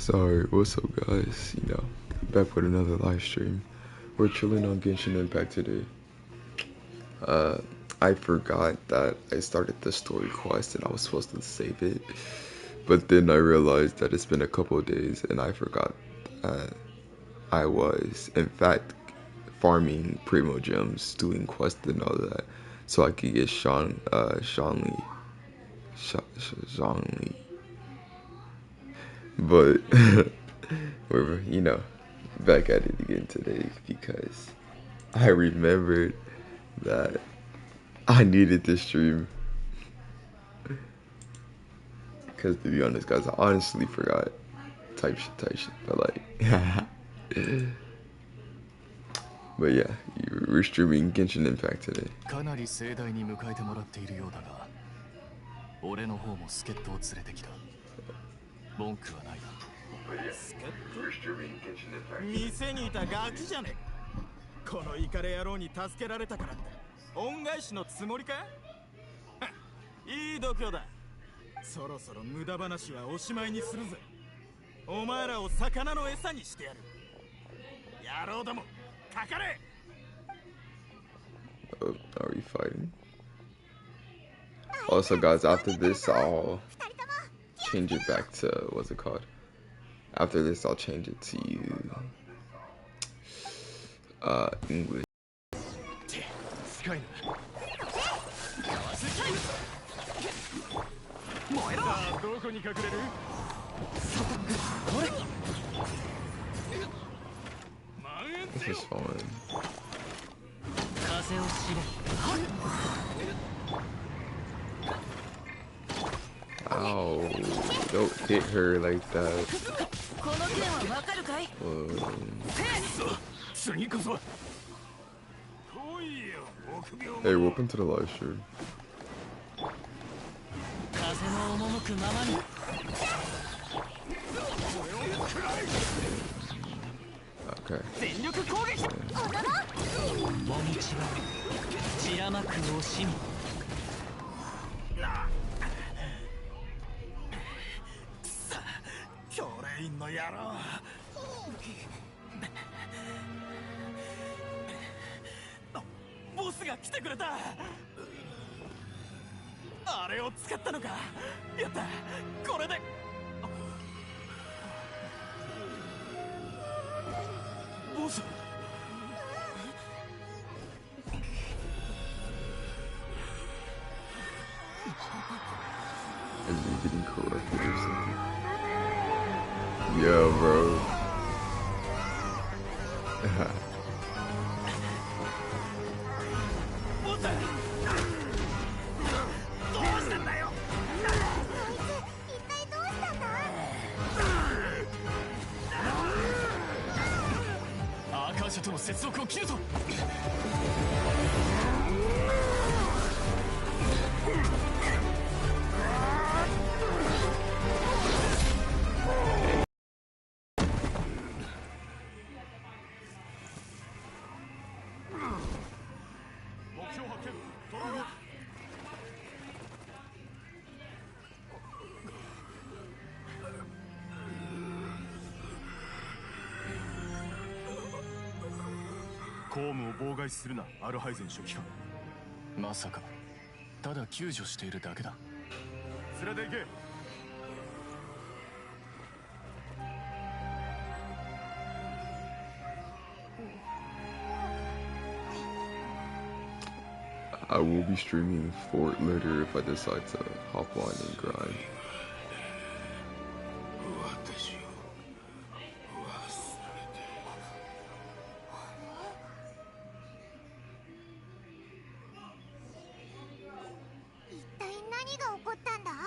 Sorry, what's up, guys? Back with another live stream. We're chilling on Genshin Impact today. Uh, I forgot that I started the story quest and I was supposed to save it, but then I realized that it's been a couple of days and I forgot that I was, in fact, farming Primo Gems, doing quests and all that, so I could get Sean Lee. But we're back at it again today because I remembered that I needed this stream. Because to be honest, guys, I honestly forgot type shit. But but yeah, we're streaming Genshin Impact today. かなり盛大に迎えてもらっているようだが、俺の方も助っ人を連れてきた。文句はないな。助っ人？店にいたガキじゃねえか。このイカレ野郎に助けられたからって恩返しのつもりか？いい度胸だ。そろそろ無駄話はおしまいにするぜ。お前らを魚の餌にしてやる。野郎ども、かかれ。 Are we fighting? Also, guys, after this, I'll change it back to what's it called? After this, I'll change it to English. This is fun. Ow, don't hit her like that. Hey, welcome to the live stream. Okay. Is he getting corrupted or something? Yo, bro. I will be streaming Fort later if I decide to hop on and grind.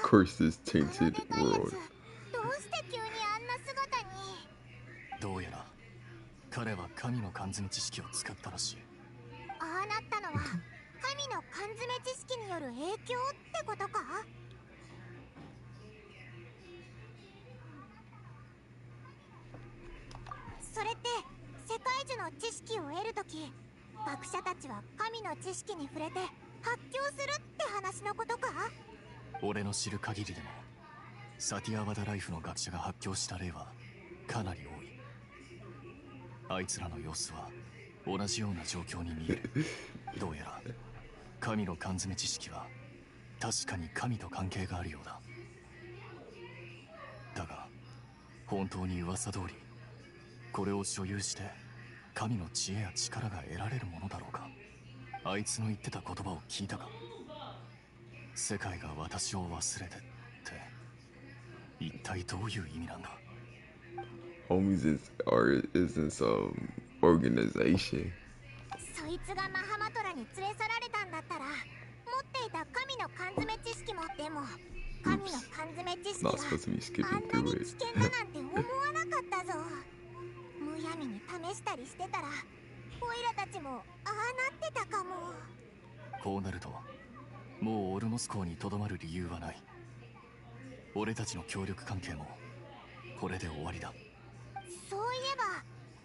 Curse this tainted world. どうやら彼は神の缶詰知識を使ったらしい。ああなったのは神の缶詰知識による影響ってことか？それって世界樹の知識を得るとき、学者たちは神の知識に触れて発狂するって話のことか？俺の知る限りでもサティアワダライフの学者が発狂した例はかなり多い。あいつらの様子は同じような状況に見える。どうやら神の缶詰知識は確かに神と関係があるようだ。だが本当に噂通りこれを所有して神の知恵や力が得られるものだろうか。あいつの言ってた言葉を聞いたか。世界が私を忘れてって一体どういう意味なんだ。 Homies is in some organization. そいつがマハマトラに連れ去られたんだったら、持っていた神の缶詰知識も。でも神の缶詰知識 Not が supposed to be あ skipping んなに through 危 it. 険だなんて思わなかったぞ。むやみに試したりしてたらオイラたちもああなってたかも。こうなるともうオルモス港にとどまる理由はない。俺たちの協力関係もこれで終わりだ。そういえば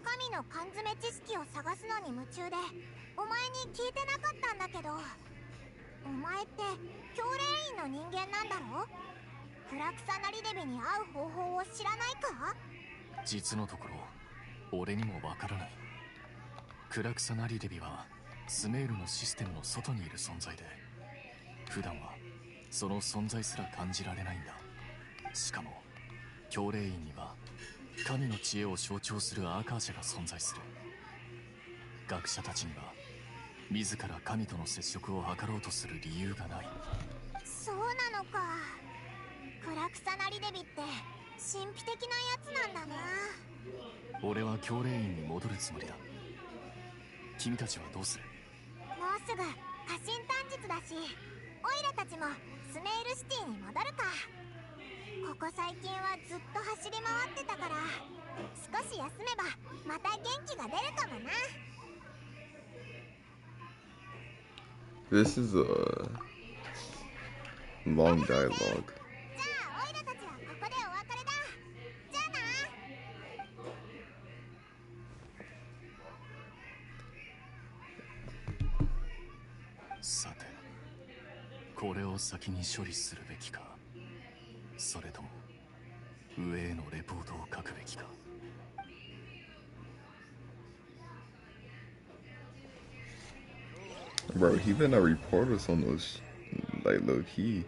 神の缶詰知識を探すのに夢中でお前に聞いてなかったんだけど、お前って教霊院の人間なんだろ。クラクサナリデビに会う方法を知らないか。実のところ俺にもわからない。クラクサナリデビはスメールのシステムの外にいる存在で、普段はその存在すら感じられないんだ。しかも教霊院には神の知恵を象徴するアーカーシャが存在する。学者たちには自ら神との接触を図ろうとする理由がない。そうなのか。クラクサナリデビって神秘的なやつなんだな。俺は教霊院に戻るつもりだ。君たちはどうする？もうすぐ家臣短術だし、オイラたちもスメールシティに戻るか。ここ最近はずっと走り回ってたから、少し休めばまた元気が出るかもな。 This is a long dialogue. じゃあオイラたちはここでお別れだ。じゃあな。さて、これを先に処理するべきか、それとも上へのレポートを書くべきか。Bro, he better not report us on those, like, low key.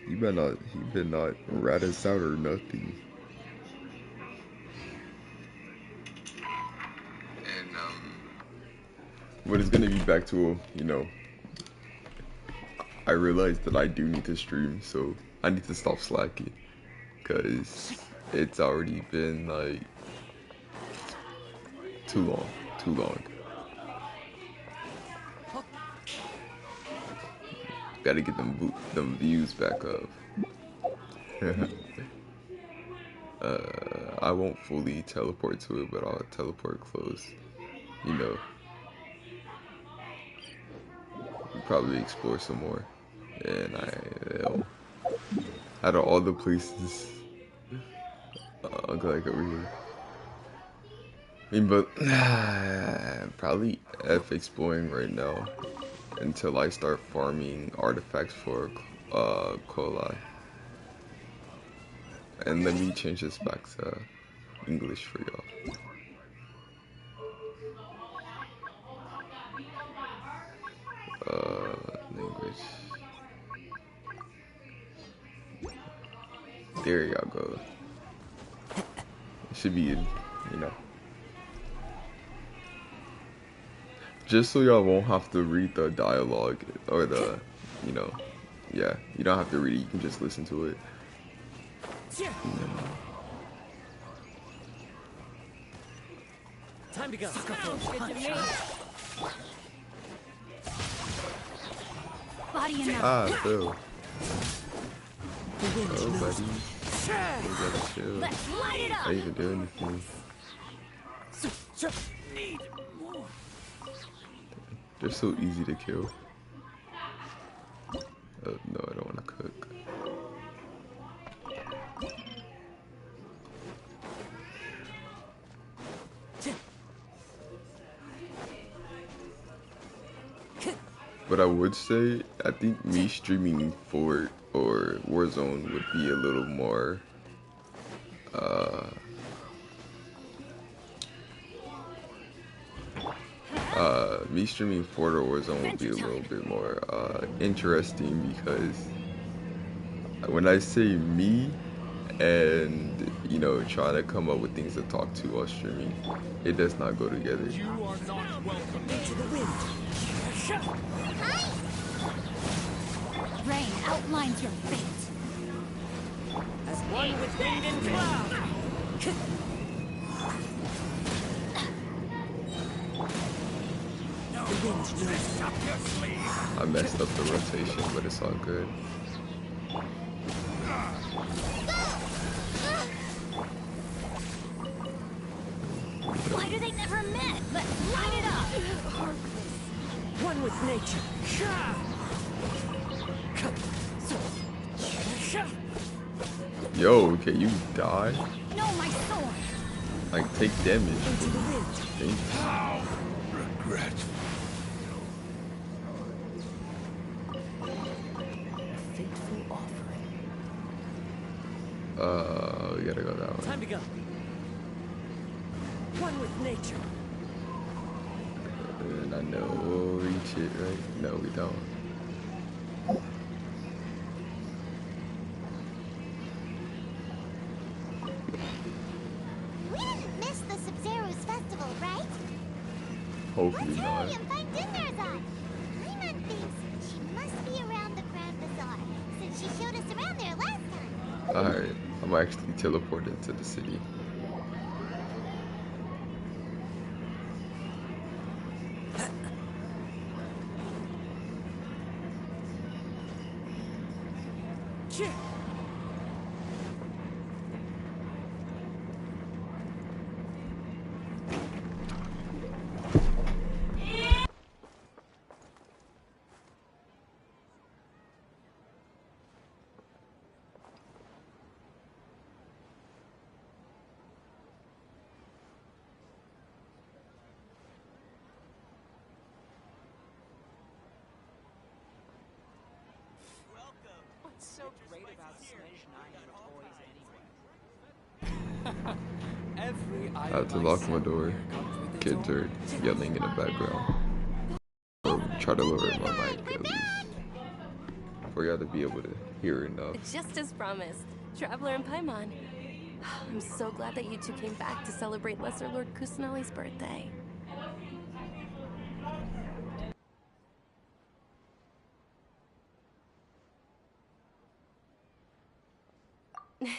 He better not rat us out or nothing. And but it's gonna be back to, I realized that I do need to stream, so I need to stop slacking, cause it's already been like too long. Gotta get them views back up. I won't fully teleport to it, but I'll teleport close. Probably explore some more. And out of all the places, I'll go like over here. I mean, but probably F exploring right now until I start farming artifacts for Kolai. And let me change this back to English for y'all. Language. There y'all go. It should be, just so y'all won't have to read the dialogue or the, yeah, you don't have to read it, you can just listen to it. Time to go. Ah, Phil. Oh, buddy. You gotta chill. I didn't even do anything. They're so easy to kill. Oh, no, I don't want to cook. But I would say, I think me streaming Fort or Warzone would be a little more Uh, Me streaming Forza Warzone will be a little bit more interesting because when I say me and trying to come up with things to talk to while streaming, it does not go together. You are not welcome Into the wind. Rain outlines your fate. As one with wind and cloud. The wind knows. I messed up the rotation, but it's all good. Why do they never met? Let's light it up! One with nature. Yo, can you die? No, my sword! Like, take damage. Into the wind. Thank you. regret. A fateful offering. We gotta go that way. Time to go. One with nature. And I know we'll reach it, right? No, we don't. We didn't miss the Sub-Zero's festival, right? Hopefully Let's hurry not. and find Dinderzai. Paimon thinks she must be around the Grand Bazaar, since she showed us around there last time. Alright, I'm actually teleported to the city. What's so great about Smash 9 toys anyway? Every I have to lock my door. Kids are yelling in the background. Or try to lower my mic at least. For y'all to be able to hear enough. Just as promised, Traveler and Paimon. I'm so glad that you two came back to celebrate Lesser Lord Kusanali's birthday.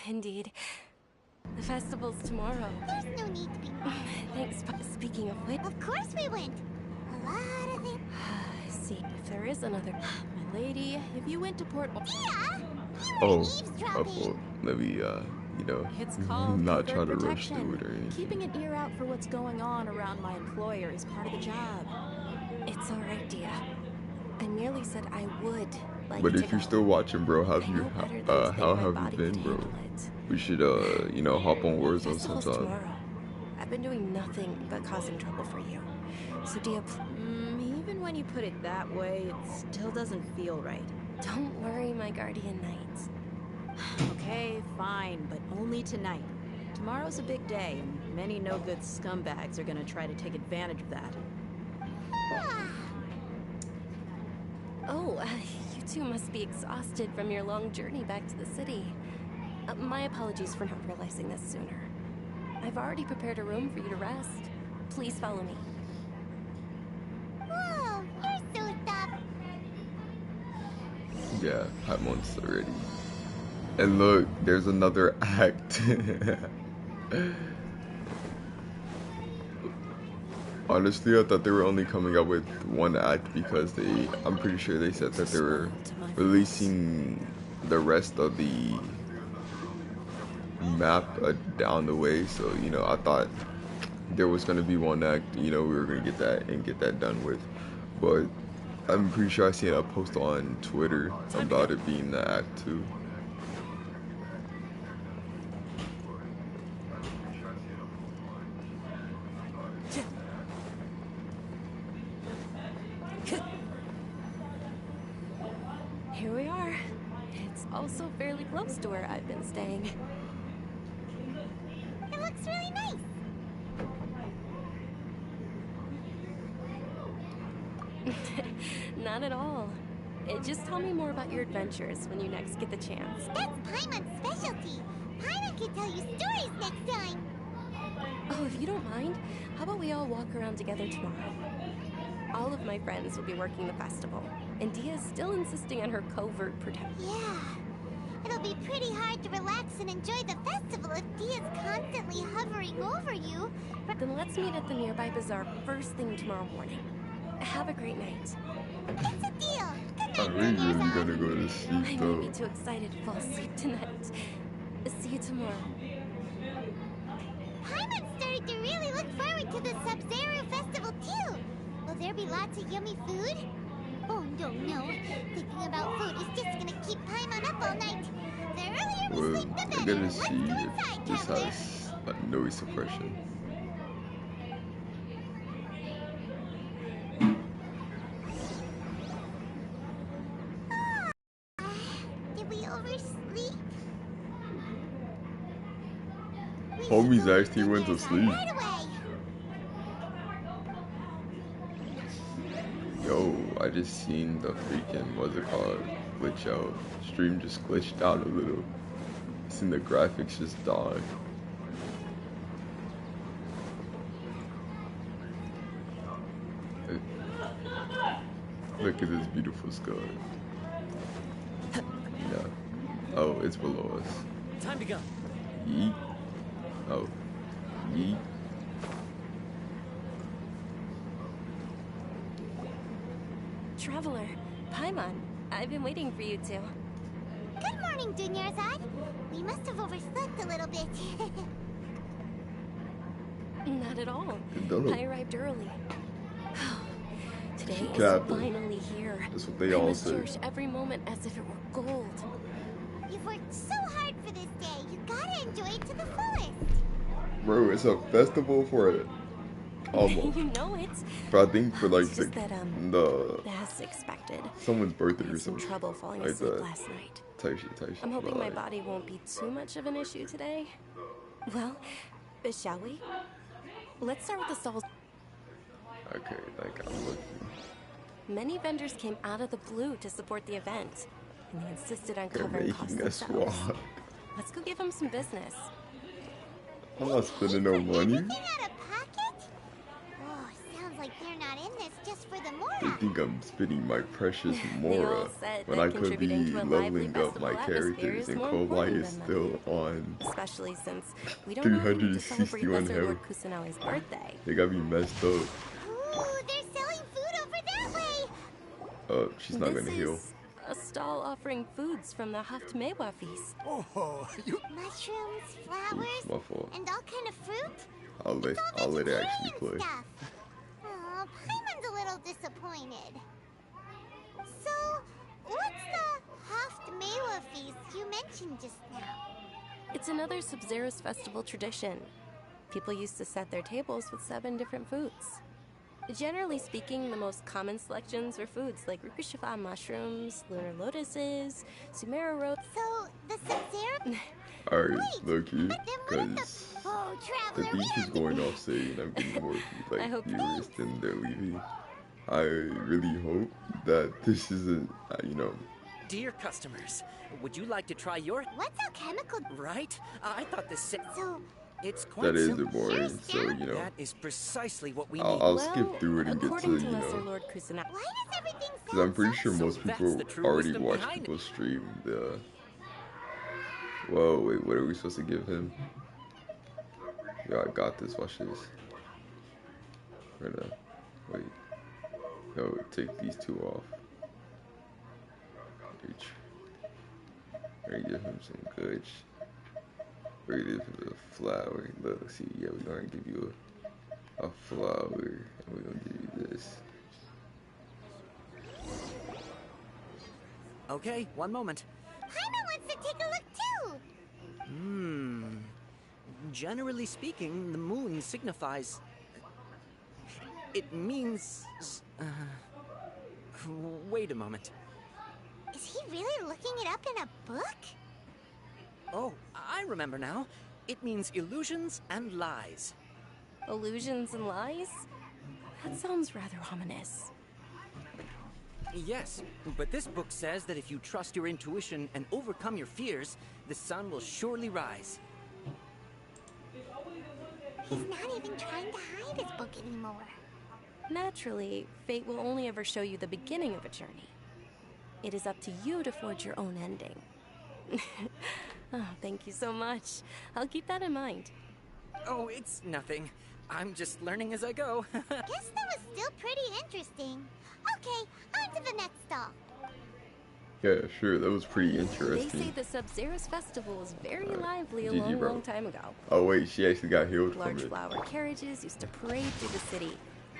Indeed. The festival's tomorrow. There's no need to be... Thanks, but speaking of which... Of course we went. A lot of things... I see. If there is another... My lady, if you went to Port... Yeah! You Oh, were eavesdropping! well, maybe, It's called not try covert to rush protection. through it or anything. Keeping an ear out for what's going on around my employer is part of the job. It's alright, Dia. I merely said I would like But to if you're go. still watching, bro, I know better than to how think my have you body been, could bro? handle it. We should, hop on Warzone Festival's sometime. tomorrow. I've been doing nothing but causing trouble for you. So, Dia, Even when you put it that way, it still doesn't feel right. don't worry, my guardian knight. Okay, fine, but only tonight. Tomorrow's a big day, and many no-good scumbags are gonna try to take advantage of that. Oh, you two must be exhausted from your long journey back to the city. My apologies for not realizing this sooner. I've already prepared a room for you to rest. Please follow me. Whoa, you're so tough. Yeah, Paimon's already. And look, there's another act. Honestly, I thought they were only coming up with one act because I'm pretty sure they said that they were releasing the rest of the map down the way. So, I thought there was going to be one act, we were going to get that and get that done with. But I'm pretty sure I seen a post on Twitter about it being the act 2. Here we are. It's also fairly close to where I've been staying. Not at all. Just tell me more about your adventures when you next get the chance. That's Paimon's specialty. Paimon can tell you stories next time. Oh, if you don't mind, how about we all walk around together tomorrow? All of my friends will be working the festival, and Dia's still insisting on her covert protection. Yeah. It'll be pretty hard to relax and enjoy the festival if Dia's constantly hovering over you. Then let's meet at the nearby bazaar first thing tomorrow morning. Have a great night. It's a deal. Good I night, really Junior's am Eye. gonna go to I sleep may though. be too excited to fall asleep tonight. See you tomorrow. Paimon started to really look forward to the Sub-Zero festival too. Will there be lots of yummy food? Oh no. Thinking about food is just gonna keep Paimon up all night. The earlier we Well, sleep, the I'm better. gonna Let's see go if inside, this traveler. has a noise suppression. Did we oversleep? We should Homies go actually to went to Junior's Eye sleep. right away. Yo, I just seen the freaking, what's it called, glitch out. Stream just glitched out a little. Seen the graphics just die. Look at this beautiful sky. Yeah. Oh, it's below us. Time to go. Yeet. Oh. Yeet. Traveler, Paimon, I've been waiting for you two. Good morning, Junior's Eye. We must have overslept a little bit. Not at all. Don't I arrived early. Today She is capped it. finally here. That's what they I all must say. cherish every moment as if it were gold. You've worked so hard for this day. You gotta enjoy it to the fullest. Bro, it's a festival for it. Almost. You know it. But I think for like It's just that, the as expected, someo's I birthday or had some something. trouble falling Like asleep that. last night. Type shit. I'm hoping But, my like, body won't be too much of an issue today. Well, shall we? Let's start with the stalls. Okay, like I'm looking. Many vendors came out of the blue to support the event, and they insisted on They're covering costs making us themselves. walk. Let's go give them some business. I'm not spending no money. Everything out of pocket? Oh, sounds like they're not in this just for the They Mora. think I'm spending my precious They all Mora said when that I could be contributing to a lively leveling up my festival atmosphere characters is and more Kobai important is than still on. Especially since we don't know who to celebrate 361 Lesser Lord health. Kusanali's birthday. They got me messed up. Ooh, they're selling food over that way. She's not This gonna heal. is a stall offering foods from the Haftmewa feast. Oh, you. Mushrooms, Oops, flowers, my fault. and all kind of fruit. I'll It's let all it actually vegetarian play. stuff. Oh, Paimon's a little disappointed. So, what's the Haftmewa feast you mentioned just now? It's another Sub-Zero's festival tradition. People used to set their tables with 7 different foods. Generally speaking, the most common selections were foods like Rukushifa mushrooms, lunar lotuses, Sumera rose. So, the Sub-Zero... Alright, Wait, low key, then what if because Oh, the Traveler, we beach is have to... going off stage and I'm getting more I like hope- viewers than they're leaving. I really hope that this isn't, Dear customers, would you like to try your What's alchemical... right? I thought this So, it's quite that is simple. boring. So That is precisely what we I'll, need. I'll skip through it and get to according to Lesser you know, Lord Kusanali. why does everything because I'm sound pretty so... sure most So that's people the true already wisdom watch behind it. people stream the. Whoa, wait, what are we supposed to give him? Yo, I got this. Watch this. Right now. Wait. No, take these 2 off. Reach. We're gonna give him some good. We're gonna give him a flower. Look, see, yeah, we're gonna give you a flower, and we're gonna give you this. Okay, one moment. Paimon wants to take a look too! Generally speaking, the moon signifies. It means. Wait a moment. Is he really looking it up in a book? Oh, I remember now. It means illusions and lies. Illusions and lies? That sounds rather ominous. Yes, but this book says that if you trust your intuition and overcome your fears, the sun will surely rise. He's not even trying to hide his book anymore. Naturally, fate will only ever show you the beginning of a journey. It is up to you to forge your own ending. Oh, thank you so much. I'll keep that in mind. Oh, it's nothing. I'm just learning as I go. Guess that was still pretty interesting. Okay, on to the next stop. Yeah, sure, that was pretty They say interesting. the Sub-Zero's festival was very lively a GG, bro. long time ago. Oh wait, she actually got healed from Large it. flower carriages used to parade through the city.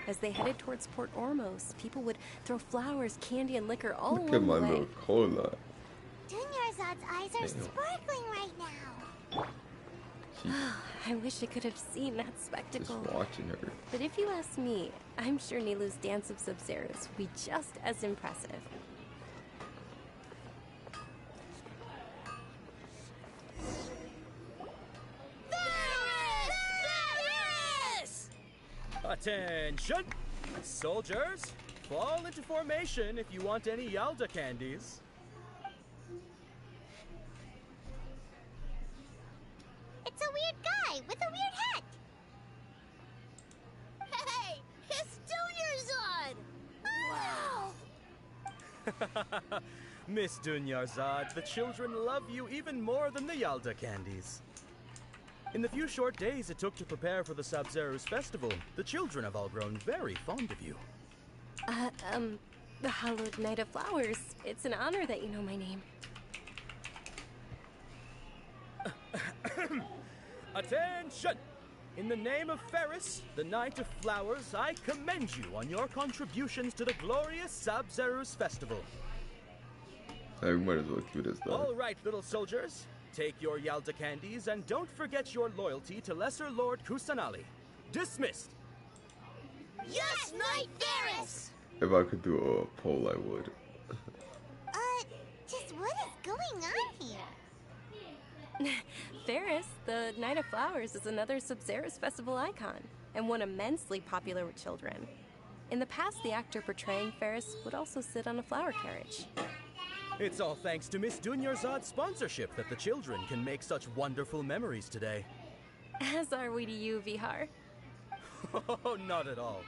As they headed towards Port Ormos, people would throw flowers, candy, and liquor all Look at along my the way. little cola. Dunyarzad's eyes are sparkling right now. She's I wish I could have seen that just spectacle. watching her. But if you ask me, I'm sure Nilu's dance of Sub-Zeros will be just as impressive. Attention! Soldiers, fall into formation if you want any Yalda candies. It's a weird guy with a weird hat. Hey, it's Dunyarzad! Wow! Miss Dunyarzad, the children love you even more than the Yalda candies. In the few short days it took to prepare for the Sub-Zero's festival, the children have all grown very fond of you. The Hallowed Knight of Flowers. It's an honor that you know my name. Attention! In the name of Ferris, the Knight of Flowers, I commend you on your contributions to the glorious Sub-Zero's festival. Hey, we might as well keep this All done. right, little soldiers. Take your Yalda candies and don't forget your loyalty to Lesser Lord Kusanali. Dismissed. Yes, Knight Ferris! If I could do a poll, I would. Just what is going on here? Ferris, the Knight of Flowers, is another Sub-Zero's festival icon, and one immensely popular with children. In the past, the actor portraying Ferris would also sit on a flower carriage. It's all thanks to Miss Dunyarzad's sponsorship that the children can make such wonderful memories today. As are we to you, Vihar. Oh, not at all.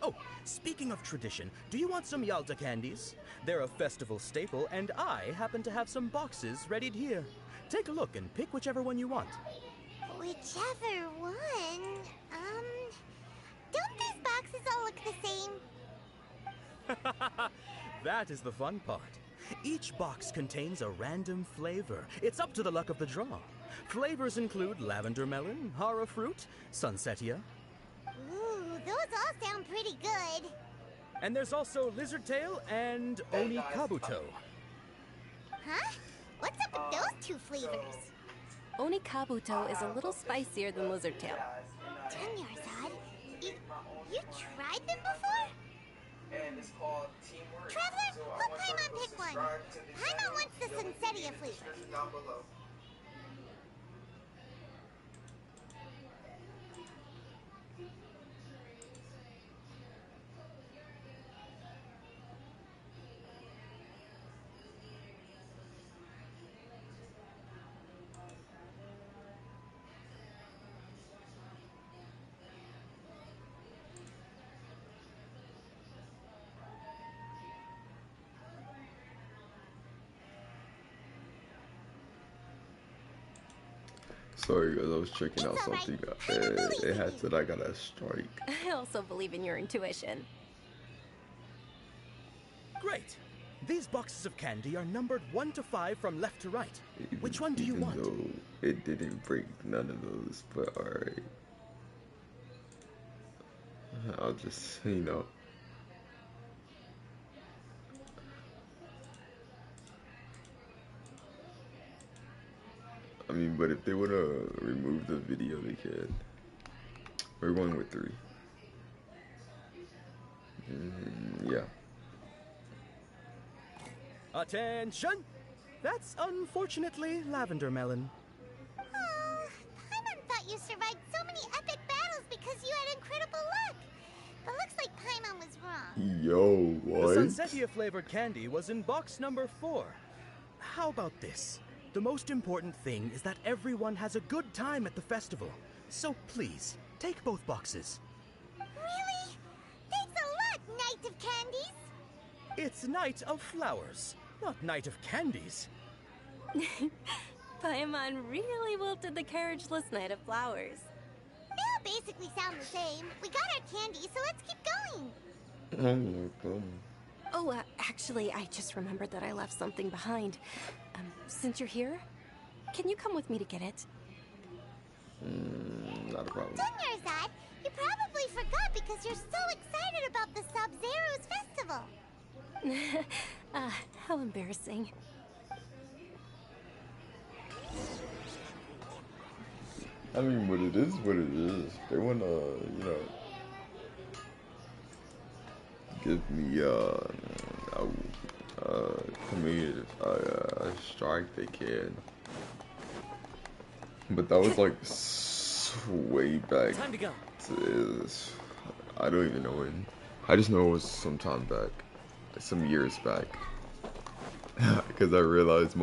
Oh, speaking of tradition, do you want some Yalda candies? They're a festival staple, and I happen to have some boxes readied here. Take a look and pick whichever one you want. Whichever one. Don't these boxes all look the same? That is the fun part. Each box contains a random flavor. It's up to the luck of the draw. Flavors include lavender melon, hara fruit, sunsetia, Ooh, those all sound pretty good. and there's also lizard tail and oni kabuto. Huh? What's up with those two flavors? Oni Kabuto is a little spicier than Lizard Tail. Dunyarzad, you tried them before? And it's called Teamwork. Traveler, So I help want y'all Paimon to pick one. subscribe to the Paimon channel. wants the There will be Sunsetia in the flavor. description down below. Sorry guys, I was checking out It's alright. something. I don't believe It had you. said I got a strike. I also believe in your intuition. Great! These boxes of candy are numbered 1 to 5 from left to right. Which one do you Even want? though it didn't break none of those, but alright. I'll just, you know. I mean, but if they wanna remove the video, they can. We're going with 3. Yeah. Attention! That's unfortunately lavender melon. Oh, Paimon thought you survived so many epic battles because you had incredible luck. But looks like Paimon was Yo, The what? Sunsetia flavored candy was in box number 4. How about this? The most important thing is that everyone has a good time at the festival. So please, take both boxes. Really? Thanks a lot, Knight of Candies! It's Night of Flowers, not Night of Candies. Paimon really wilted the carriageless Knight of Flowers. They all basically sound the same. We got our candy, so let's keep going. Oh my god. Oh, actually, I just remembered that I left something behind. Since you're here, can you come with me to get it? Not a problem. Dunyarzad, you probably forgot because you're so excited about the Sub-Zero's festival. How embarrassing. I mean, but it is what it is. They wanna, give me community strike. They can, but that was like way back. Time to go. I don't even know when. I just know it was some time back, some years back, because I realized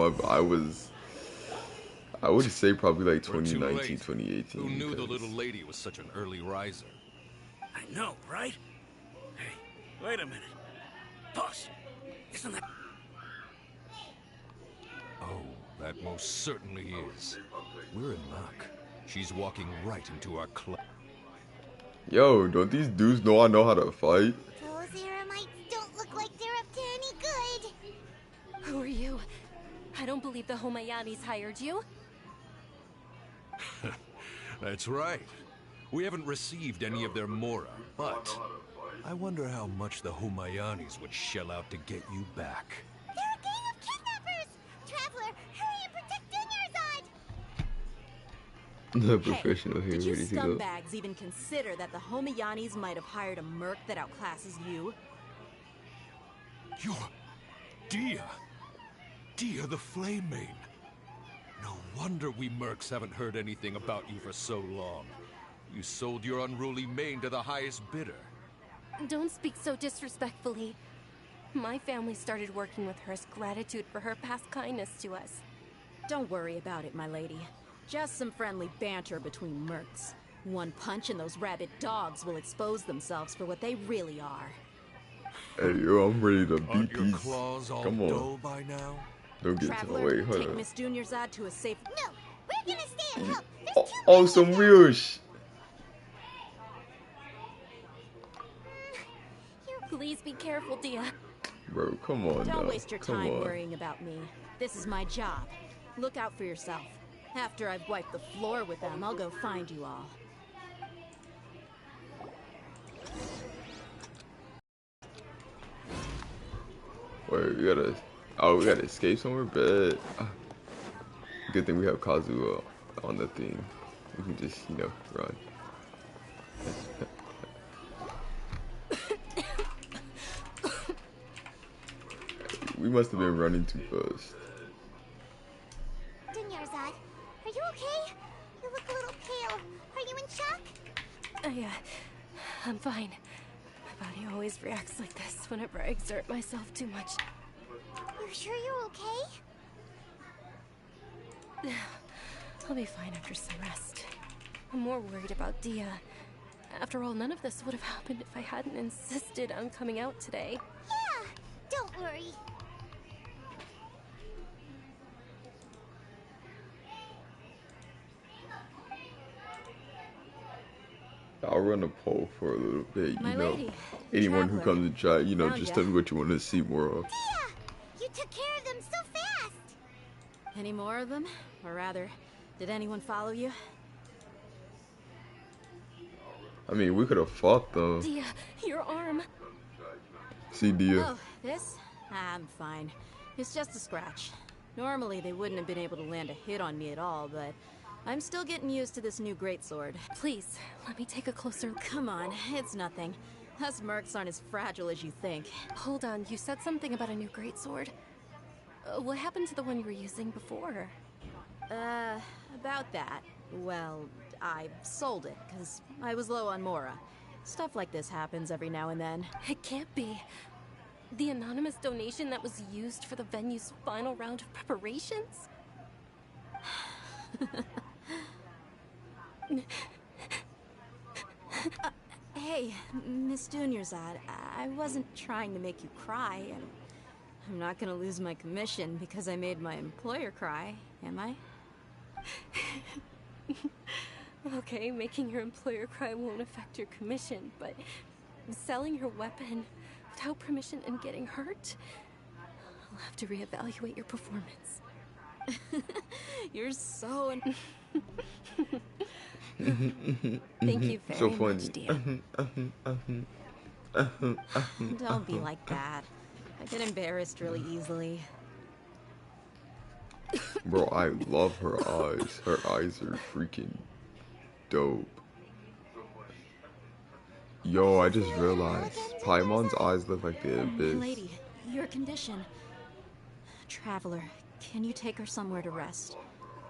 I would say probably like 2019, 2018. Who knew the little lady was such an early riser? I know, right? Hey, wait a minute. Boss, isn't that... Oh, that most certainly is. We're in luck. She's walking right into our club. Yo, don't these dudes know I know how to fight? Those Eremites don't look like they're up to any good. Who are you? I don't believe the Homayanis hired you. That's right. We haven't received any of their mora, but I wonder how much the Humayanis would shell out to get you back. They're a gang of kidnappers! Traveler, hurry and protect Dunyarzad! The professional here, Did you ready to go. scumbags even consider that the Homayanis might have hired a merc that outclasses you? You're Dia. Dia the Flame Main. No wonder we mercs haven't heard anything about you for so long. You sold your unruly mane to the highest bidder. Don't speak so disrespectfully. My family started working with her as gratitude for her past kindness to us. Don't worry about it, my lady. Just some friendly banter between mercs. One punch and those rabid dogs will expose themselves for what they really are. Hey, yo, I'm ready to beat Aren't your these. claws all Come on. dull by now? Don't get to Traveler, wait, hold take up. Miss Dunyarzad to a safe... No, we're gonna stay and help. There's Oh, too oh, many some of them. real Please be careful, Dia. Bro, come on now. Don't waste your Come time on. worrying about me. This is my job. Look out for yourself. After I've wiped the floor with them, I'll go find you all. Wait, we gotta escape somewhere, but good thing we have Kazuo on the thing. We can just, run. We must have been running too fast. Dunyarzad, are you okay? You look a little pale. Are you in shock? I'm fine. My body always reacts like this whenever I exert myself too much. You sure you're okay? I'll be fine after some rest. I'm more worried about Dia. After all, none of this would have happened if I hadn't insisted on coming out today. Yeah, don't worry. I'll run a poll for a little bit, My lady, Anyone who traveler, comes to try, found just ya. tell me what you want to see more of. Dia, you took care of them so fast. Any more of them? Or rather, did anyone follow you? I mean, we could have fought them. Dia, your arm. See, Dia. Oh, this? I'm fine. It's just a scratch. Normally, they wouldn't have been able to land a hit on me at all, but I'm still getting used to this new greatsword. Please, let me take a closer look. Come on, it's nothing. Us mercs aren't as fragile as you think. Hold on, you said something about a new greatsword. What happened to the one you were using before? About that. Well, I sold it, because I was low on Mora. Stuff like this happens every now and then. It can't be. The anonymous donation that was used for the venue's final round of preparations? Hey, Miss Dunyarzad, I wasn't trying to make you cry, and I'm not gonna lose my commission because I made my employer cry, am I? Okay, making your employer cry won't affect your commission, but selling your weapon without permission and getting hurt? I'll have to reevaluate your performance. You're so... Thank you very So funny. much, dear. Don't be like that. I get embarrassed really easily. Bro, I love her eyes. Her eyes are freaking dope. Yo, I just realized Paimon's eyes look like the abyss. Lady, your condition. Traveler, can you take her somewhere to rest?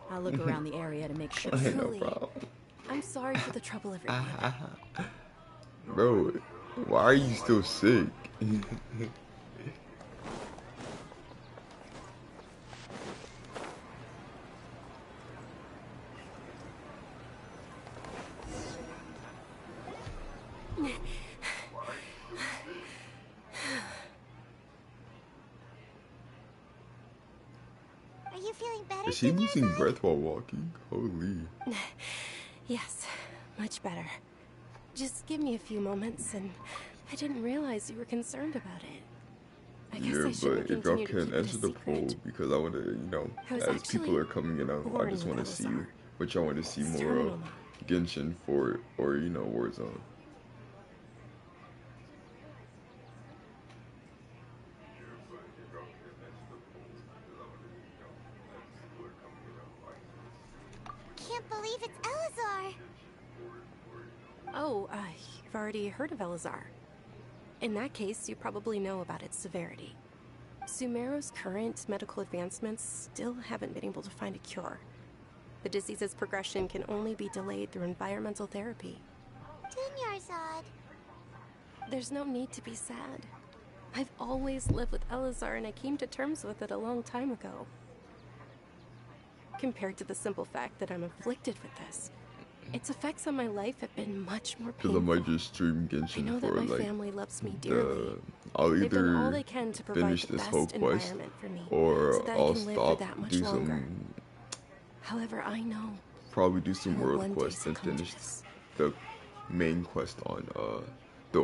I'll look around the area to make sure. Truly. I'm sorry for the trouble, everyone. Bro, why are you still sick? Are you feeling better? Is she losing breath while walking? Holy. Yes, much better. Just give me a few moments, and I didn't realize you were concerned about it. I guess Yeah, I shouldn't but if y'all continue to can keep it a answer the secret. poll, because I want to, you know, I was as people actually are coming in, I born just want with to see Elazar. what y'all want to see It's more of. terminal now. Genshin for, or, you know, Warzone. Can't believe it's Elazar. Oh, you've already heard of Elazar. In that case, you probably know about its severity. Sumeru's current medical advancements still haven't been able to find a cure. The disease's progression can only be delayed through environmental therapy. Dunyarzad. There's no need to be sad. I've always lived with Elazar, and I came to terms with it a long time ago. Compared to the simple fact that I'm afflicted with this, its effects on my life have been much more Because I painful. might just stream I Genshin know that for, my like, family loves me dearly. I'll They've done all either they can to provide finish the this best whole quest, environment for me, or so that I I'll can live for stop, that much do longer. some, However, I know probably do some I will world one day quests and succumb to finish this. the main quest on, the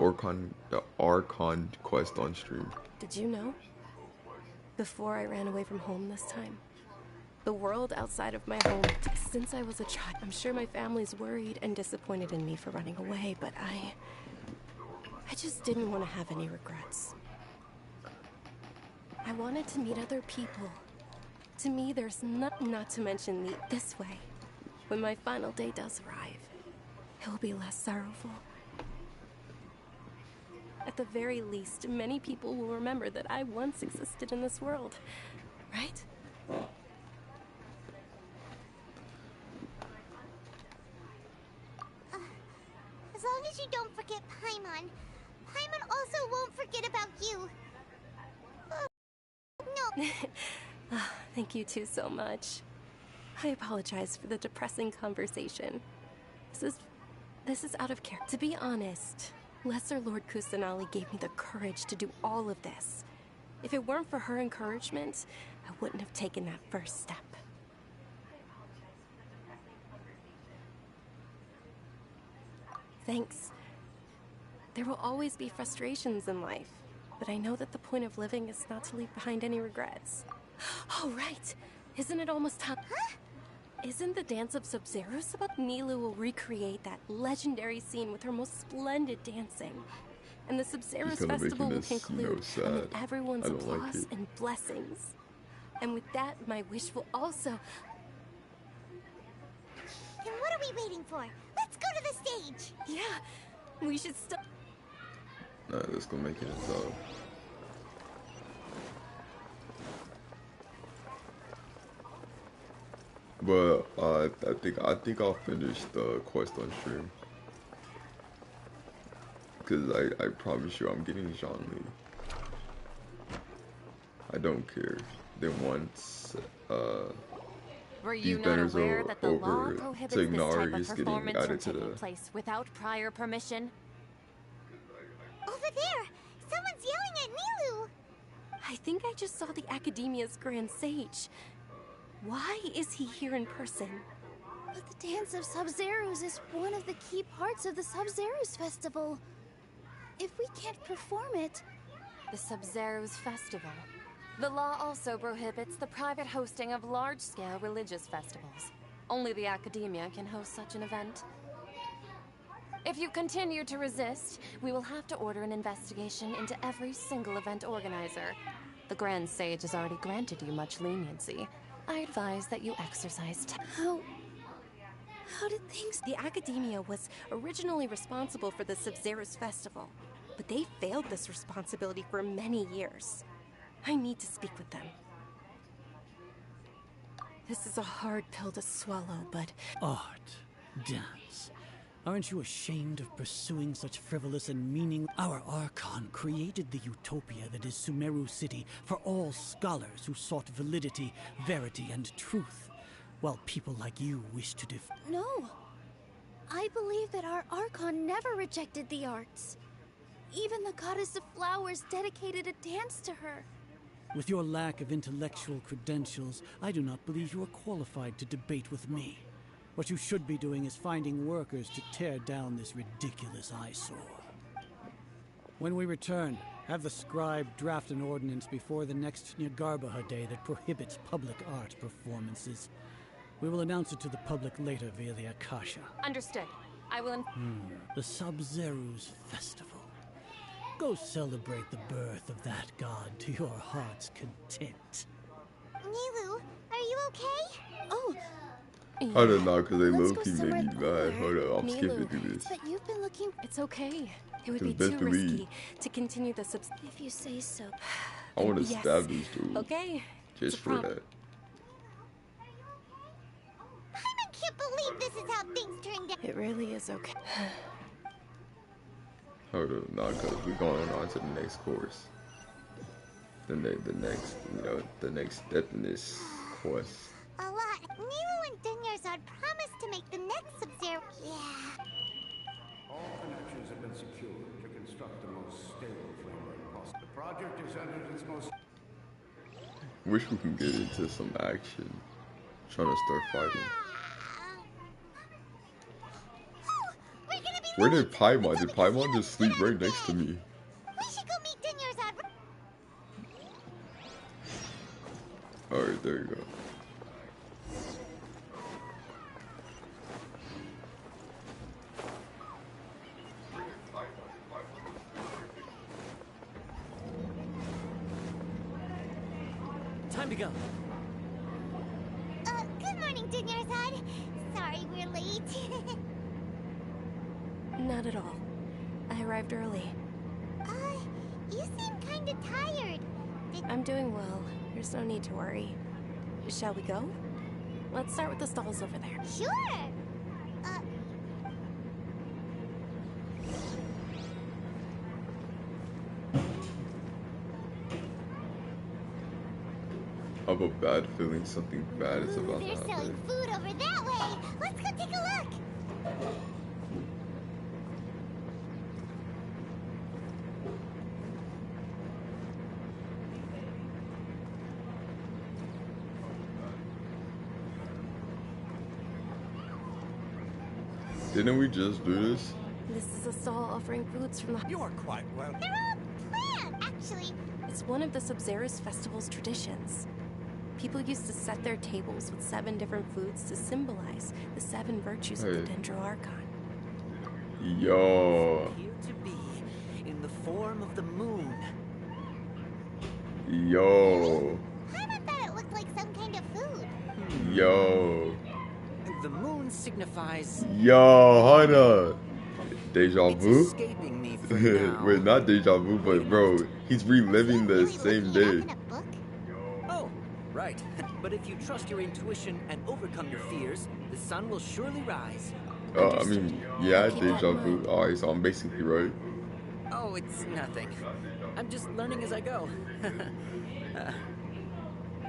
Archon quest on stream. Did you know? Before I ran away from home this time, the world outside of my home, since I was a child, I'm sure my family's worried and disappointed in me for running away, but I just didn't want to have any regrets. I wanted to meet other people. To me, there's not to mention this way. When my final day does arrive, it will be less sorrowful. At the very least, many people will remember that I once existed in this world, right? As long as you don't forget Paimon, Paimon also won't forget about you. No. Thank you two so much. I apologize for the depressing conversation. This is out of character. To be honest, Lesser Lord Kusanali gave me the courage to do all of this. If it weren't for her encouragement, I wouldn't have taken that first step. Thanks. There will always be frustrations in life, but I know that the point of living is not to leave behind any regrets. Oh, right. Isn't it almost time? Huh? Isn't the Dance of Sub-Zero's about? Nilu will recreate that legendary scene with her most splendid dancing. And the Sub-Zero's Kinda festival will making this, you know, conclude sad. amid everyone's I don't like applause it. and blessings. And with that, my wish will also... Then what are we waiting for? Let's go to the stage! Yeah, we should stop. Alright, let's go make it inside. But I think I'll finish the quest on stream. Because I promise you I'm getting Jean-Lee. I don't care. Then once Were these you not banners aware are that the law over, prohibits this type Tignari of is getting performance from added to taking the... place without prior permission? Over there! Someone's yelling at Nilu! I think I just saw the Academia's Grand Sage. Why is he here in person? But the Dance of Sub-Zerus is one of the key parts of the Sub-Zerus Festival. If we can't perform it... The Sub-Zerus Festival. The law also prohibits the private hosting of large-scale religious festivals. Only the Academia can host such an event. If you continue to resist, we will have to order an investigation into every single event organizer. The Grand Sage has already granted you much leniency. I advise that you exercise How did things... The Academia was originally responsible for the Sub-Zerus Festival, but they failed this responsibility for many years. I need to speak with them. This is a hard pill to swallow, but... Art. Dance. Aren't you ashamed of pursuing such frivolous and meaning? Our Archon created the utopia that is Sumeru City for all scholars who sought validity, verity, and truth, while people like you wish to No. I believe that our Archon never rejected the arts. Even the goddess of flowers dedicated a dance to her. With your lack of intellectual credentials, I do not believe you are qualified to debate with me. What you should be doing is finding workers to tear down this ridiculous eyesore. When we return, have the scribe draft an ordinance before the next Nyargarbaha Day that prohibits public art performances. We will announce it to the public later via the Akasha. Understood. I will... The Sub-Zerus Festival. Go celebrate the birth of that god to your heart's content. Nilu, are you okay? Oh, I don't know, because they low-key made me mad. Hold up, I'm skipping through this. but you've been looking... It's okay. It would It's be best too to leave. risky to continue the If you say so. I want to Yes. stab this dude. Okay. Just for that. I can't believe this is how things turned out. It really is okay. Hold up, nah, because we're going on to the next course. The next, the next step in this quest. A lot. Nilu and Dunyarzad promised to make the next Sub-Zero. Yeah. All connections have been secured to construct the most stable framework possible. The project is entered its most... Wish we can get into some action. Trying to start fighting. Where did Paimon? Did Paimon just sleep right next to me? We should go meet Dunyarzad. Alright, there you go. Time to go. Good morning, Dunyarzad. Sorry we're late. Not at all. I arrived early. You seem kinda tired. I'm doing well. There's no need to worry. Shall we go? Let's start with the stalls over there. Sure. I have a bad feeling something bad is about to They're happen. selling food over that way. Let's go take a look. Didn't we just do this? This is a stall offering foods from the... You are quite well. They're all planned, actually. It's one of the Sub-Zerus Festival's traditions. People used to set their tables with 7 different foods to symbolize the 7 virtues of the Dendro Archon. Yo. Appear to be in the form of the moon. Yo. I thought it looked like some kind of food. Yo. The moon signifies... Yo, hold up. Deja It's vu? escaping me for now. Wait, not deja vu, but bro, he's reliving the same day. Oh, right. But if you trust your intuition and overcome your fears, the sun will surely rise. I mean, yeah, deja vu. Alright, so I'm basically right. Oh, it's nothing. I'm just learning as I go.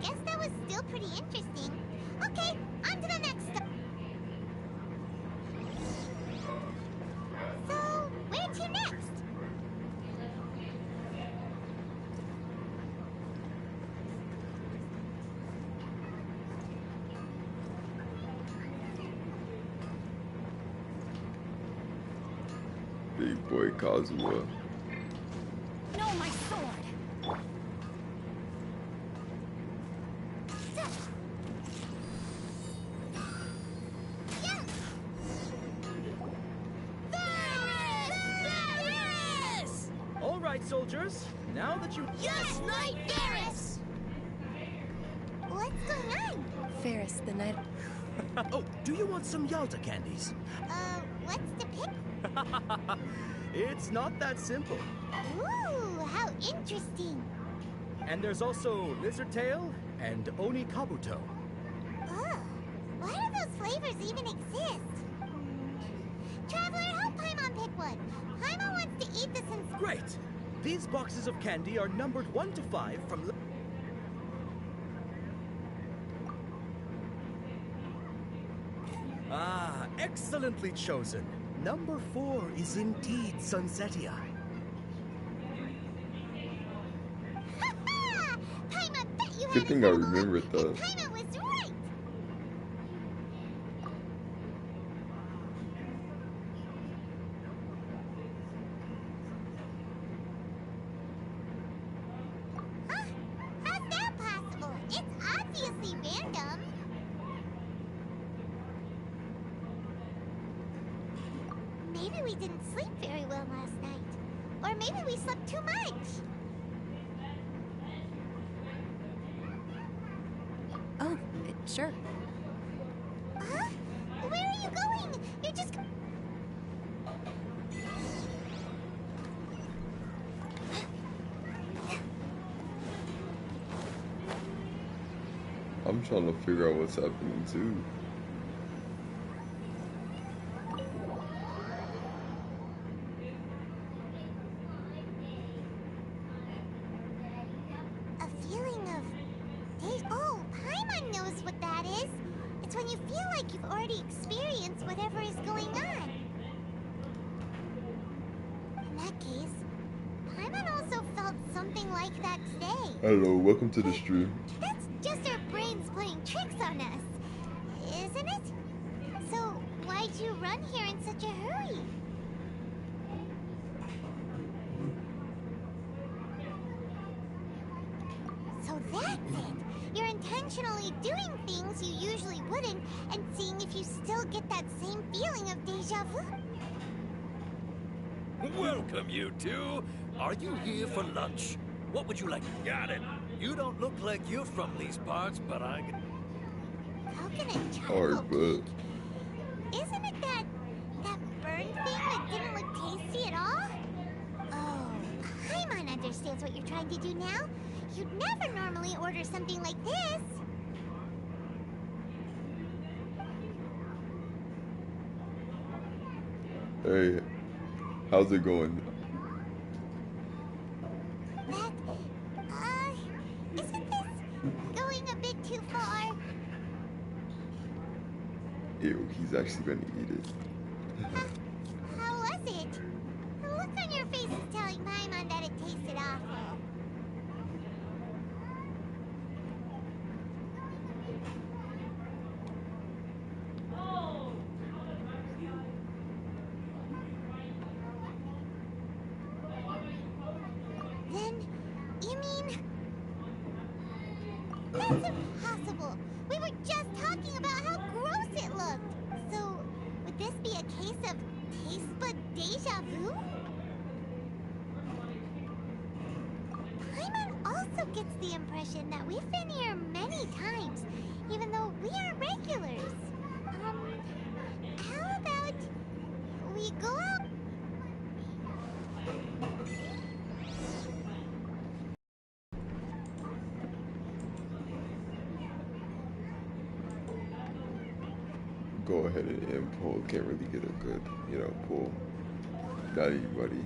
Guess that was still pretty interesting. Okay, on to the next stop. So, where to next? Big boy Kazuha. No, my sword! All right, soldiers. Now that you... Yes, Knight Ferris! What's going on? Ferris, the night... Oh, do you want some Yalta candies? What's the pick? It's not that simple. Ooh, how interesting. And there's also Lizard Tail and Oni Kabuto. Oh, why do those flavors even exist? Traveler, help Paimon pick one. Paimon wants to eat this in... Great! These boxes of candy are numbered 1 to 5 from... Ah, excellently chosen. Number 4 is indeed Sunsetia. Paimon bet you Good had thing I incredible luck, remembered and that. Paimon was right. Huh? How's that possible? It's obviously random. Maybe we didn't sleep very well last night. Or maybe we slept too much. Oh, sure. Huh? Where are you going? You're just... I'm trying to figure out what's happening too. A feeling of... Oh, Paimon knows what that is. It's when you feel like you've already experienced whatever is going on. In that case, Paimon also felt something like that today. Hello, welcome to the stream. That's just our brains playing tricks on us, isn't it? So, why'd you run here in such a hurry? So that's it! You're intentionally doing things you usually wouldn't and seeing if you still get that same feeling of deja vu. Welcome, you two. Are you here for lunch? What would you like? Got it. You don't look like you're from these parts, but I... Coconut chocolate Alright, but Isn't it that burn thing that didn't look tasty at all? Oh, Paimon understands what you're trying to do now. You'd never normally order something like this. hey, how's it going? That, isn't this going a bit too far? Ew, he's actually gonna eat it. How was it? The look on your face is telling Paimon that it tasted awful. Then, you mean... That's impossible! We were just talking about how gross it looked! So, would this be a case of taste bud deja vu? Paimon also gets the impression that we've been here many times, even though we are regulars. How about we go out? Go ahead and pull. Can't really get a good, pull. Got anybody.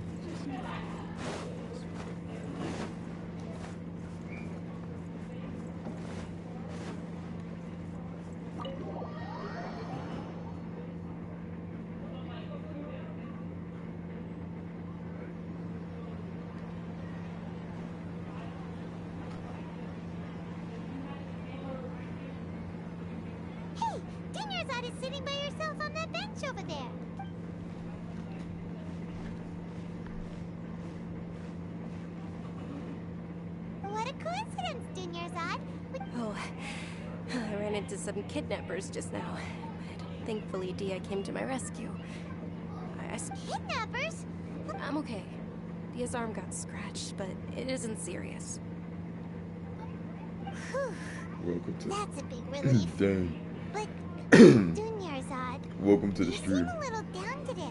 Dunyarzad is sitting by yourself on that bench over there. What a coincidence, Dunyarzad. Oh, I ran into some kidnappers just now. But thankfully, Dia came to my rescue. Kidnappers? I'm okay. Dia's arm got scratched, but it isn't serious. Welcome to. That's a big relief. Dang. But Dunyarzad, Welcome to the you seem stream. a little down today.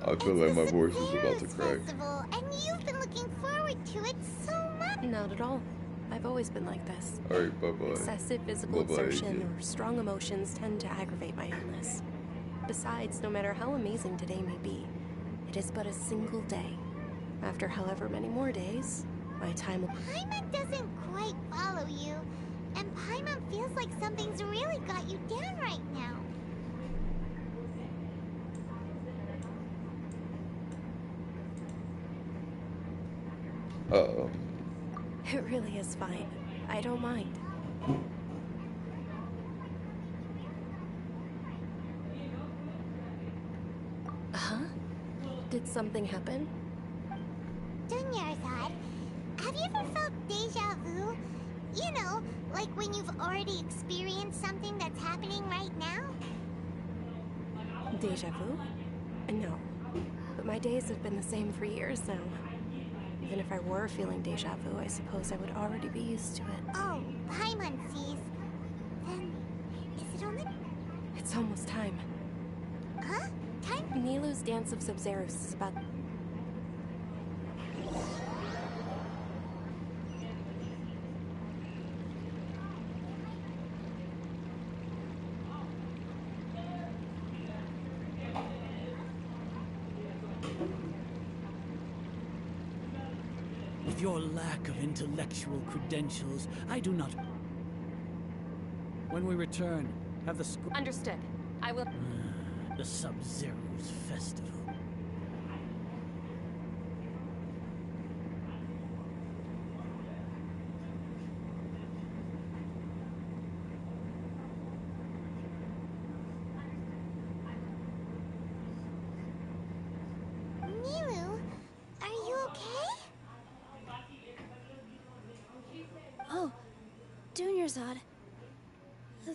I feel like my voice is about to crack. Festival, and you've been looking forward to it so much. Not at all. I've always been like this. Alright, bye-bye. Excessive physical Bye-bye, exertion yeah. or strong emotions tend to aggravate my illness. Besides, no matter how amazing today may be, it is but a single day. After however many more days, my time will... Paimon doesn't quite follow you, and Paimon feels like something's really got you down right now. It really is fine. I don't mind. Huh? Did something happen? Dunyarzad, have you ever felt deja vu? You know, like when you've already experienced something that's happening right now? Deja vu? No. But my days have been the same for years now. Even if I were feeling deja vu, I suppose I would already be used to it. Oh, Paimon sees. Then, is it only... It's almost time. Huh? Time? Nilu's Dance of Sub-Zerus is about... With your lack of intellectual credentials, I do not... When we return, have the Understood. I will... The Sub-Zero's festival. Nilu, are you okay? Oh, Dunyarzad.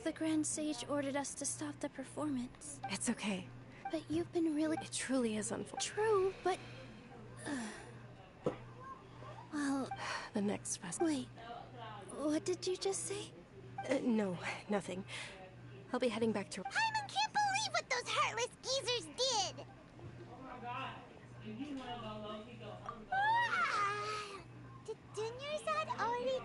The Grand Sage ordered us to stop the performance. It's okay. But you've been really... It truly is unfortunate. True, but... well... The next festival. Wait. What did you just say? No, nothing. I'll be heading back to... Paimon can't believe what those heartless geezers did! Did Dunyarzad already...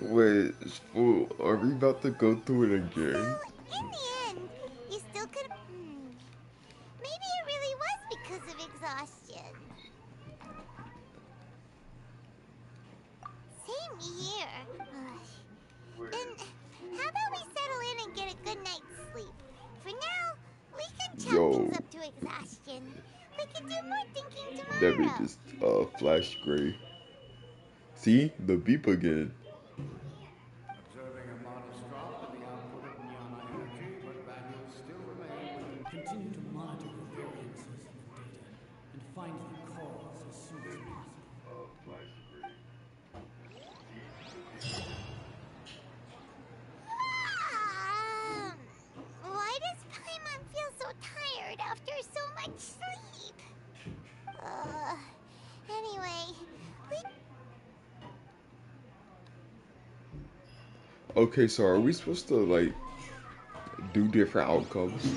Wait, fool, are we about to go through it again? So, in the end, you still could... Maybe it really was because of exhaustion. Same here. Then, how about we settle in and get a good night's sleep? For now, we can chalk things up to exhaustion. We can do more thinking tomorrow. That made just flash gray. See? The beep again. Observing a modest drop in the output of Nyana energy, but values still remain. Continue to monitor the variances in the data and find the cause as soon as possible. Why does Paimon feel so tired after so much sleep? Anyway, Okay, so are we supposed to, like, do different outcomes?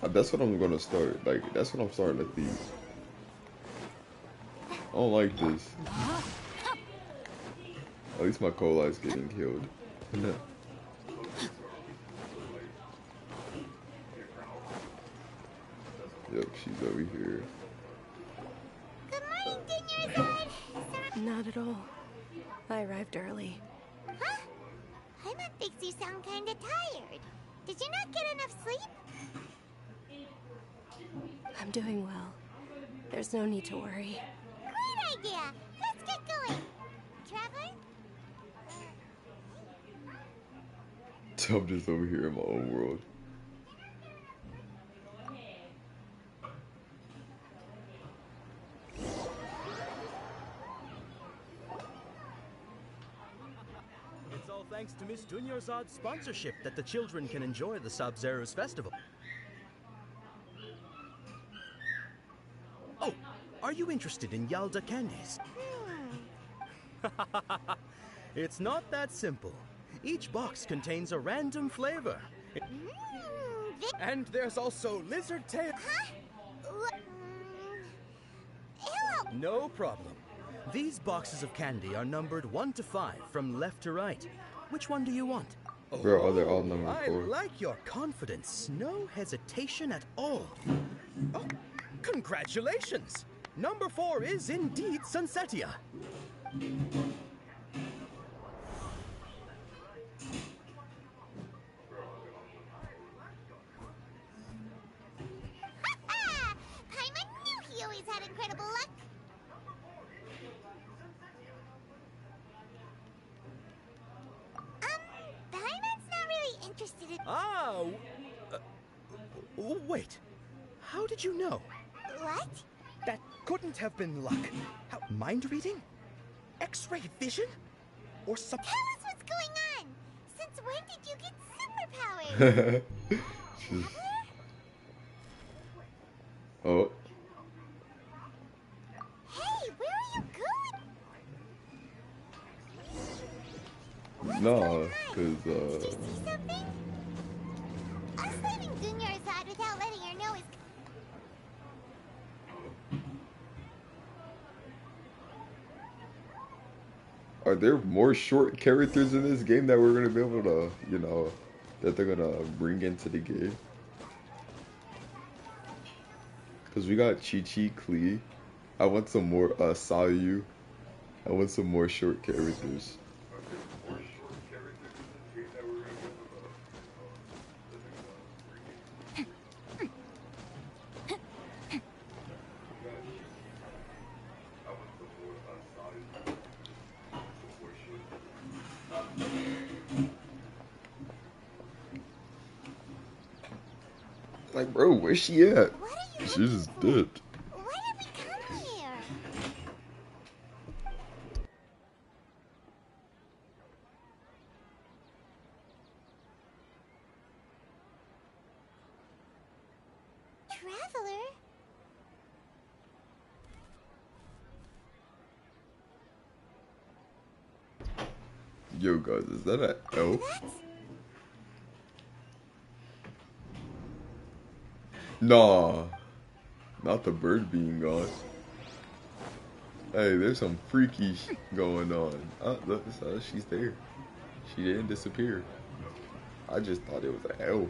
That's what I'm gonna start. Like, that's what I'm starting to think. I don't like this. At least my Coli's getting killed. Yep, she's over here. good morning, Dunyarzad. Not at all. I arrived early. Huh? Paimon thinks you sound kinda tired. Did you not get enough sleep? I'm doing well. There's no need to worry. Great idea! Let's get going! Traveler? So I'm just over here in my own world. It's all thanks to Miss Dunyarzad's sponsorship that the children can enjoy the Sub-Zero's festival. Oh, are you interested in Yalda candies? It's not that simple. Each box contains a random flavor. And there's also lizard tail. No problem. These boxes of candy are numbered 1 to 5 from left to right. Which one do you want? Bro, they're all number 4. I like your confidence. No hesitation at all. Oh, congratulations! Number 4 is indeed Sunsetia. Paimon knew he always had incredible luck. Paimon's not really interested in... Wait. How did you know? What? That couldn't have been luck. How, mind reading? X-ray vision? Or something? Tell us what's going on! Since when did you get superpowers? Oh. Hey, where are you going? Nah, cause Did you see something? Us leaving Dunyarzad without letting her know is... are there more short characters in this game that we're gonna be able to, you know, that they're gonna bring into the game? Cause we got Chi-Chi, Klee. I want some more Sayu. I want some more short characters. Like, bro, where's she at? She just dipped. Why did we come here? Traveler? Yo, guys, is that an elf? Nah, not the bird being gone. Hey, there's some freaky going on. Look, she's there. She didn't disappear. I just thought it was an elf.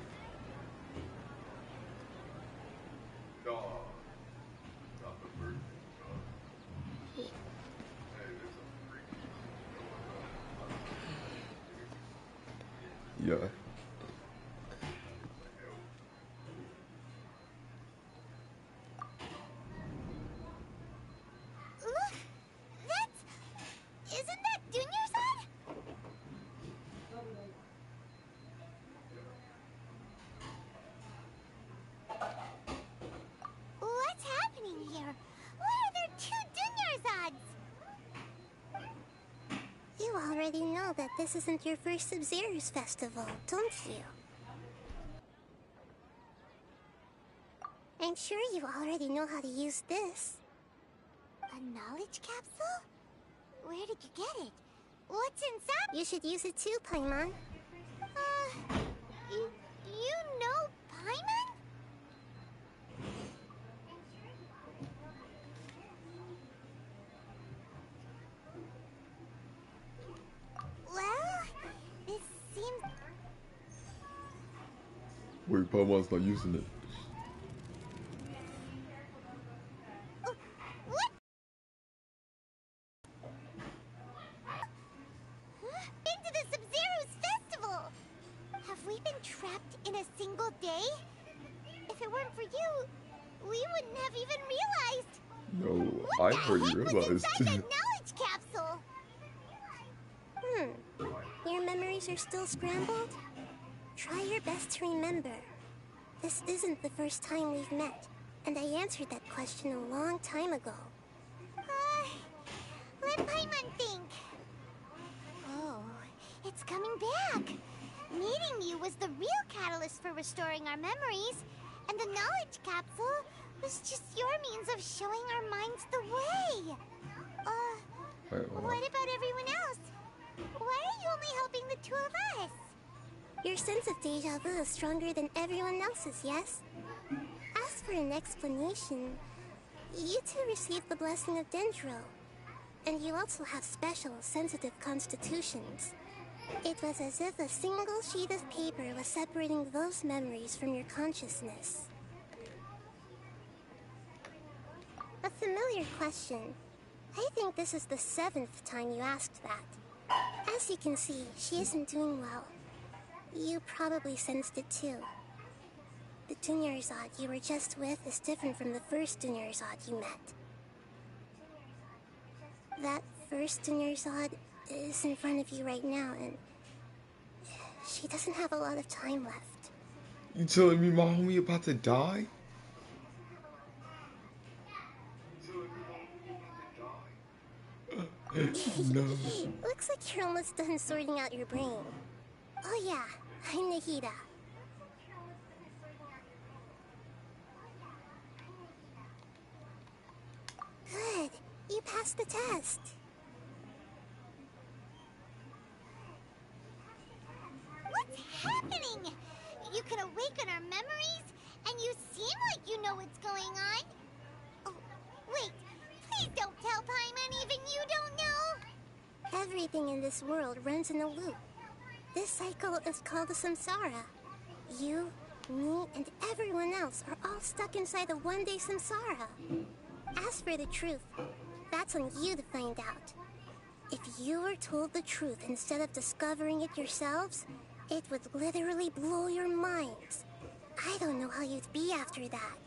Yeah. Look! Isn't that Dunyarzad? What's happening here? Why are there 2 Dunyarzads? You already know that this isn't your first Sub-Zero's festival, don't you? I'm sure you already know how to use this. A knowledge capsule? Where did you get it? What's inside? You should use it too, Paimon. You know Paimon? Well, this seems... Wait, Paimon's not using it. What? Into the Sub-Zero's festival! Have we been trapped in a single day? If it weren't for you, we wouldn't have even realized. No, I already realized. Inside that knowledge capsule. Your memories are still scrambled? Try your best to remember. This isn't the first time we've met, and I answered that question a long time ago. Let Paimon think. Oh, it's coming back. Meeting you was the real catalyst for restoring our memories, and the knowledge capsule was just your means of showing our minds the way. What about everyone else? Why are you only helping the two of us? Your sense of deja vu is stronger than everyone else's, yes? As for an explanation, you two received the blessing of Dendro, and you also have special, sensitive constitutions. It was as if a single sheet of paper was separating those memories from your consciousness. A familiar question. I think this is the 7th time you asked that. As you can see, she isn't doing well. You probably sensed it too. The Dunyarzad you were just with is different from the first Dunyarzad you met. That first Dunyarzad is in front of you right now, and she doesn't have a lot of time left. You telling me my homie about to die? No. Looks like you're almost done sorting out your brain. Oh yeah, I'm Nahida. Good. You passed the test. What's happening? You can awaken our memories, and you seem like you know what's going on. Oh, wait. Please don't tell Paimon even you don't know. Everything in this world runs in a loop. This cycle is called the samsara. You, me, and everyone else are all stuck inside the one-day samsara. As for the truth, that's on you to find out. If you were told the truth instead of discovering it yourselves, it would literally blow your minds. I don't know how you'd be after that.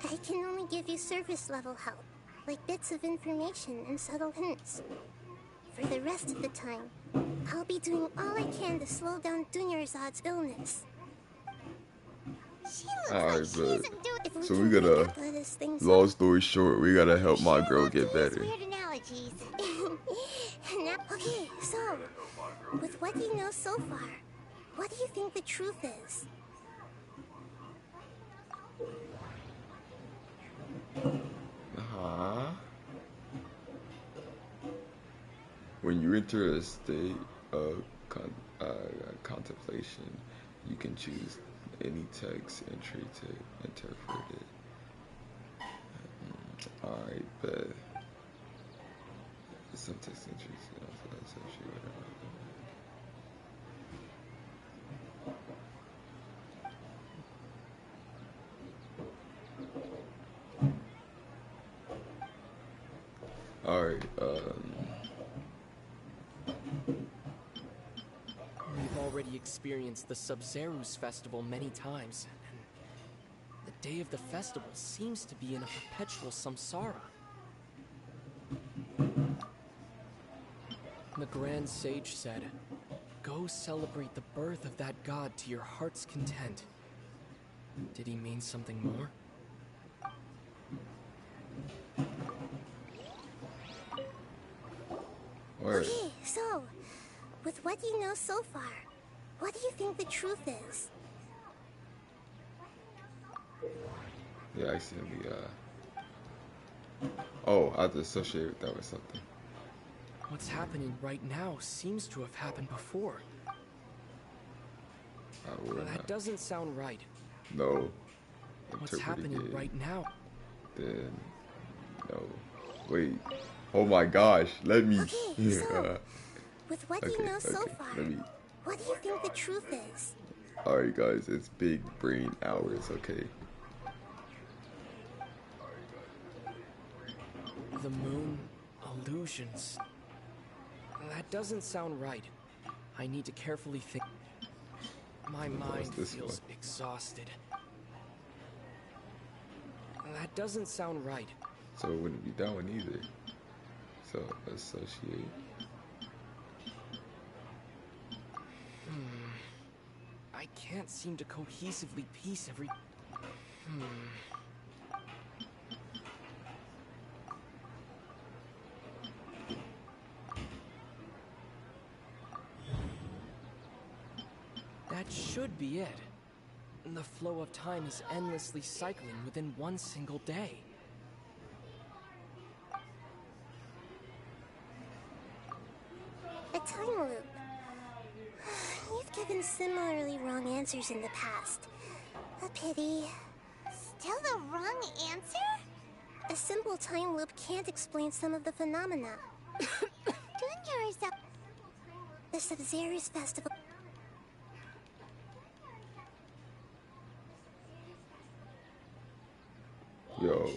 I can only give you surface-level help, like bits of information and subtle hints. For the rest of the time, I'll be doing all I can to slow down Dunyarzad's illness. Alright, but so we gotta, long story short, we gotta help my girl get better. Weird analogies. Okay, so, with what you know so far, what do you think the truth is? When you enter a state of contemplation, you can choose any text entry to interpret it. Alright, but some text entries also associated with it. Alright, We've already experienced the Sub-Zeru's festival many times, and the day of the festival seems to be in a perpetual samsara. The Grand Sage said, "Go celebrate the birth of that god to your heart's content." Did he mean something more? Okay, so, with what you know so far, what do you think the truth is? Yeah, accidentally, oh, I have to associate that with something. What's happening right now seems to have happened before. That doesn't sound right. No. What's happening right now? Then, no. Wait. Oh my gosh, let me... Okay, so, with what you know so far, what do you think the truth is? Alright guys, it's big brain hours, okay? The moon, illusions. That doesn't sound right. I need to carefully think. My mind feels exhausted. That doesn't sound right. So it wouldn't be that one either. So associate. I I can't seem to cohesively piece every... That should be it. The flow of time is endlessly cycling within one single day. A time loop. You've given similarly wrong answers in the past. A pity. Still the wrong answer? A simple time loop can't explain some of the phenomena. The Sub-Zerus Festival. Yo.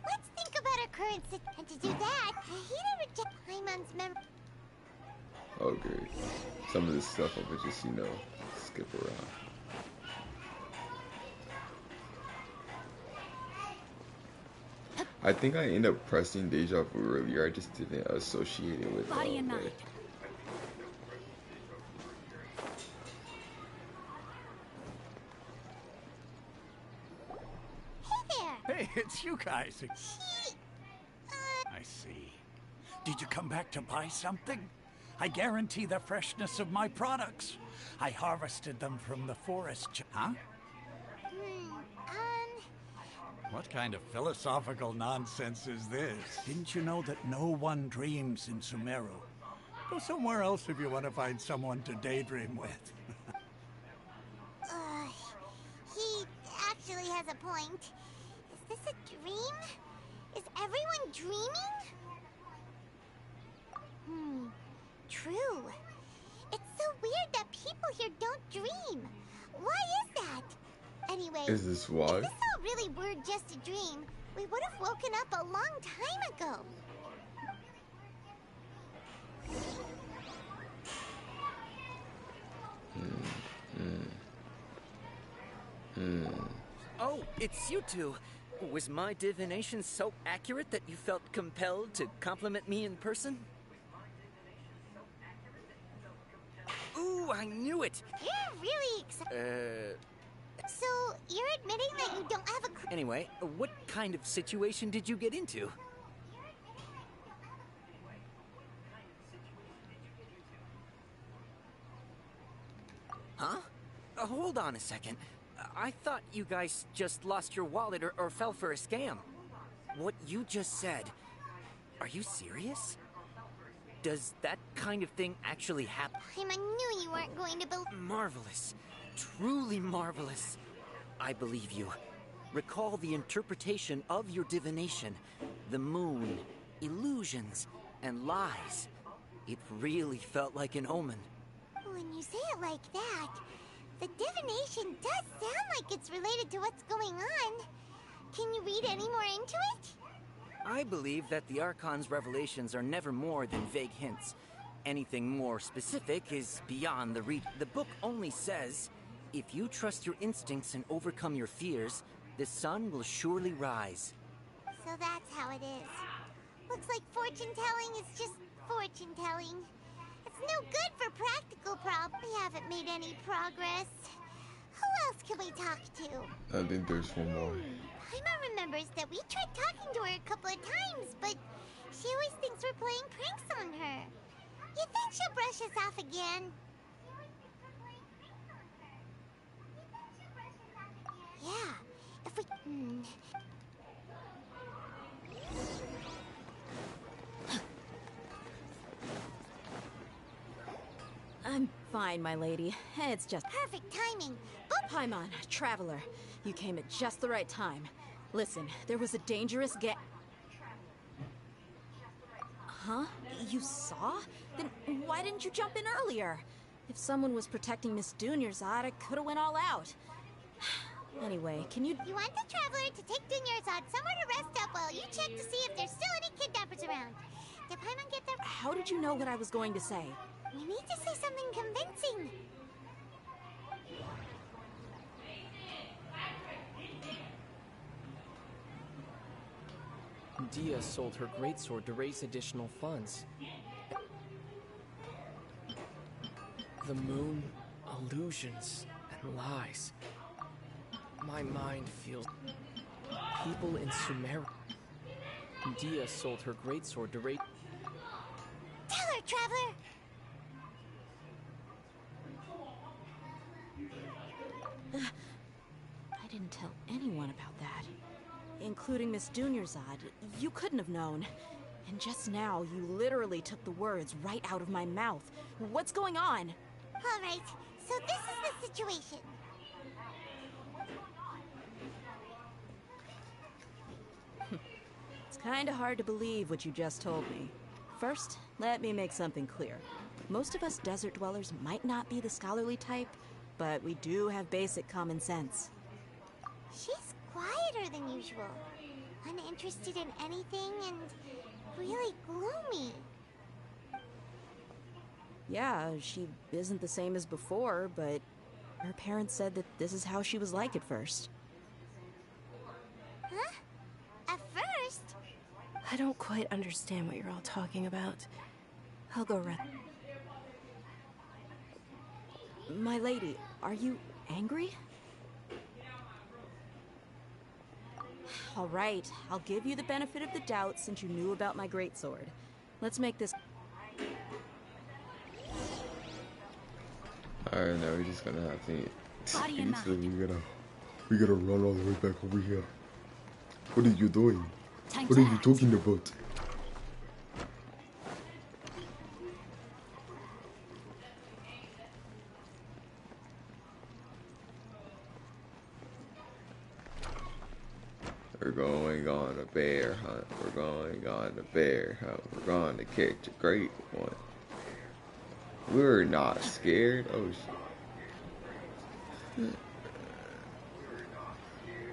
Let's think about our current situation. And to do that, Kahina reject Paimon's memory. Okay. Some of this stuff I would just, skip around. I think I ended up pressing Deja Vu earlier. I just didn't associate it with Body and mind. Hey, it's you guys. I see. Did you come back to buy something? I guarantee the freshness of my products. I harvested them from the forest. Huh? What kind of philosophical nonsense is this? Didn't you know that no one dreams in Sumeru? Go somewhere else if you want to find someone to daydream with. He actually has a point. Is this a dream? Is everyone dreaming? True. It's so weird that people here don't dream. Why is that? Anyway, Is this why? if this all really were just a dream, we would have woken up a long time ago. Oh, it's you two. Was my divination so accurate that you felt compelled to compliment me in person? Ooh, I knew it! You're really excited. So, you're admitting that you don't have a... Anyway, what kind of situation did you get into? Huh? Hold on a second. I thought you guys just lost your wallet or fell for a scam. What you just said, are you serious? Does that kind of thing actually happen? I knew you weren't going to believe... Marvelous. Truly marvelous. I believe you. Recall the interpretation of your divination. The moon, illusions, and lies. It really felt like an omen. When you say it like that, the divination does sound like it's related to what's going on. Can you read any more into it? I believe that the Archon's revelations are never more than vague hints. Anything more specific is beyond the read. The book only says, if you trust your instincts and overcome your fears, the sun will surely rise. So that's how it is. Looks like fortune-telling is just fortune-telling. It's no good for practical problems. We haven't made any progress. Who else can we talk to? I think there's one more. Paima remembers that we tried talking to her a couple of times, but she always thinks we're playing pranks on her. You think she'll brush us off again? Yeah, if we... I'm fine, my lady. It's just... Perfect timing. Paimon, traveler. You came at just the right time. Listen, there was a dangerous Huh? You saw? Then why didn't you jump in earlier? If someone was protecting Miss Dunyarzad, I could've went all out. Anyway, can you... You want the traveler to take Dunyarzad somewhere to rest up while you check to see if there's still any kidnappers around. Did Paimon get there? How did you know what I was going to say? You need to say something convincing. Dia sold her greatsword to raise additional funds. The moon illusions and lies. My mind feels... People in Sumer... Dia sold her greatsword to Ray... Tell her, Traveler! I didn't tell anyone about that. Including Miss Dunyarzad. You couldn't have known. And just now, you literally took the words right out of my mouth. What's going on? Alright, so this is the situation. It's kinda hard to believe what you just told me. First, let me make something clear. Most of us desert dwellers might not be the scholarly type, but we do have basic common sense. She's quieter than usual. Uninterested in anything and really gloomy. Yeah, she isn't the same as before, but her parents said that this is how she was like at first. Huh? At first? I don't quite understand what you're all talking about. I'll go run. My lady, are you angry? All right, I'll give you the benefit of the doubt since you knew about my greatsword. Let's make this... Alright, now we're just gonna have to... Body and mind. We gotta run all the way back over here. What are you doing? Time What to are you act. talking about? We're going on a bear hunt. We're going on a bear hunt. We're going to catch a great one. We're not scared. Oh shit.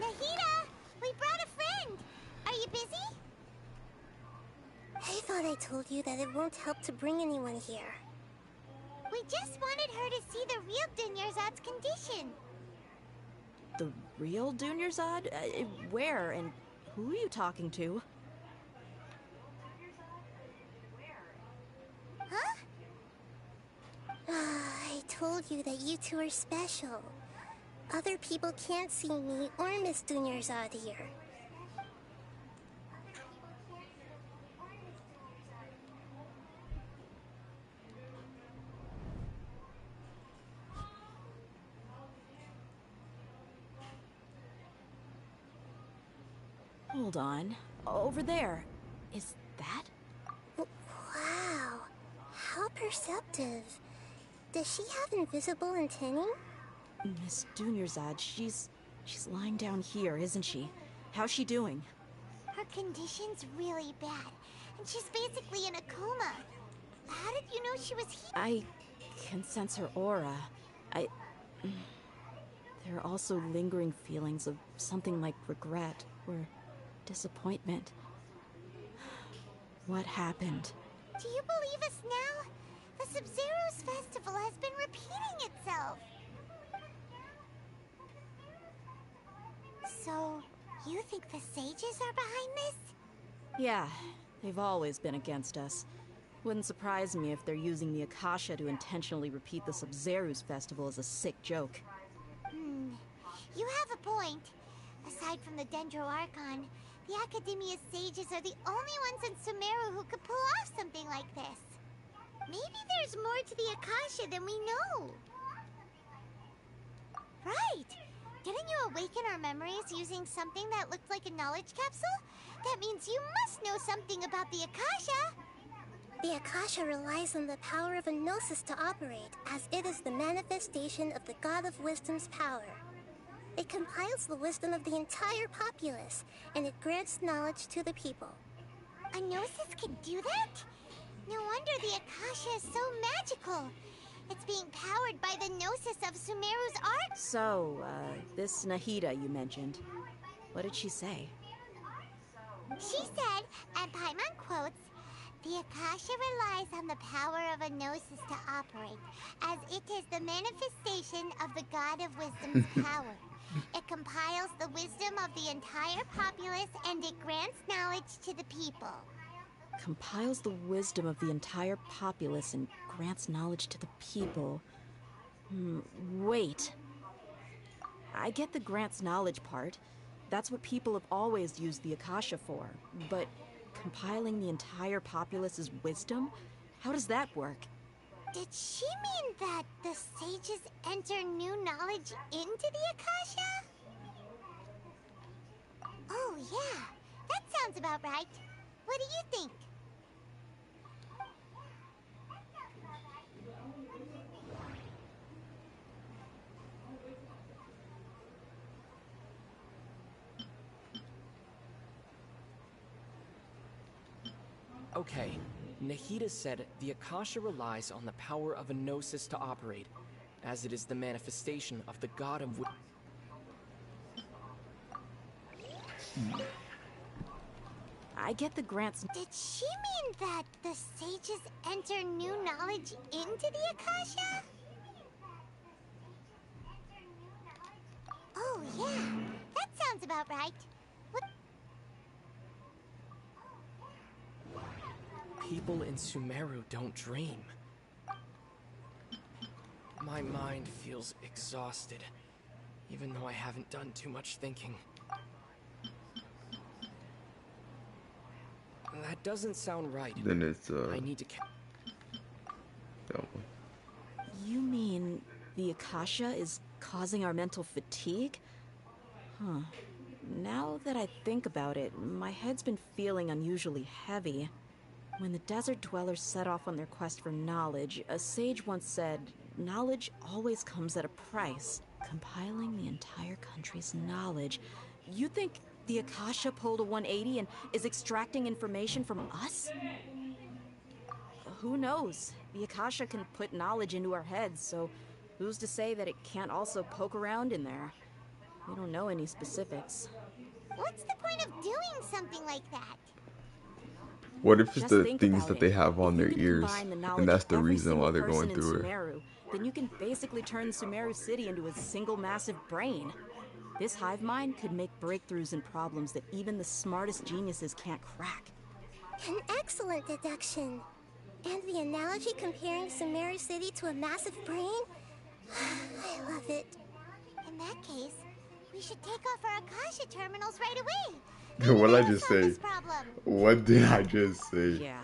Nahida! We brought a friend! Are you busy? I thought I told you that it won't help to bring anyone here. We just wanted her to see the real Dunyarzad's condition. The real Dunyarzad? Where and who are you talking to? Huh? I told you that you two are special. Other people can't see me or Miss Dunyarzad here. Hold on. Over there. Is that? Wow. How perceptive. Does she have invisible antennae? Miss Dunyarzad, she's lying down here, isn't she? How's she doing? Her condition's really bad, and she's basically in a coma. How did you know she was here? I can sense her aura. There are also lingering feelings of something like regret or disappointment. What happened? Do you believe us now? The Sub-Zero's festival has been repeating itself. So, you think the sages are behind this? Yeah, they've always been against us. Wouldn't surprise me if they're using the Akasha to intentionally repeat the Sub-Zero's festival as a sick joke. You have a point. Aside from the Dendro Archon, the Academia's sages are the only ones in Sumeru who could pull off something like this. Maybe there's more to the Akasha than we know. Right! Didn't you awaken our memories using something that looked like a knowledge capsule? That means you must know something about the Akasha! The Akasha relies on the power of a gnosis to operate, as it is the manifestation of the God of Wisdom's power. It compiles the wisdom of the entire populace, and it grants knowledge to the people. A gnosis can do that? No wonder the Akasha is so magical. It's being powered by the gnosis of Sumeru's art. So, this Nahida you mentioned, what did she say? She said, and Paimon quotes, "The Akasha relies on the power of a gnosis to operate, as it is the manifestation of the God of Wisdom's power. It compiles the wisdom of the entire populace and it grants knowledge to the people." Compiles the wisdom of the entire populace and grants knowledge to the people. Wait. I get the Grant's knowledge part. That's what people have always used the Akasha for. But compiling the entire populace's wisdom? How does that work? Did she mean that the sages enter new knowledge into the Akasha? Oh, yeah. That sounds about right. What do you think? Okay, Nahida said the Akasha relies on the power of a gnosis to operate, as it is the manifestation of the god of I get the Grant's... Did she mean that the sages enter new knowledge into the Akasha? Oh, yeah. That sounds about right. What? People in Sumeru don't dream. My mind feels exhausted, even though I haven't done too much thinking. That doesn't sound right. Then it's I need to... that one. You mean the Akasha is causing our mental fatigue? Huh. Now that I think about it, my head's been feeling unusually heavy. When the desert dwellers set off on their quest for knowledge, a sage once said, knowledge always comes at a price. Compiling the entire country's knowledge. You think the Akasha pulled a 180 and is extracting information from us? Who knows? The Akasha can put knowledge into our heads, so who's to say that it can't also poke around in there? We don't know any specifics. What's the point of doing something like that? What if it's Just the think things about that they it. have on If you their could ears, combine the knowledge and that's of the every reason why single they're person going in through it? Sumeru, then you can basically turn Sumeru City into a single massive brain. This hive mind could make breakthroughs in problems that even the smartest geniuses can't crack. An excellent deduction. And the analogy comparing Sumeru City to a massive brain? I love it. In that case, we should take off our Akasha terminals right away. What did I just Solve say? this problem. What did I just say? Yeah,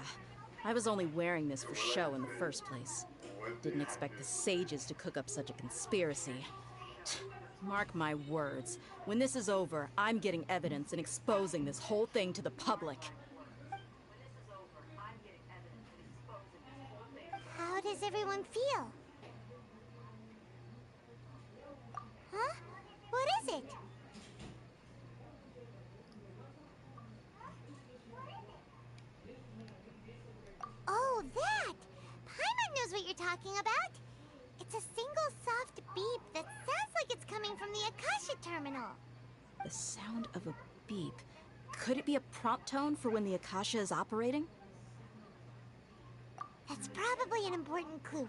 I was only wearing this for show in the first place. Didn't expect the sages to cook up such a conspiracy. Mark my words, when this is over, I'm getting evidence and exposing this whole thing to the public. How does everyone feel? Huh? What is it? Oh, that! Paimon knows what you're talking about. It's a single soft beep that sounds like it's coming from the Akasha terminal. The sound of a beep. Could it be a prompt tone for when the Akasha is operating? That's probably an important clue.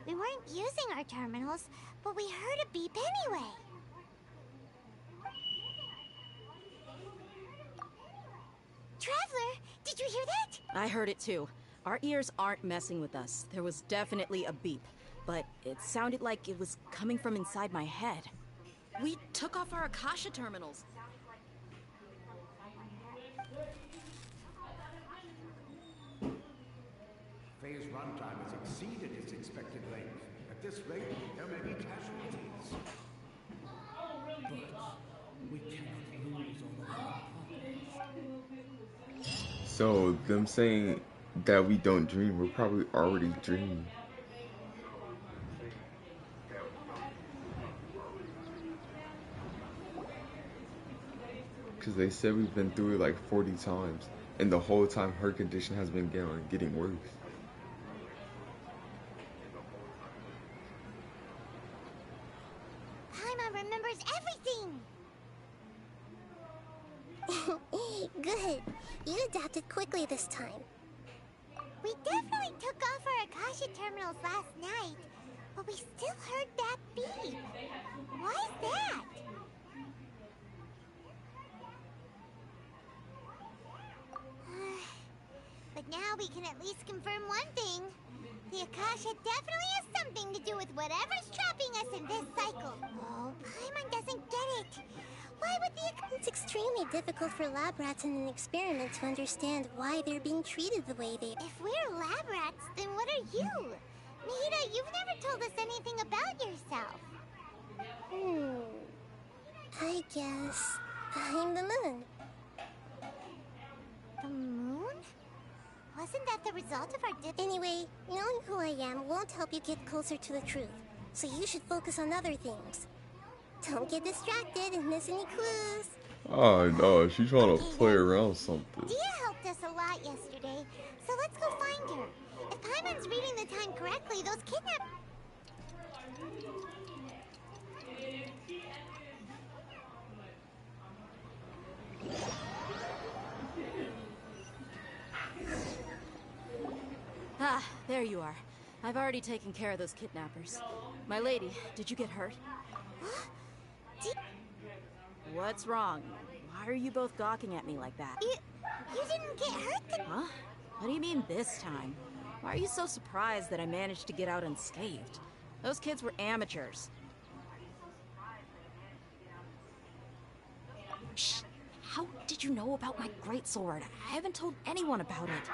We weren't using our terminals, but we heard a beep anyway. Traveler, did you hear that? I heard it too. Our ears aren't messing with us. There was definitely a beep, but it sounded like it was coming from inside my head. We took off our Akasha terminals. Phase runtime has exceeded its expected length. At this rate, there may be casualties. But we cannot lose all of our population. So them saying that we don't dream, we're probably already dreaming. Because they said we've been through it like 40 times, and the whole time her condition has been getting worse. Paimon remembers everything! Good. You adapted quickly this time. We definitely took off our Akasha terminals last night, but we still heard that beep. Why is that? But now we can at least confirm one thing. The Akasha definitely has something to do with whatever's trapping us in this cycle. Oh, Paimon doesn't get it. Why would the It's extremely difficult for lab rats in an experiment to understand why they're being treated the way they... If we're lab rats, then what are you? Nihida, you've never told us anything about yourself. I guess I'm the moon. The moon? Wasn't that the result of our Anyway, knowing who I am won't help you get closer to the truth, so you should focus on other things. Don't get distracted and miss any clues. Oh no, she's trying to play around something. Dia helped us a lot yesterday, so let's go find her. If Paimon's reading the time correctly, those kidnapped... Ah, there you are. I've already taken care of those kidnappers. My lady, did you get hurt? What's wrong? Why are you both gawking at me like that? You didn't get hurt? Huh? What do you mean this time? Why are you so surprised that I managed to get out unscathed? Those kids were amateurs. Shh! How did you know about my greatsword? I haven't told anyone about it.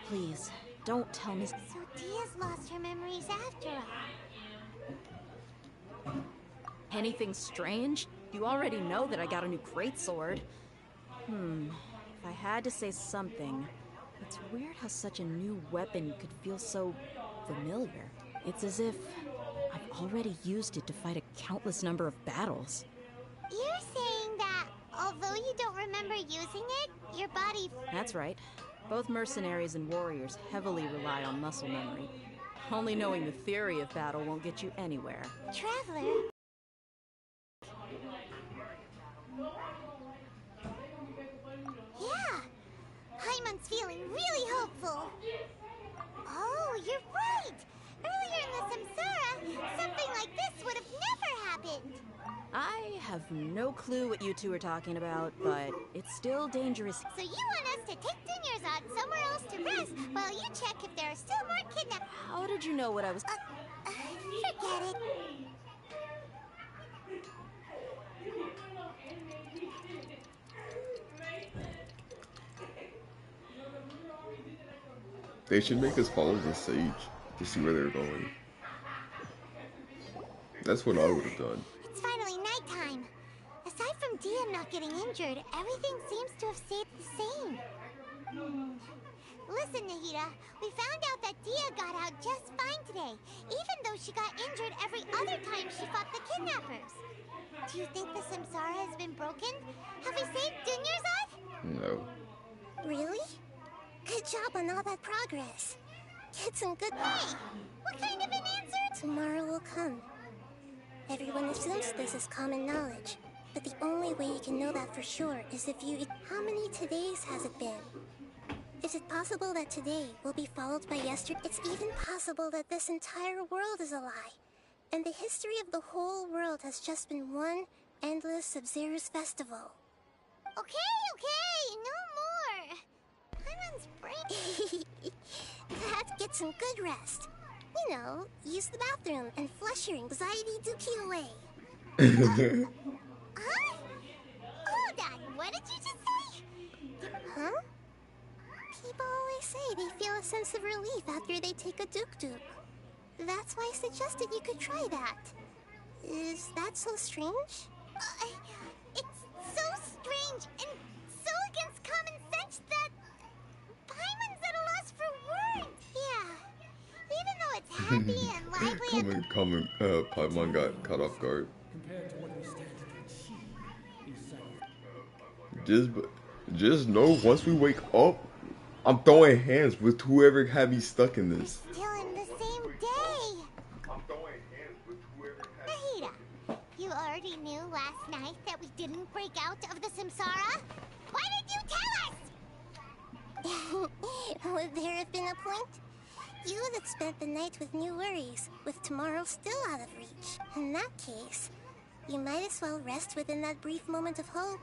Please, don't tell me. So Dia's lost her memories after all. Anything strange? You already know that I got a new greatsword. If I had to say something, it's weird how such a new weapon could feel so familiar. It's as if I've already used it to fight a countless number of battles. You're saying that although you don't remember using it, your body... That's right. Both mercenaries and warriors heavily rely on muscle memory. Only knowing the theory of battle won't get you anywhere. Traveler... Yeah! Paimon's feeling really hopeful. Oh, you're right! Earlier in the Samsara, something like this would have never happened. I have no clue what you two are talking about, but it's still dangerous. So you want us to take Dunyarzad somewhere else to rest while you check if there are still more kidnapped... How did you know what I was... Forget it. They should make us follow the sage to see where they're going. That's what I would have done. It's finally nighttime. Aside from Dia not getting injured, everything seems to have stayed the same. Listen, Nahida, we found out that Dia got out just fine today, even though she got injured every other time she fought the kidnappers. Do you think the Samsara has been broken? Have we saved Dunyarzad? No. Really? Good job on all that progress. Get some good... Hey! What kind of an answer? Tomorrow will come. Everyone assumes this is common knowledge, but the only way you can know that for sure is if you... How many todays has it been? Is it possible that today will be followed by yesterday? It's even possible that this entire world is a lie, and the history of the whole world has just been one endless Sub-Zero's festival. Okay, no more. Paimon's brain... Dad, get some good rest. You know, use the bathroom and flush your anxiety dookie away. Huh? Hold on, what did you just say? Huh? People always say they feel a sense of relief after they take a duk-duk. That's why I suggested you could try that. Is that so strange? It's so strange and so against common sense that Paimon's at a loss for words. Yeah, even though it's happy and lively. Paimon got caught off guard. Just know once we wake up, I'm throwing hands with whoever had me stuck in this. Still in the same day. I'm throwing hands with whoever had me. Nahida, you already knew last night that we didn't break out of the Samsara? Why did you tell us? Would there have been a point? You would have spent the night with new worries, with tomorrow still out of reach. In that case, you might as well rest within that brief moment of hope.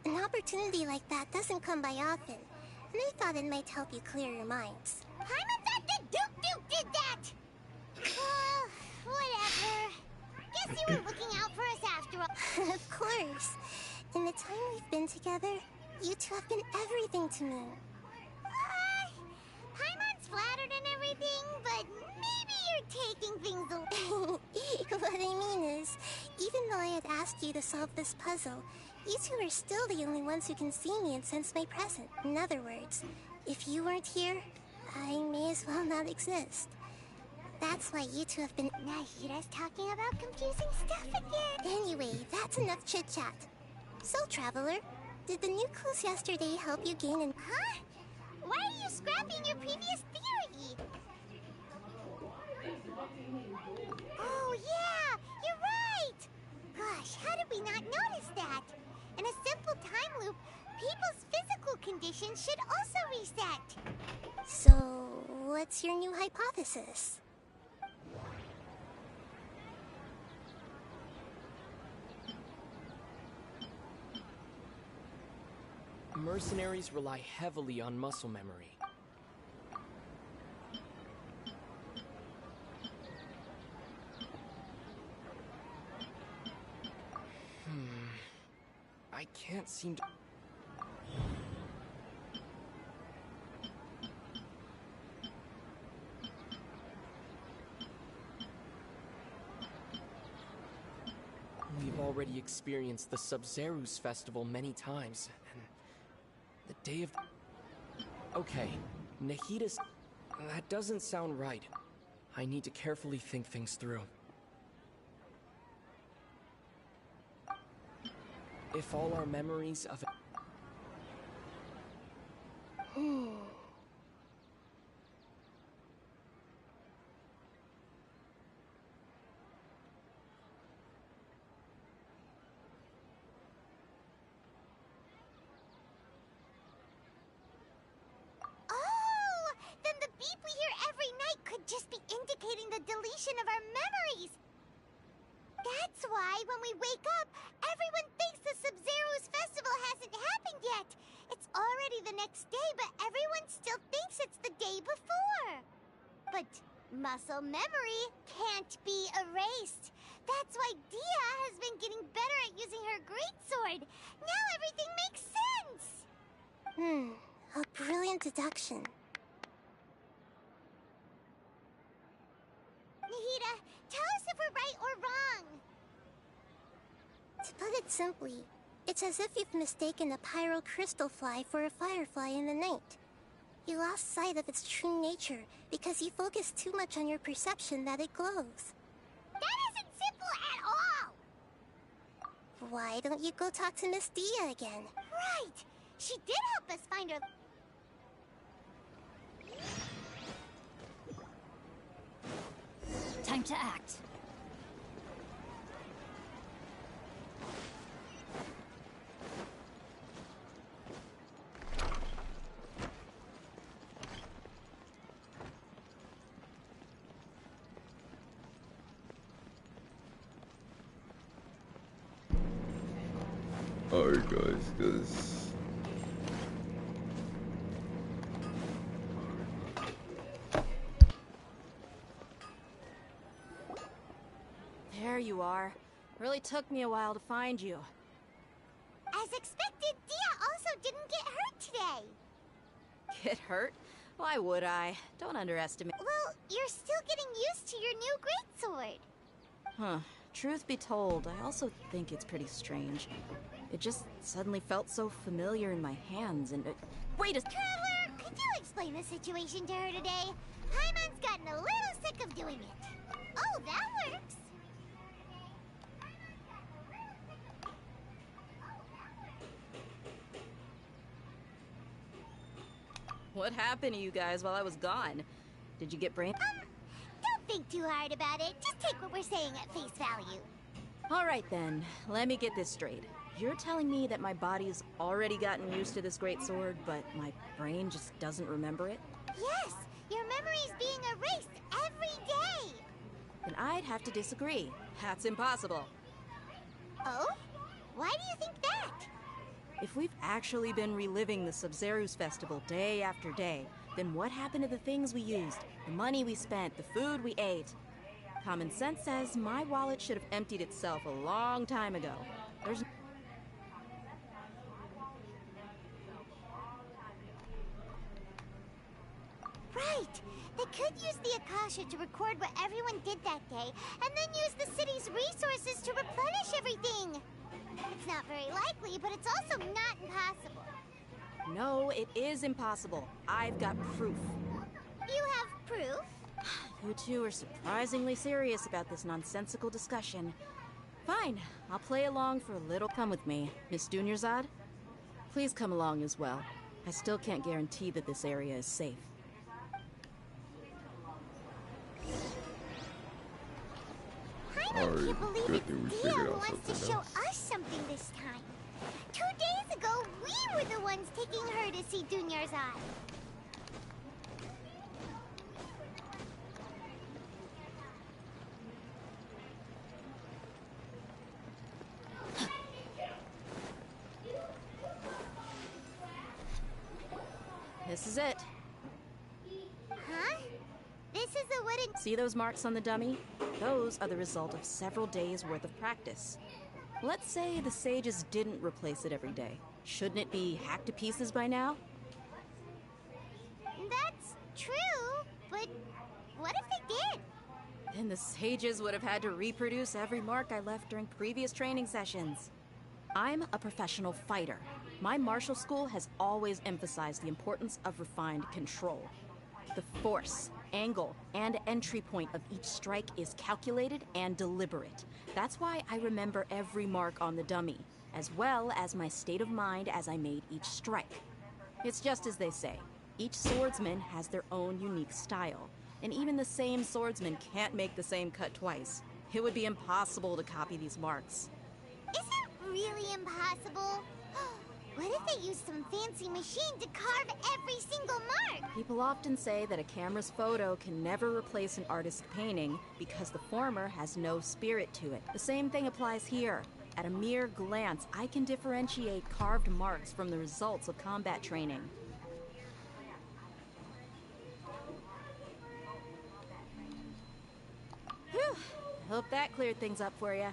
An opportunity like that doesn't come by often, and I thought it might help you clear your minds. Paimon thought the Duke did that! you were looking out for us after all. Of course. In the time we've been together, you two have been everything to me. Paimon's flattered and everything, but maybe you're taking things away. What I mean is, even though I had asked you to solve this puzzle, you two are still the only ones who can see me and sense my presence. In other words, if you weren't here, I may as well not exist. That's why you two have been... Nahira's talking about confusing stuff again. Anyway, that's enough chit-chat. So, Traveler, did the new clues yesterday help you gain an... Huh? Why are you scrapping your previous theory? Oh, yeah! You're right! Gosh, how did we not notice that? In a simple time loop, people's physical conditions should also reset. So, what's your new hypothesis? Mercenaries rely heavily on muscle memory. I can't seem to... We've already experienced the Sub-Zerus festival many times, and the day of... Okay, Nahida's... That doesn't sound right. I need to carefully think things through. If all our memories of... Then the beep we hear every night could just be indicating the deletion of our memories. That's why when we wake up, everyone thinks the Sub-Zero's festival hasn't happened yet. It's already the next day, but everyone still thinks it's the day before. But muscle memory can't be erased. That's why Dia has been getting better at using her greatsword. Now everything makes sense. A brilliant deduction. Nahida, tell us if we're right or wrong. To put it simply, it's as if you've mistaken a pyro crystal fly for a firefly in the night. You lost sight of its true nature because you focused too much on your perception that it glows. That isn't simple at all! Why don't you go talk to Miss Dia again? Right! She did help us find her... Time to act. Alright guys, because there you are. Really took me a while to find you. As expected, Dia also didn't get hurt today. Get hurt? Why would I? Don't underestimate. Well, you're still getting used to your new greatsword. Huh. Truth be told, I also think it's pretty strange. It just suddenly felt so familiar in my hands and... Wait a... Traveler, could you explain the situation to her today? Paimon's gotten a little sick of doing it. Oh, that works. What happened to you guys while I was gone? Did you get brain... Don't think too hard about it. Just take what we're saying at face value. Alright then, let me get this straight. You're telling me that my body's already gotten used to this great sword, but my brain just doesn't remember it? Yes, your memory's being erased every day. Then I'd have to disagree. That's impossible. Oh? Why do you think that? If we've actually been reliving the Sub-Zerus festival day after day, then what happened to the things we used, the money we spent, the food we ate? Common sense says my wallet should have emptied itself a long time ago. There's... Right! They could use the Akasha to record what everyone did that day, and then use the city's resources to replenish everything! It's not very likely, but it's also not impossible. No, it is impossible. I've got proof. You have proof? You two are surprisingly serious about this nonsensical discussion. Fine, I'll play along for a little. Come with me, Miss Dunyarzad. Please come along as well. I still can't guarantee that this area is safe. I can't believe it's Dia who wants to show us something this time. 2 days ago, we were the ones taking her to see Dunyarzad. This is it. Huh? This is a wooden... See those marks on the dummy? Those are the result of several days' worth of practice. Let's say the sages didn't replace it every day. Shouldn't it be hacked to pieces by now? That's true, but what if they did? Then the sages would have had to reproduce every mark I left during previous training sessions. I'm a professional fighter. My martial school has always emphasized the importance of refined control. The force, angle, and entry point of each strike is calculated and deliberate. That's why I remember every mark on the dummy, as well as my state of mind as I made each strike. It's just as they say, each swordsman has their own unique style, and even the same swordsman can't make the same cut twice. It would be impossible to copy these marks. Is it really impossible? What if they used some fancy machine to carve every single mark? People often say that a camera's photo can never replace an artist's painting because the former has no spirit to it. The same thing applies here. At a mere glance, I can differentiate carved marks from the results of combat training. Whew. Hope that cleared things up for you.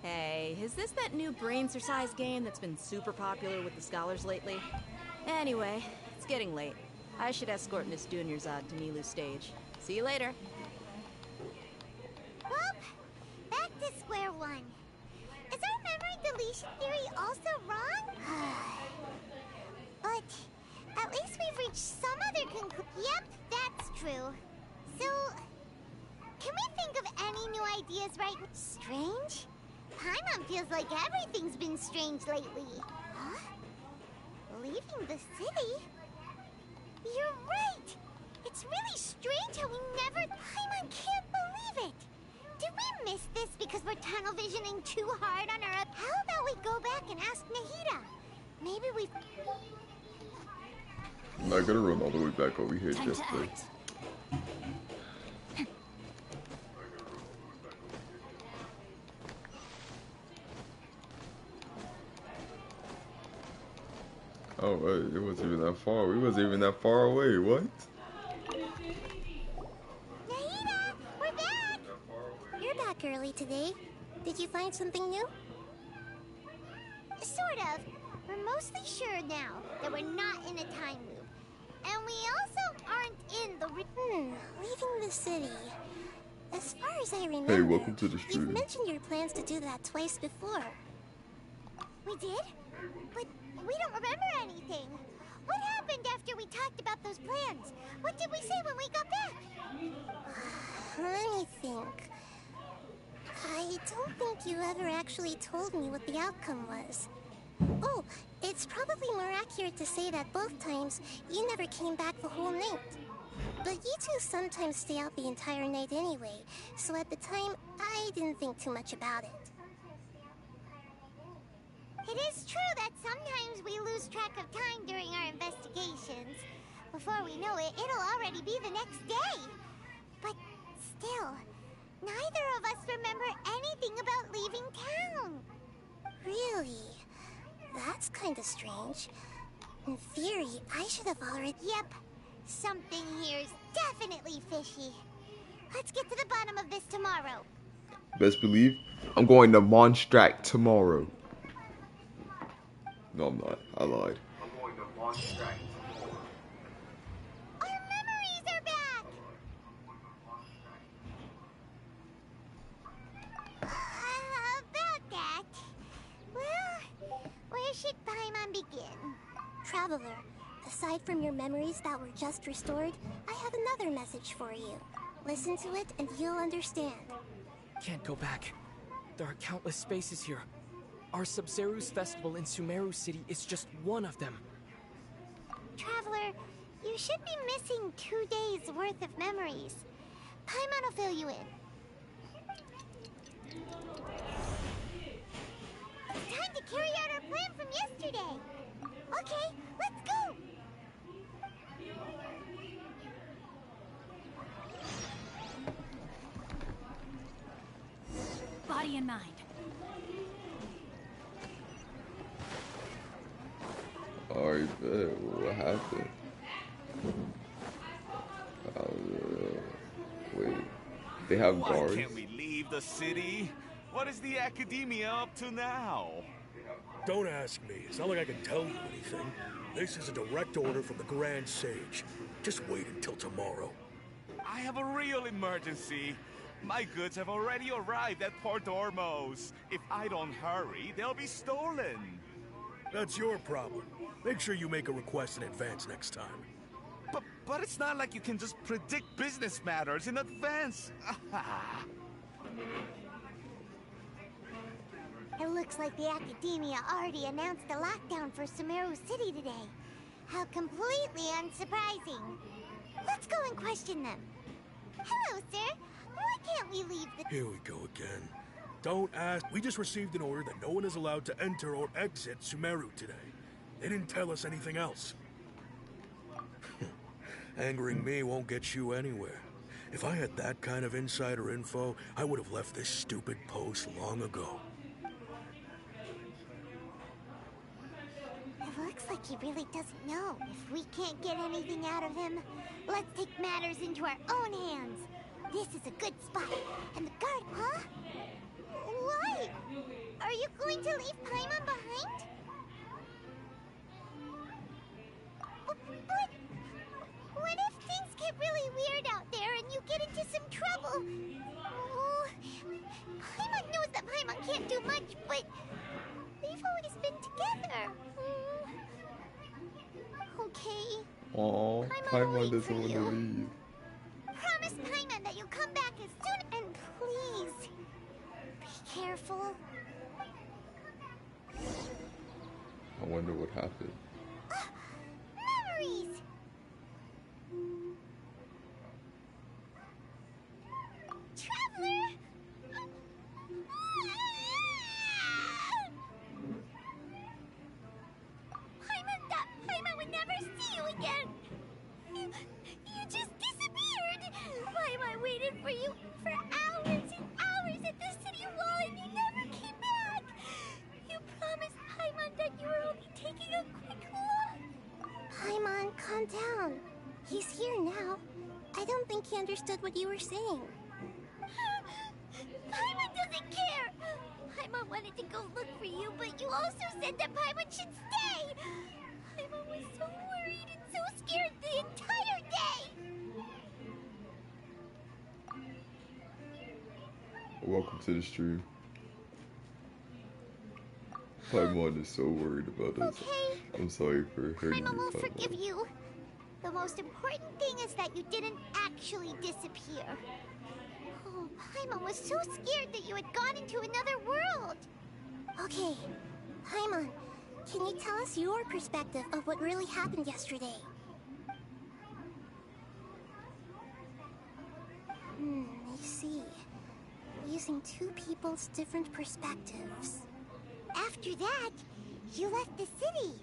Hey, is this that new brain exercise game that's been super popular with the scholars lately? Anyway, it's getting late. I should escort Miss Dunyarzad to Nilu's stage. See you later. Well, back to square one. Is our memory deletion theory also wrong? But at least we've reached some other conclusion. Yep, that's true. So, can we think of any new ideas right now? Strange? Paimon feels like everything's been strange lately. Huh? Leaving the city? You're right! It's really strange how we never... Paimon can't believe it! Did we miss this because we're tunnel visioning too hard on our... How about we go back and ask Nahida? Maybe we... I'm not gonna run all the way back over here just to... Oh, wait, it wasn't even that far. We wasn't even that far away. What? Nahida, we're back! You're back early today. Did you find something new? Sort of. We're mostly sure now that we're not in a time loop. And we also aren't in the... Leaving the city. As far as I remember... Hey, welcome to the stream. You've mentioned your plans to do that twice before. We did? But we don't remember anything. What happened after we talked about those plans? What did we say when we got back? Let me think. I don't think you ever actually told me what the outcome was. Oh, it's probably more accurate to say that both times you never came back the whole night. But you two sometimes stay out the entire night anyway, so at the time, I didn't think too much about it. It is true that sometimes we lose track of time during our investigations. Before we know it, it'll already be the next day. But still, neither of us remember anything about leaving town. Really? That's kind of strange. In theory, I should have already... Yep. Something here's definitely fishy. Let's get to the bottom of this tomorrow. Best believe I'm going to Mondstadt tomorrow. No, I'm not. I lied. I'm going to Mondstadt tomorrow. Our memories are back! About that. Well, where should Paimon begin? Traveler, aside from your memories that were just restored, I have another message for you. Listen to it and you'll understand. Can't go back. There are countless spaces here. Our Sub-Zeru's festival in Sumeru City is just one of them. Traveler, you should be missing 2 days worth of memories. Paimon will fill you in. It's time to carry out our plan from yesterday. Okay, let's go. Body and mind. Alright, bet. What happened? Wait. They have Why guards? can't we leave the city? What is the Academia up to now? Don't ask me. It's not like I can tell you anything. This is a direct order from the Grand Sage. Just wait until tomorrow. I have a real emergency. My goods have already arrived at Port Ormos. If I don't hurry, they'll be stolen. That's your problem. Make sure you make a request in advance next time. But it's not like you can just predict business matters in advance. It looks like the Academia already announced a lockdown for Sumeru City today. How completely unsurprising. Let's go and question them. Hello, sir. Why can't we leave the... Here we go again. Don't ask. We just received an order that no one is allowed to enter or exit Sumeru today. They didn't tell us anything else. Angering me won't get you anywhere. If I had that kind of insider info, I would have left this stupid post long ago. It looks like he really doesn't know. If we can't get anything out of him, let's take matters into our own hands. This is a good spot. And the guard, huh? Why? Are you going to leave Paimon behind? But what if things get really weird out there and you get into some trouble? Oh, Paimon knows that Paimon can't do much, but they've always been together. Okay. Aww, Paimon doesn't want to leave. Promise Paimon that you'll come back as soon and please be careful. I wonder what happened. Memories! Traveler! Paimon would never see you again! You just disappeared! Paimon waited for you for hours and hours at the city wall and you never came back! You promised Paimon that you were only taking a quick walk! Paimon, calm down. He's here now. I don't think he understood what you were saying. Paimon doesn't care! Paimon wanted to go look for you, but you also said that Paimon should stay! Paimon was so worried and so scared the entire day! Welcome to the stream. Paimon is so worried about us. Okay. I'm sorry for hurting Paimon you, will Paimon. forgive you. The most important thing is that you didn't actually disappear. Oh, Paimon was so scared that you had gone into another world. Okay, Paimon, can you tell us your perspective of what really happened yesterday? I see. Using two people's different perspectives. After that, you left the city.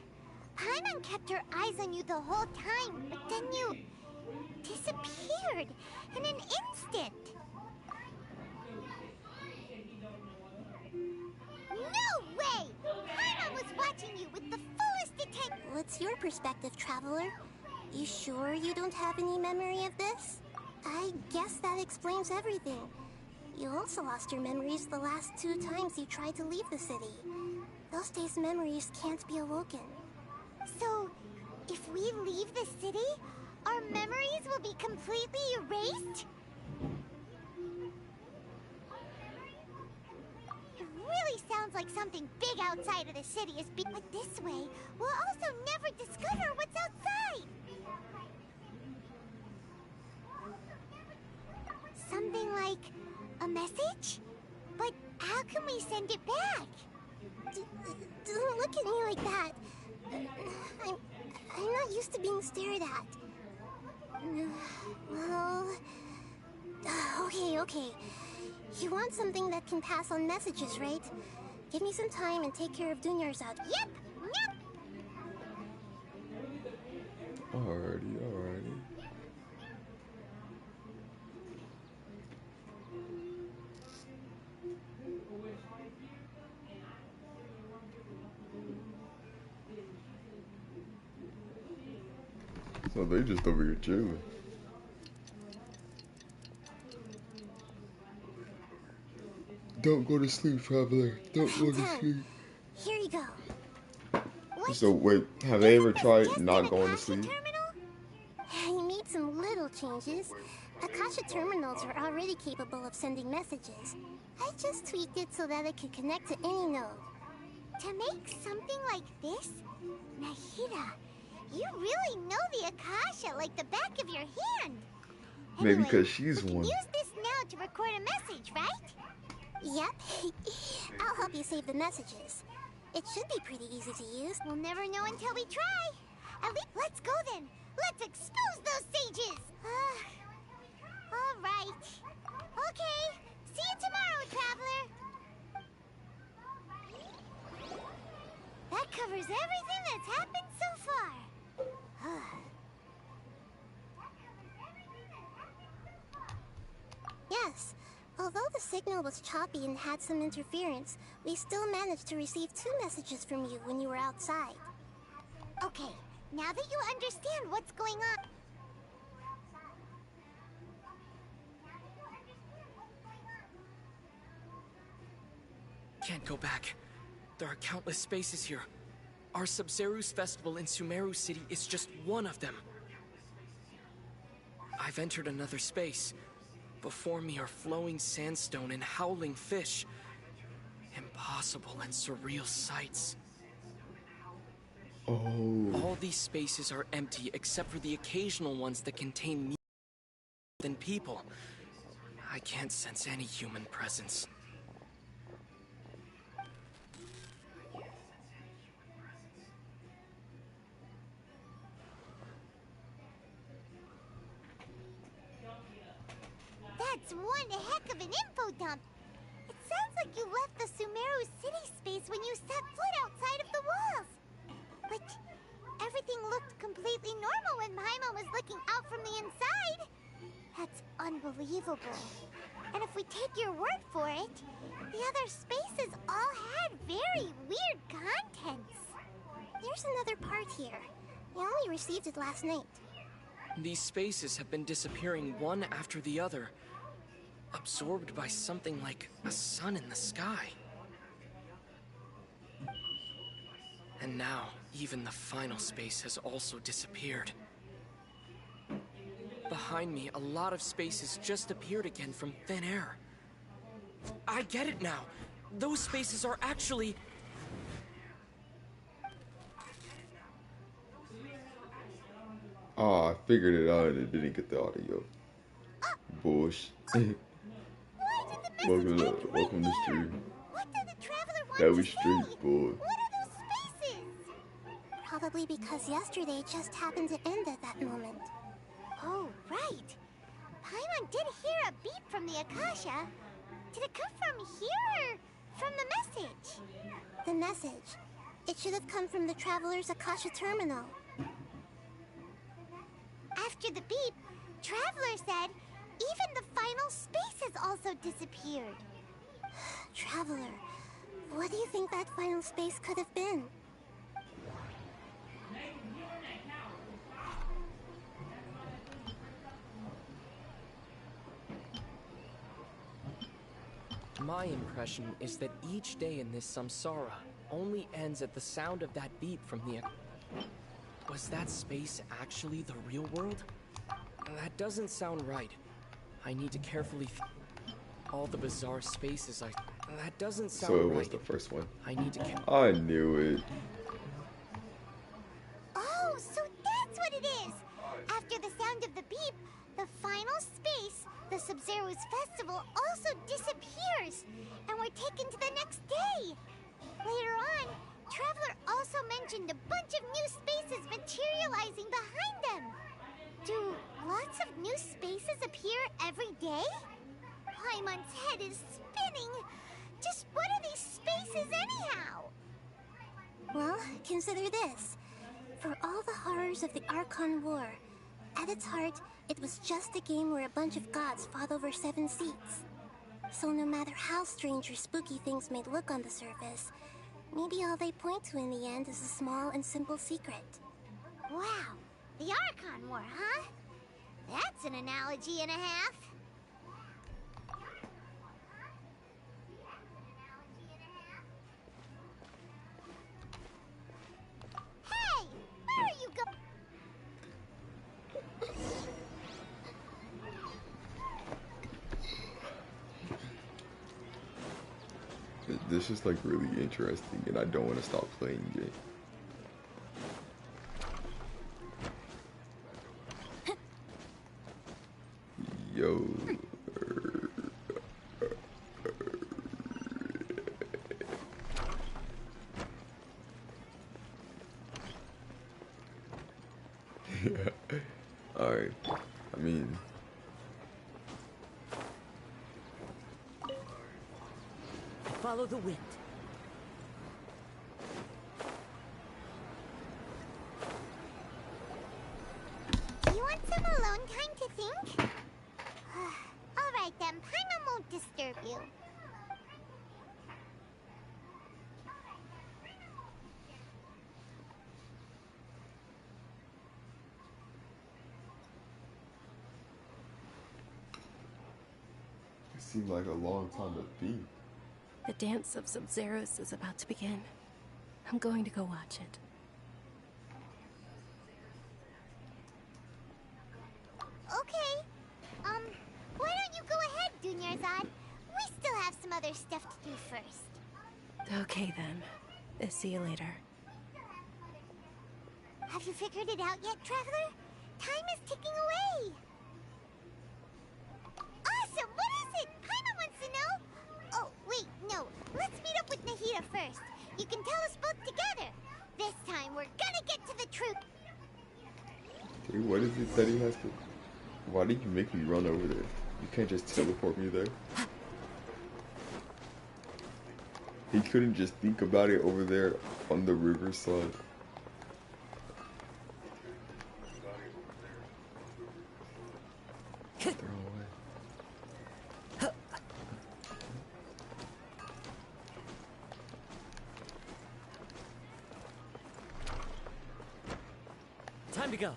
Paimon kept her eyes on you the whole time, but then you disappeared in an instant. No way! Paimon was watching you with the fullest attention. What's your perspective, Traveler? You sure you don't have any memory of this? I guess that explains everything. You also lost your memories the last 2 times you tried to leave the city. Those days' memories can't be awoken. So, if we leave the city, our memories will be completely erased? It really sounds like something big outside of the city is but this way, we'll also never discover what's outside! Something like a message? But how can we send it back? Don't look at me like that. I'm not used to being stared at. Well... Okay. You want something that can pass on messages, right? Give me some time and take care of Dunyarzad. Yep! Alrighty. So they just over here chilling. Don't go to sleep, traveler. Don't go to sleep. Here you go. So wait, have they ever tried not going to sleep? I made some little changes. Akasha terminals are already capable of sending messages. I just tweaked it so that it could connect to any node. To make something like this? Nahida, you really know the Akasha like the back of your hand. Maybe because she's one. Use this now to record a message, right? Yep. I'll help you save the messages. It should be pretty easy to use. We'll never know until we try. At least, let's go then. Let's expose those sages. All right. Okay. See you tomorrow, traveler. That covers everything that's happened so far. Yes. Although the signal was choppy and had some interference, we still managed to receive 2 messages from you when you were outside. Okay, now that you understand what's going on... Can't go back. There are countless spaces here. Our Sabzeruz festival in Sumeru City is just one of them. I've entered another space. Before me are flowing sandstone and howling fish. Impossible and surreal sights. Oh. All these spaces are empty except for the occasional ones that contain more than people. I can't sense any human presence. That's one heck of an info dump. It sounds like you left the Sumeru city space when you set foot outside of the walls. But everything looked completely normal when Paimon was looking out from the inside. That's unbelievable. And if we take your word for it, the other spaces all had very weird contents. There's another part here. I only received it last night. These spaces have been disappearing one after the other, absorbed by something like a sun in the sky. And now, even the final space has also disappeared. Behind me, a lot of spaces just appeared again from thin air. I get it now. Those spaces are actually... Oh, I figured it out and it didn't get the audio. Bullshit. Welcome to stream. What did the traveler want That to was say? straight, boy. What are those spaces? Probably because yesterday just happened to end at that moment. Oh, right. Paimon did hear a beep from the Akasha. Did it come from here or from the message? The message. It should have come from the Traveler's Akasha terminal. After the beep, Traveler said even the final spaces also disappeared. Traveler, what do you think that final space could have been? My impression is that each day in this samsara only ends at the sound of that beep from the... Was that space actually the real world? That doesn't sound right. I need to carefully... All the bizarre spaces I... That doesn't sound right. So it was the first one. I need to... I knew it. Oh, so that's what it is! After the sound of the beep, the final space, the Sub-Zero's festival, also disappears, and we're taken to the next day. Later on, Traveler also mentioned a bunch of new spaces materializing behind them. Do lots of new spaces appear every day? Paimon's head is spinning. Just what are these spaces anyhow? Well, consider this. For all the horrors of the Archon War, at its heart, it was just a game where a bunch of gods fought over 7 seats. So no matter how strange or spooky things may look on the surface, maybe all they point to in the end is a small and simple secret. Wow, the Archon War, huh? That's an analogy and a half. Hey, where are you going? This is like really interesting, and I don't want to stop playing it. Yo. Alright. I mean, Follow the wind. Do you want some alone time to think? Alright then, Paimon won't disturb you. it seemed like a long time to be. The dance of Sub-Zeros is about to begin. I'm going to go watch it. Okay. Why don't you go ahead, Dunyarzad? We still have some other stuff to do first. Okay then. See you later. Have you figured it out yet, Traveler? Time is ticking away. Awesome! What is it? Paimon wants to know. Oh, wait, no. Let's meet up with Nahida first. You can tell us both together. This time, we're gonna get to the truth. Dude, what is it that he has to... Why did you make me run over there? You can't just teleport me there. He couldn't just think about it over there on the riverside. Throw away. Time to go.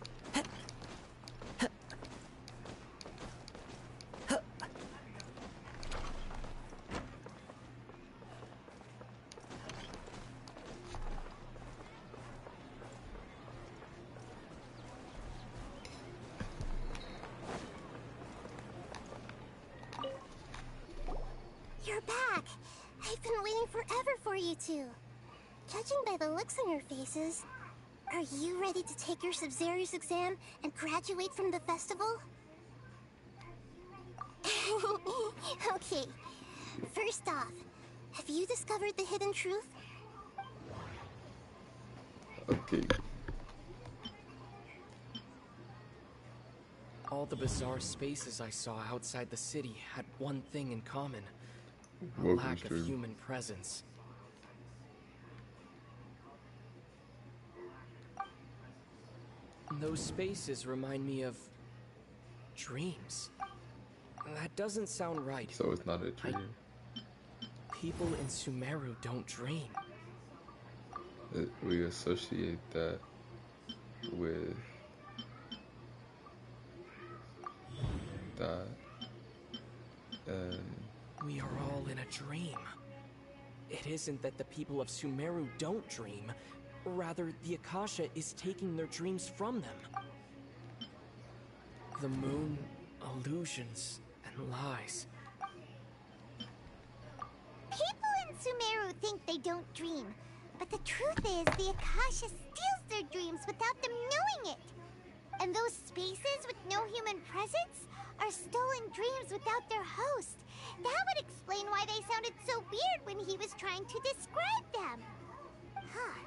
You're back! I've been waiting forever for you two. Judging by the looks on your faces, are you ready to take your Sub-Zero's exam and graduate from the festival? Okay, first off, have you discovered the hidden truth? Okay. All the bizarre spaces I saw outside the city had one thing in common. A Welcome, lack of stream. human presence. Those spaces remind me of... dreams. That doesn't sound right. So it's not a dream. People in Sumeru don't dream. We associate that with that and We are all in a dream. It isn't that the people of Sumeru don't dream. Rather, the Akasha is taking their dreams from them. The moon, illusions, and lies. People in Sumeru think they don't dream, but the truth is the Akasha steals their dreams without them knowing it. And those spaces with no human presence are stolen dreams without their host. That would explain why they sounded so weird when he was trying to describe them. Huh.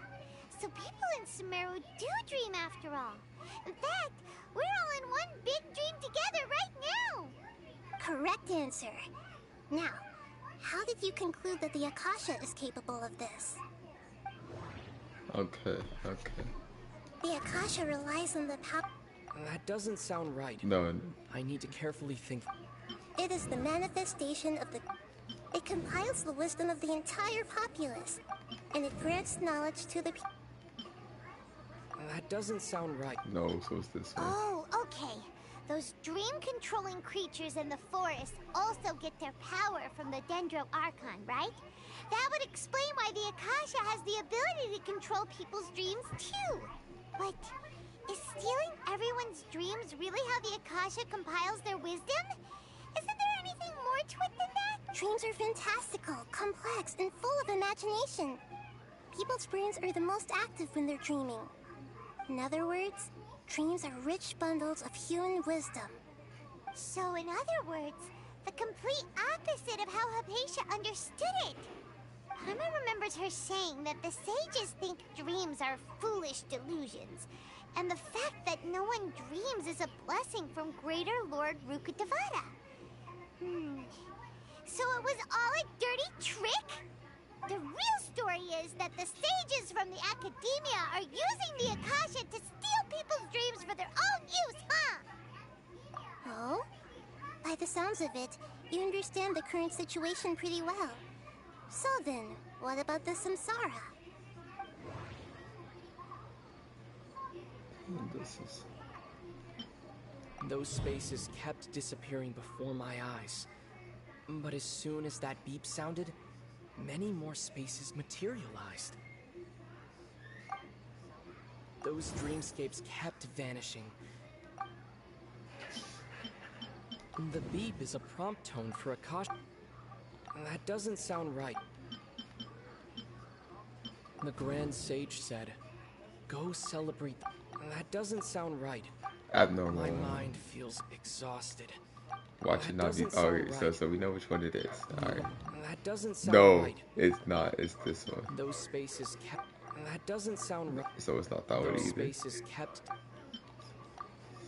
So people in Sumeru do dream after all. In fact, we're all in one big dream together right now. Correct answer. Now, how did you conclude that the Akasha is capable of this? Okay. The Akasha relies on the power. That doesn't sound right. No. I need to carefully think. It is the manifestation of the... It compiles the wisdom of the entire populace, and it grants knowledge to the... That doesn't sound right. No, so it's this one. Oh, okay. Those dream-controlling creatures in the forest also get their power from the Dendro Archon, right? That would explain why the Akasha has the ability to control people's dreams, too. But is stealing everyone's dreams really how the Akasha compiles their wisdom? Isn't there anything more to it than that? Dreams are fantastical, complex, and full of imagination. People's brains are the most active when they're dreaming. In other words, dreams are rich bundles of human wisdom. So in other words, the complete opposite of how Hypatia understood it. Paimon remembers her saying that the sages think dreams are foolish delusions, and the fact that no one dreams is a blessing from Greater Lord Rukkhadevata. So it was all a dirty trick? The real story is that the sages from the academia are using the Akasha to steal people's dreams for their own use, huh? Oh? By the sounds of it, you understand the current situation pretty well. So then, what about the samsara? This is... Those spaces kept disappearing before my eyes. But as soon as that beep sounded, many more spaces materialized. Those dreamscapes kept vanishing. The beep is a prompt tone for Akasha. That doesn't sound right. The Grand Sage said, "Go celebrate." That doesn't sound right. Abnormal. My mind feels exhausted. Watch it not be. Oh, okay, so we know which one it is. Alright. That doesn't sound no, right. It's not. It's this one. Those spaces kept. That doesn't sound right. So it's not that one either. Those spaces kept.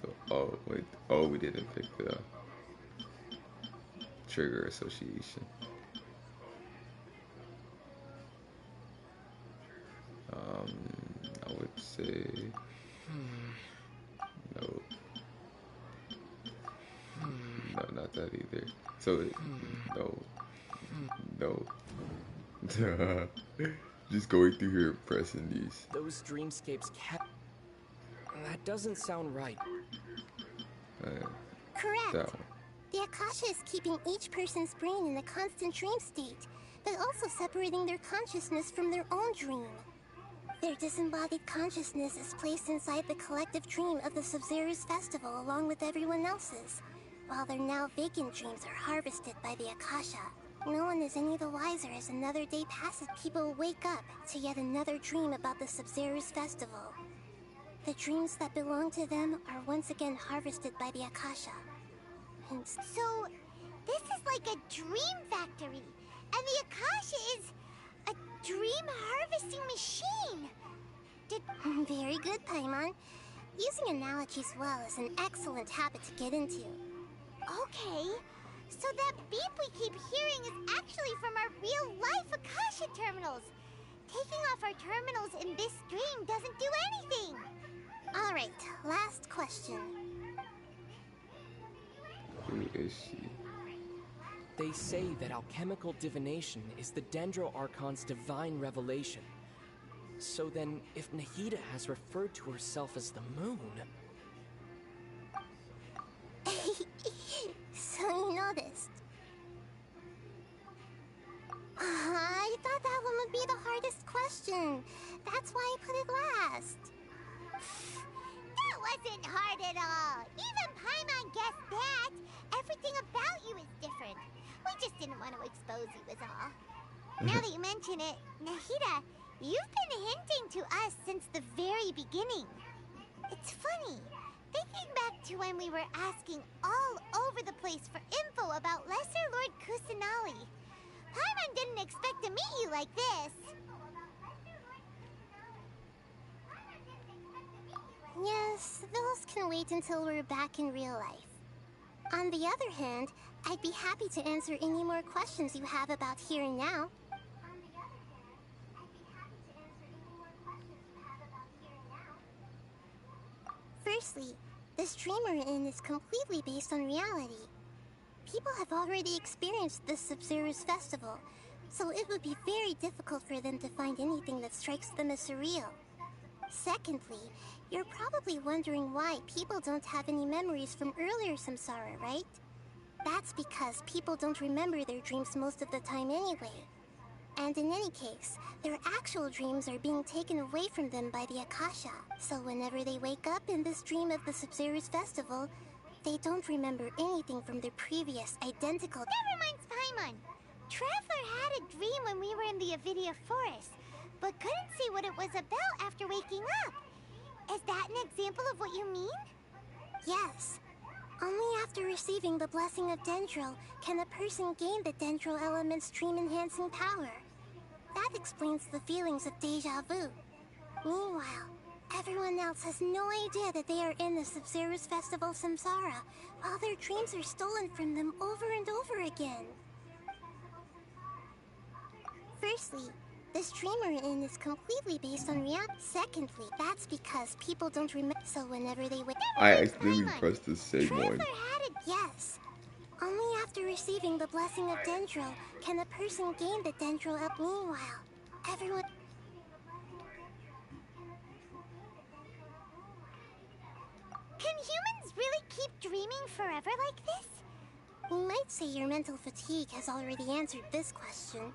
So, oh, wait. Oh, we didn't pick the trigger association. I would say no. No, not that either. So, no. Just going through here and pressing these. Those dreamscapes kept. That doesn't sound right. Correct. That one. The Akasha is keeping each person's brain in a constant dream state, but also separating their consciousness from their own dream. Their disembodied consciousness is placed inside the collective dream of the Sub-Zero's festival along with everyone else's, while their now vacant dreams are harvested by the Akasha. No one is any the wiser as another day passes. People wake up to yet another dream about the Sub-Zero's festival. The dreams that belong to them are once again harvested by the Akasha. And so, this is like a dream factory, and the Akasha is a dream harvesting machine. Very good, Paimon. Using analogies well is an excellent habit to get into. Okay, so that beep we keep hearing is actually from our real-life Akasha terminals. Taking off our terminals in this dream doesn't do anything. All right, last question. Who is she? They say that alchemical divination is the Dendro Archon's divine revelation. So then, if Nahida has referred to herself as the moon... So you noticed. That's why I put it last. That wasn't hard at all. Even Paimon guessed that. Everything about you is different. We just didn't want to expose you is all. Now that you mention it, Nahida, you've been hinting to us since the very beginning. It's funny. Thinking back to when we were asking all over the place for info about Lesser Lord Kusanali. Paimon didn't expect to meet you like this. Yes, those can wait until we're back in real life. On the other hand, I'd be happy to answer any more questions you have about here and now. Firstly, this dream we're in is completely based on reality. People have already experienced this Sub-Zero's festival, so it would be very difficult for them to find anything that strikes them as surreal. Secondly, you're probably wondering why people don't have any memories from earlier samsara, right? That's because people don't remember their dreams most of the time anyway. And in any case, their actual dreams are being taken away from them by the Akasha. So whenever they wake up in this dream of the Sub-Zero's festival, they don't remember anything from their previous identical— That reminds Paimon. Traveler had a dream when we were in the Avidia forest, but couldn't see what it was about after waking up. Is that an example of what you mean? Yes. Only after receiving the blessing of Dendro can a person gain the Dendro element's dream-enhancing power. That explains the feelings of deja vu. Meanwhile, everyone else has no idea that they are in the Sub-Zero's festival samsara, while their dreams are stolen from them over and over again. Firstly, this dream we're in is completely based on reality. Secondly, that's because people don't remember, so whenever they wake— I accidentally pressed the same one. Yes. Only after receiving the blessing of Dendro can a person gain the Dendro up. Meanwhile, everyone— Can humans really keep dreaming forever like this? We might say your mental fatigue has already answered this question.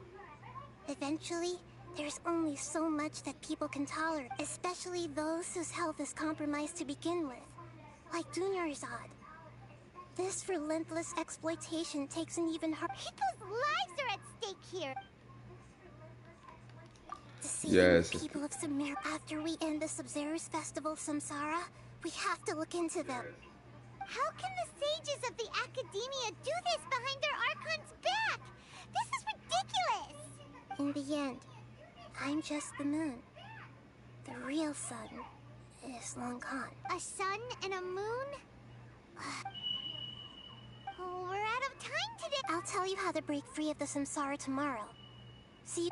Eventually, there's only so much that people can tolerate, especially those whose health is compromised to begin with, like Dunyarzad. This relentless exploitation takes an even harder— People's lives are at stake here! To save the people of Sumer after we end the Sub-Zero's festival samsara, we have to look into them. How can the sages of the Academia do this behind their Archon's back? This is ridiculous! In the end, I'm just the moon. The real sun is long gone. A sun and a moon? Oh, we're out of time today. I'll tell you how to break free of the samsara tomorrow. See you.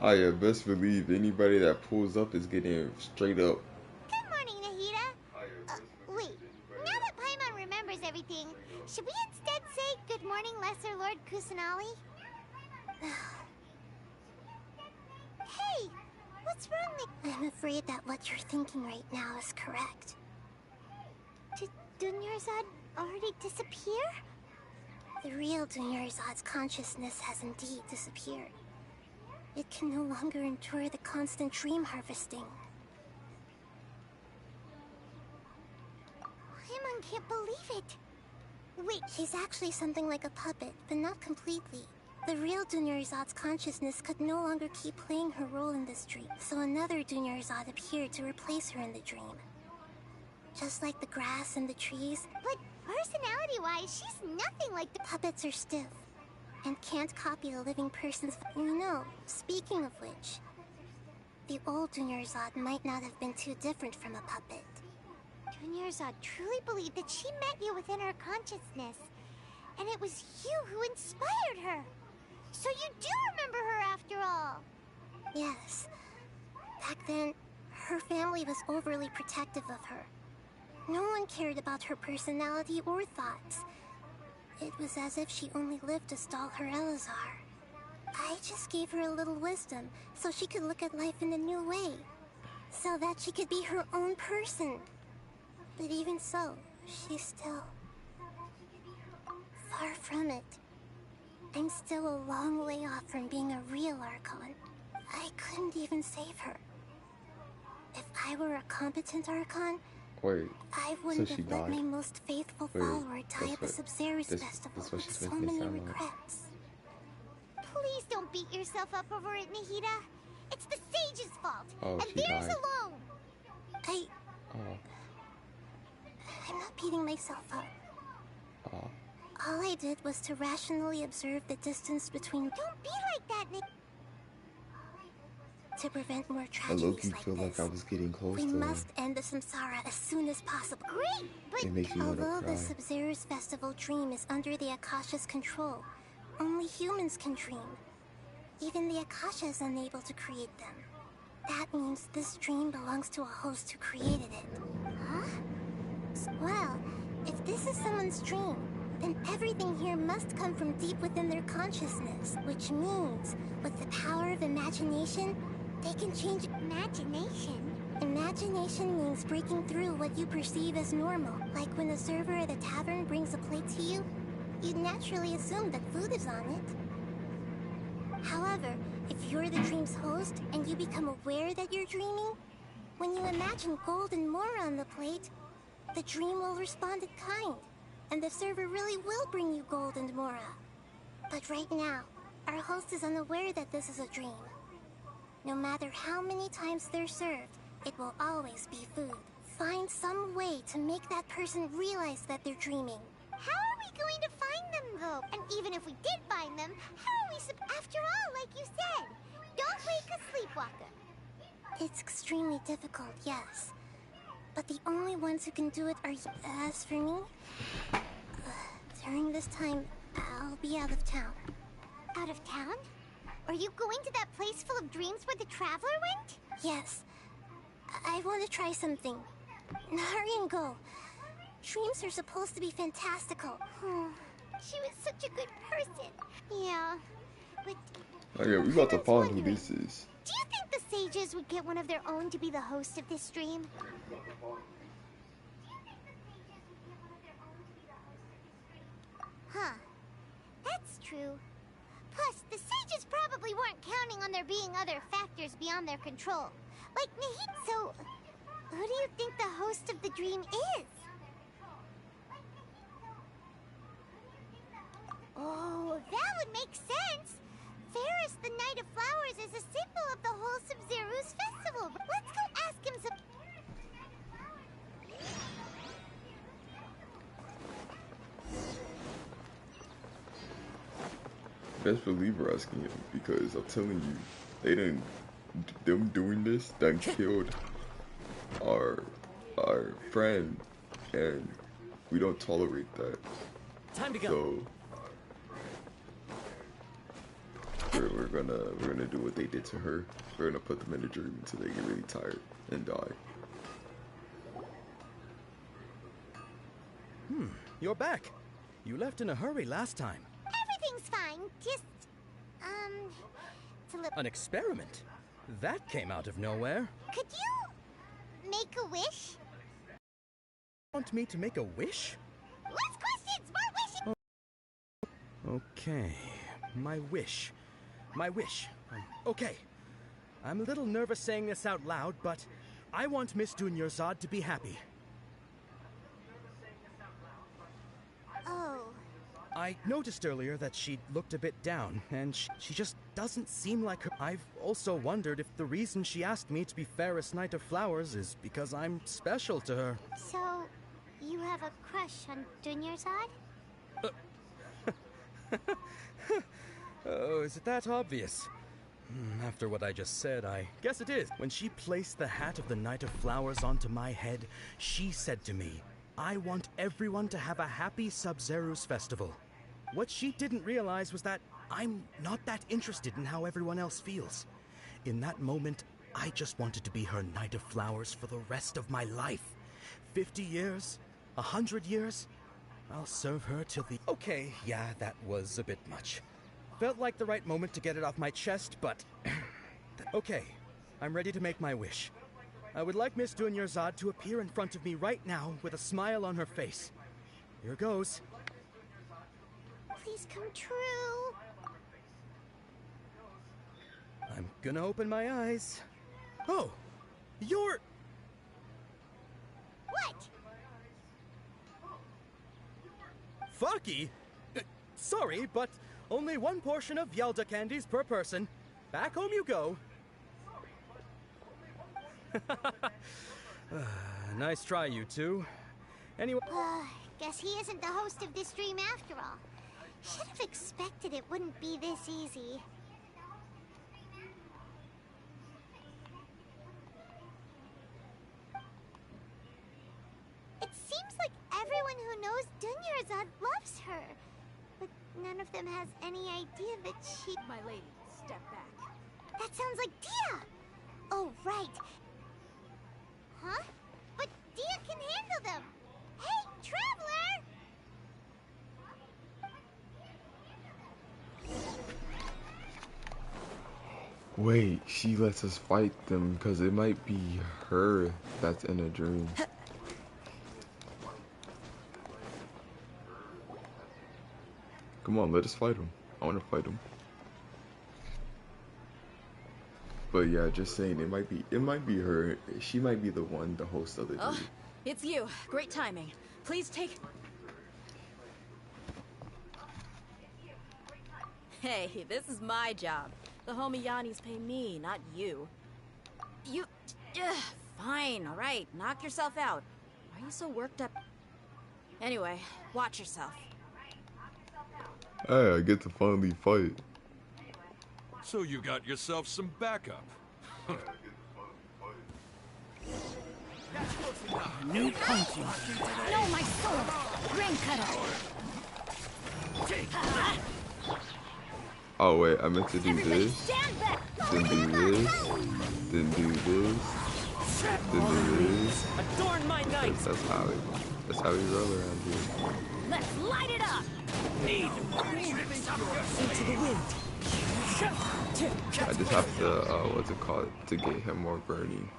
I best believe anybody that pulls up is getting straight up. Good morning, Nahida. Wait, now that Paimon remembers everything, should we instead say good morning, Lesser Lord Kusanali? Hey, what's wrong? I'm afraid that what you're thinking right now is correct. Did Dunyarzad already disappear? The real Dunyarzad's consciousness has indeed disappeared. It can no longer endure the constant dream harvesting. Paimon can't believe it. Wait, she's actually something like a puppet, but not completely. The real Dunyarzad's consciousness could no longer keep playing her role in this dream, so another Dunyarzad appeared to replace her in the dream. Just like the grass and the trees. But personality-wise, she's nothing like the— Puppets are stiff and can't copy a living person's— You know, speaking of which, the old Dunyarzad might not have been too different from a puppet. Dunyarzad truly believed that she met you within her consciousness, and it was you who inspired her. So you do remember her after all. Yes. Back then, her family was overly protective of her. No one cared about her personality or thoughts. It was as if she only lived to stall her Elazar. I just gave her a little wisdom so she could look at life in a new way. So that she could be her own person. But even so, she's still far from it. I'm still a long way off from being a real Archon. I couldn't even save her. If I were a competent Archon, Wait, I so wouldn't she have let died? my most faithful Wait, follower die at the Sub-Zero's this festival what with she's so making it many sound like. regrets. Please don't beat yourself up over it, Nahida. It's the Sage's fault, Oh, and she theirs died. alone. Oh. I'm not beating myself up. Oh. All I did was to rationally observe the distance between... Don't be like that, Nick. To prevent more I tragedies low-key like feel this. like I was getting close We to must end the samsara as soon as possible. Great, but it makes me want to although cry. the Sub-Zero's festival dream is under the Akasha's control, only humans can dream. Even the Akasha is unable to create them. That means this dream belongs to a host who created it. Huh? Well, if this is someone's dream, then everything here must come from deep within their consciousness, which means, with the power of imagination, they can change... Imagination? Imagination means breaking through what you perceive as normal. Like when the server at the tavern brings a plate to you, you'd naturally assume that food is on it. However, if you're the dream's host and you become aware that you're dreaming, when you imagine gold and more on the plate, the dream will respond in kind, and the server really will bring you gold and mora. But right now, our host is unaware that this is a dream. No matter how many times they're served, it will always be food. Find some way to make that person realize that they're dreaming. How are we going to find them, though? And even if we did find them, how are we after all, like you said, don't wake a sleepwalker. It's extremely difficult, yes. But the only ones who can do it are... As for me, during this time, I'll be out of town. Out of town? Are you going to that place full of dreams where the Traveler went? Yes. I want to try something. Hurry and go. Dreams are supposed to be fantastical. She was such a good person. Yeah, but... Okay, we about to find who this is. Do you think the Sages would get one of their own to be the host of this dream? Huh. That's true. Plus, the Sages probably weren't counting on there being other factors beyond their control. Like Nahid. So, who do you think the host of the dream is? Oh, that would make sense. Ferris, the Knight of Flowers, is a symbol of the whole Sub-Zero's festival. Let's go ask him some... Best believe we're asking him, because I'm telling you, them doing this done killed our friend, and we don't tolerate that. Time to go. So we're gonna do what they did to her. We're gonna put them in a dream until they get really tired and die. You're back. You left in a hurry last time. Everything's fine. Just, it's a little... An experiment? That came out of nowhere. Could you make a wish? Want me to make a wish? Less questions, more wishing! Okay, my wish. My wish. Okay. I'm a little nervous saying this out loud, but I want Miss Dunyarzad to be happy. Oh. I noticed earlier that she looked a bit down, and she just doesn't seem like her. I've also wondered if the reason she asked me to be Ferris Knight of Flowers is because I'm special to her. So, you have a crush on Dunyarzad? Oh, is it that obvious? After what I just said, I guess it is. When she placed the hat of the Knight of Flowers onto my head, she said to me, I want everyone to have a happy Sub-Zero's festival. What she didn't realize was that I'm not that interested in how everyone else feels. In that moment, I just wanted to be her Knight of Flowers for the rest of my life. 50 years? 100 years? I'll serve her till the... Okay, yeah, that was a bit much. Felt like the right moment to get it off my chest, but... Okay, I'm ready to make my wish. I would like Miss Dunyarzad to appear in front of me right now with a smile on her face. Here goes. Please come true. I'm gonna open my eyes. Oh, you're... What? Faki? Sorry, but only one portion of Yelda candies per person. Back home you go. Nice try, you two. Anyway... Guess he isn't the host of this stream after all. Should have expected it wouldn't be this easy. It seems like everyone who knows Dunyarzad loves her. But none of them has any idea that she... My lady, step back. That sounds like Dia! Oh, right. Huh? But Dia can handle them! Hey, Traveler! Wait, she lets us fight them because it might be her that's in a dream. Come on, let us fight him. I want to fight him. But yeah, just saying, it might be her. She might be the one, the host of the dream. Oh, it's you. Great timing. Please take... Hey, this is my job. The homie Yannis pay me, not you. You... fine, alright. Knock yourself out. Why are you so worked up? Anyway, watch yourself. Hey, I get to finally fight. So you got yourself some backup. New punching. No, my sword! Grain cutter! Oh wait, I meant to do this. Stand back! Then do this. Then do this. Then do this. Adorn my night! That's how we roll around here. Let's light it up! Into the wind. I just have to, what's it called, to get him more burning.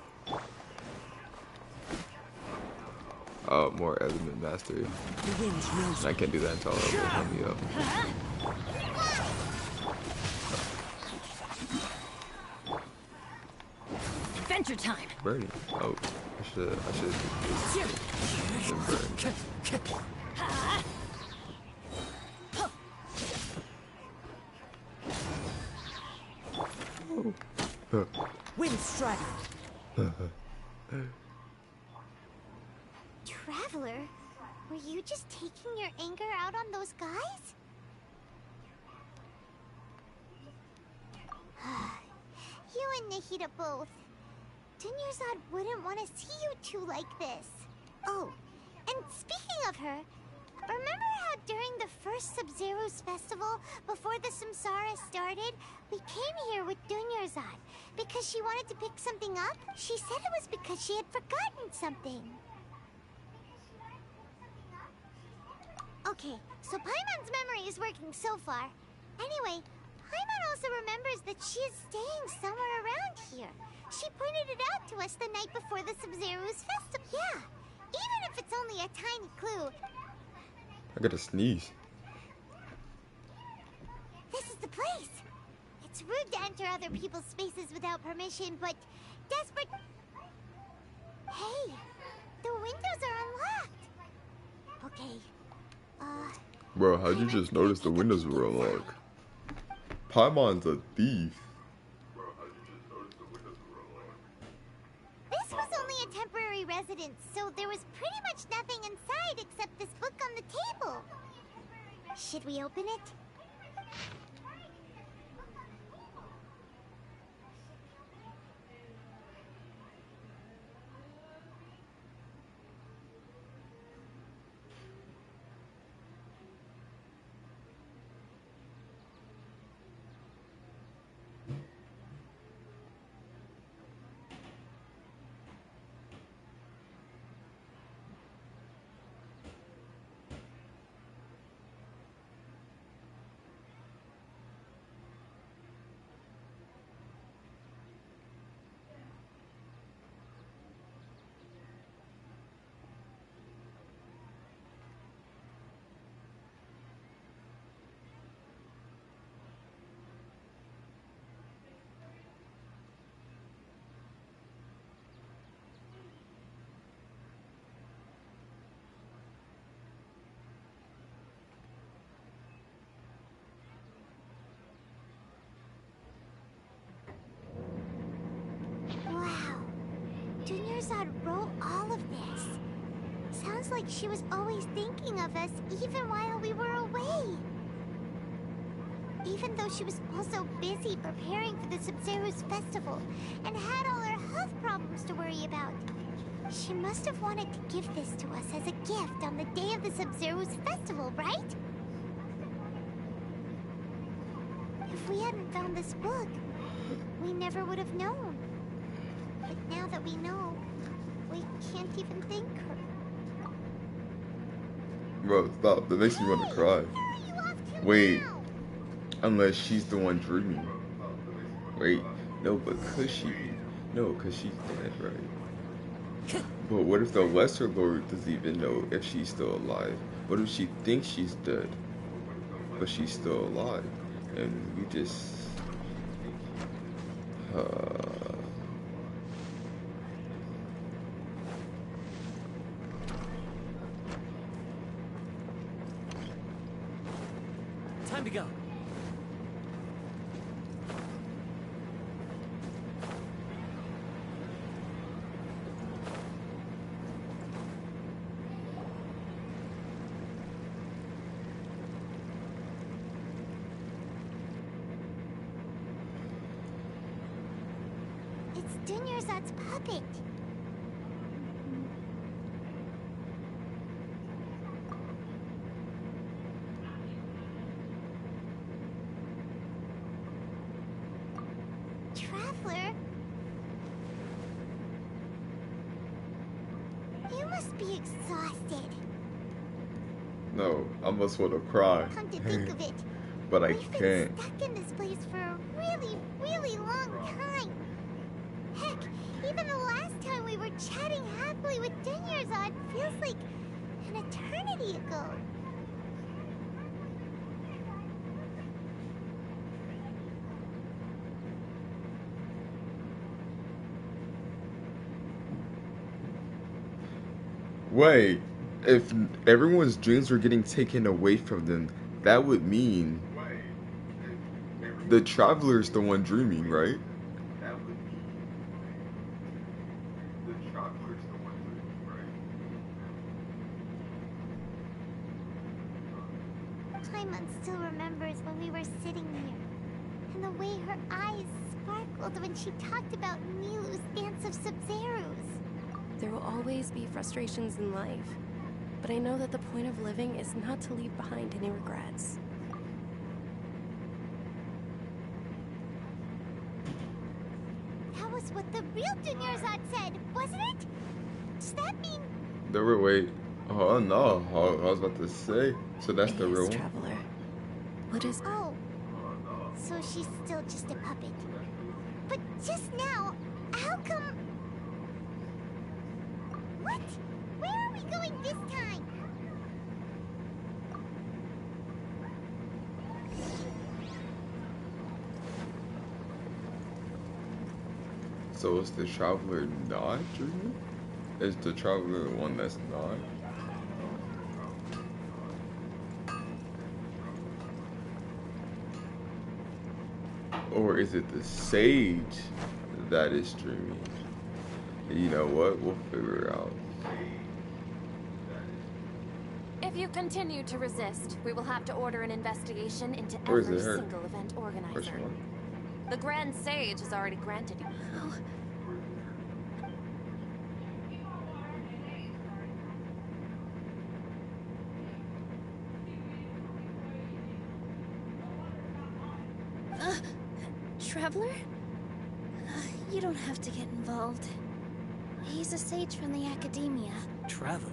More element mastery. And I can't do that until I level me up. Adventure time! Burning. Oh, I should do this. And burn. Wind strider. Traveler, were you just taking your anger out on those guys? You and Nahida both. Dunyarzad wouldn't want to see you two like this. Oh, and speaking of her, remember how during the first Sub-Zero's festival, before the Samsara started, we came here with Dunyarzad because she wanted to pick something up? She said it was because she had forgotten something. Okay, so Paimon's memory is working so far. Anyway, Paimon also remembers that she is staying somewhere around here. She pointed it out to us the night before the Sub-Zero's festival. Yeah, even if it's only a tiny clue. I gotta sneeze. This is the place. It's rude to enter other people's spaces without permission, but desperate... Hey, the windows are unlocked. Okay, Bro, how'd you just notice the windows were unlocked? Paimon's a thief. This was only a temporary residence, so there was pretty much nothing inside except this book on the table. Should we open it? Zod wrote all of this. Sounds like she was always thinking of us even while we were away. Even though she was also busy preparing for the Sub-Zero's festival and had all her health problems to worry about. She must have wanted to give this to us as a gift on the day of the Sub-Zero's festival, right? If we hadn't found this book, we never would have known. But now that we know, we can't even thank her. Bro, stop. That makes me want to cry. Wait. Unless she's the one dreaming. Wait. No, but could she be? No, because she's dead, right? But what if the Lesser Lord doesn't even know if she's still alive? What if she thinks she's dead, but she's still alive? And we just... Time to go. It's Dunyarzad's puppet. Traveler? You must be exhausted. No, I must want to cry. Come to think of it, But I we've can't. been stuck in this place for a really, really long time. Heck, even the last time we were chatting happily with Dunyarzad feels like an eternity ago. Wait, if everyone's dreams were getting taken away from them, that would mean the traveler's the one dreaming, right? Paimon still remembers when we were sitting here, and the way her eyes sparkled when she talked about Milu's dance of Sub-Zeros. There will always be frustrations in life, but I know that the point of living is not to leave behind any regrets. That was what the real Dunyarzad said, wasn't it? Does that mean... There were, wait. Oh no, I was about to say. So that's the real one? Traveler. What is... Oh. So she's still just a puppet. But just now, how come... What? Where are we going this time? So is the traveler not dreaming? Is the traveler the one that's not? Or is it the sage that is dreaming? You know what? We'll figure it out. If you continue to resist, we will have to order an investigation into Or is every it her? single event organizer. The Grand Sage has already granted you. Traveler? You don't have to get involved. He's a sage from the academia. Traveler?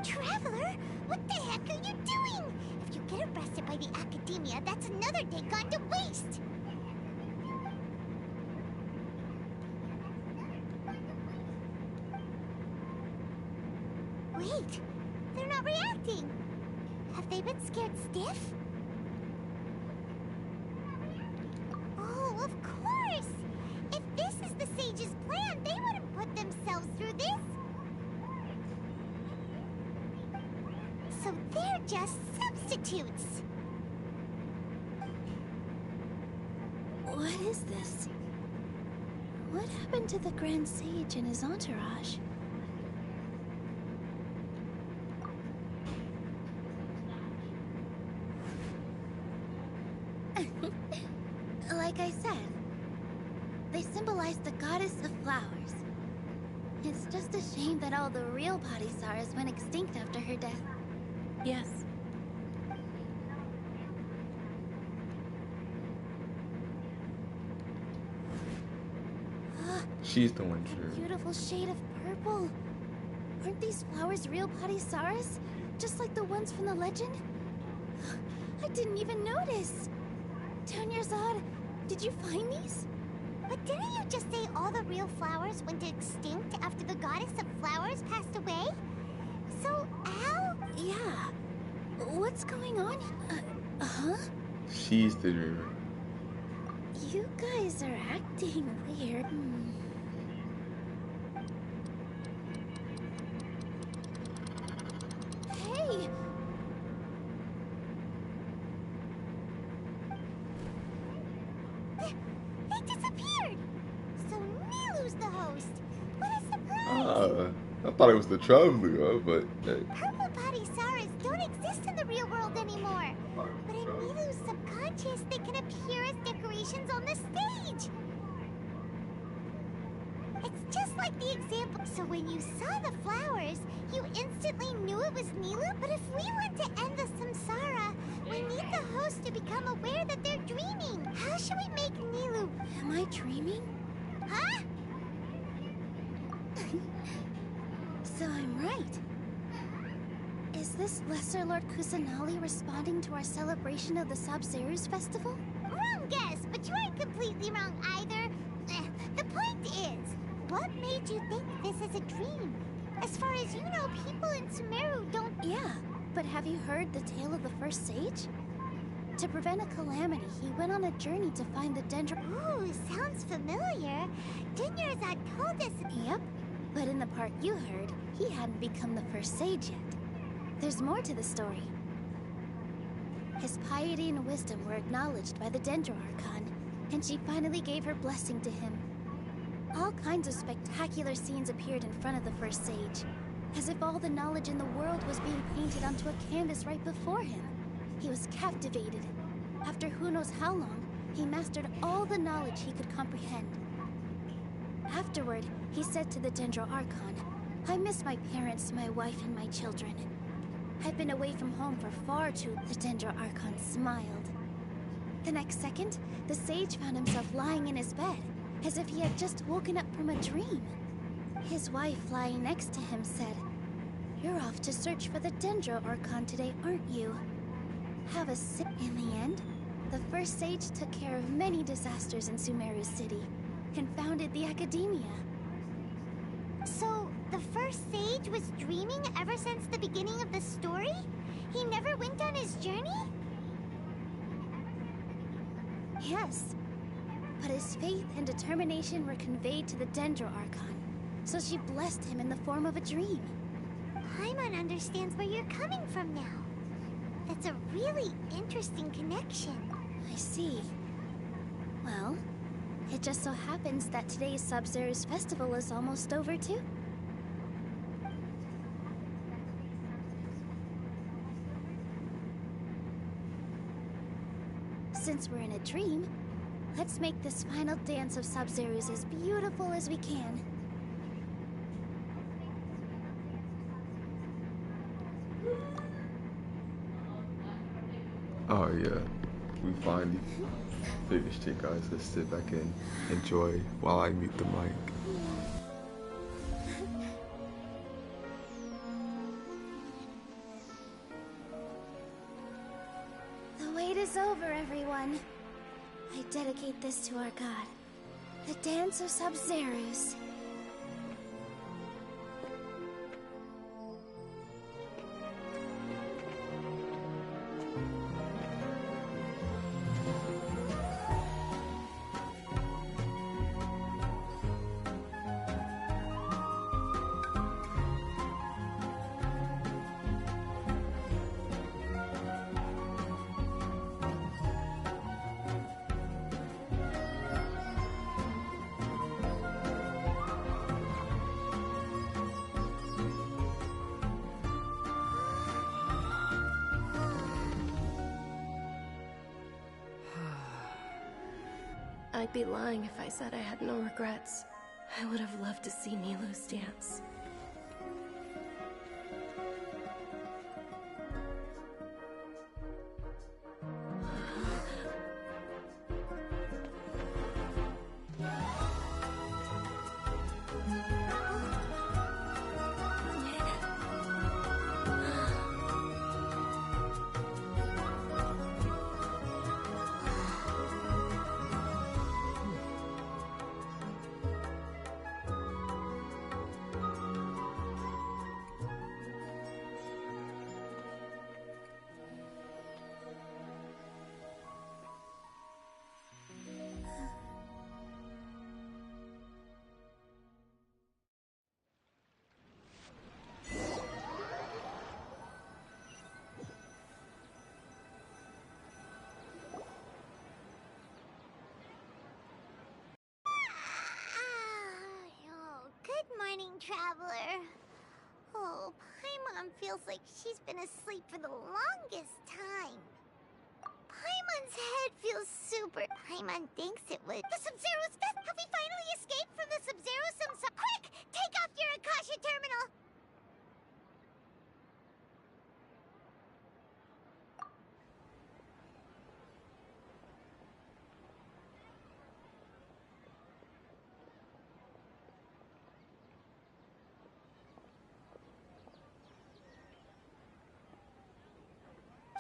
Traveler? What the heck are you doing? If you get arrested by the academia, that's another day gone to waste. Wait, they're not reacting. Have they been scared stiff? Oh, of course! If this is the sage's plan, they wouldn't put themselves through this. So they're just substitutes. What is this? What happened to the Grand Sage and his entourage? Like I said, they symbolize the goddess of flowers. It's just a shame that all the real Padisaras went extinct after her death. Yes. She's the one sure. Beautiful shade of purple. Aren't these flowers real Padisaras? Just like the ones from the legend? I didn't even notice. Dunyarzad, did you find these? But didn't you just say all the real flowers went extinct after the goddess of flowers passed away? So, how? Yeah. What's going on? Huh? She's the dreamer. You guys are acting weird. Hey! They disappeared! So Nilu's the host! What a surprise! I thought it was the traveler, but hey. Purple Padisaras don't exist in the real world anymore. But in Nilu's subconscious, they can appear as decorations on the stage. It's just like the example. So when you saw the flowers, you instantly knew it was Nilu? But if we want to end the samsara, we need the host to become aware that they're dreaming. How should we make Nilu? Am I dreaming? Huh? So I'm right. Is this Lesser Lord Kusanali responding to our celebration of the Sabzeruz festival? Wrong guess, but you aren't completely wrong either. The point is, what made you think this is a dream? As far as you know, people in Sumeru don't... Yeah, but have you heard the tale of the first sage? To prevent a calamity, he went on a journey to find the dendron... Ooh, sounds familiar. Dunyarzad told us... Yep, but in the part you heard, he hadn't become the first sage yet. There's more to the story. His piety and wisdom were acknowledged by the Dendro Archon, and she finally gave her blessing to him. All kinds of spectacular scenes appeared in front of the first sage, as if all the knowledge in the world was being painted onto a canvas right before him. He was captivated. After who knows how long, he mastered all the knowledge he could comprehend. Afterward, he said to the Dendro Archon, "I miss my parents, my wife, and my children. I've been away from home for far too..." The Dendro Archon smiled. The next second, the sage found himself lying in his bed, as if he had just woken up from a dream. His wife, lying next to him, said, "You're off to search for the Dendro Archon today, aren't you? Have a sip." In the end, the first sage took care of many disasters in Sumeru City, and founded the Academia. So, the first sage was dreaming ever since the beginning of the story? He never went on his journey? Yes, but his faith and determination were conveyed to the Dendro Archon, so she blessed him in the form of a dream. Paimon understands where you're coming from now. That's a really interesting connection. I see. Well, it just so happens that today's Sabzeruz festival is almost over too. Since we're in a dream, let's make this final dance of Sabzeruz as beautiful as we can. Oh yeah, we finally finished it, guys. Let's sit back and enjoy while I mute the mic. The wait is over, everyone. I dedicate this to our god, the dance of Sabzeruz. I'd be lying if I said I had no regrets. I would have loved to see Nilou's dance. Good morning, traveler. Oh, Paimon feels like she's been asleep for the longest time. Paimon's head feels super. Paimon thinks it was the Sub-Zero's fest. Have we finally escaped from the Sub-Zero Samsara? Quick, take off your Akasha terminal.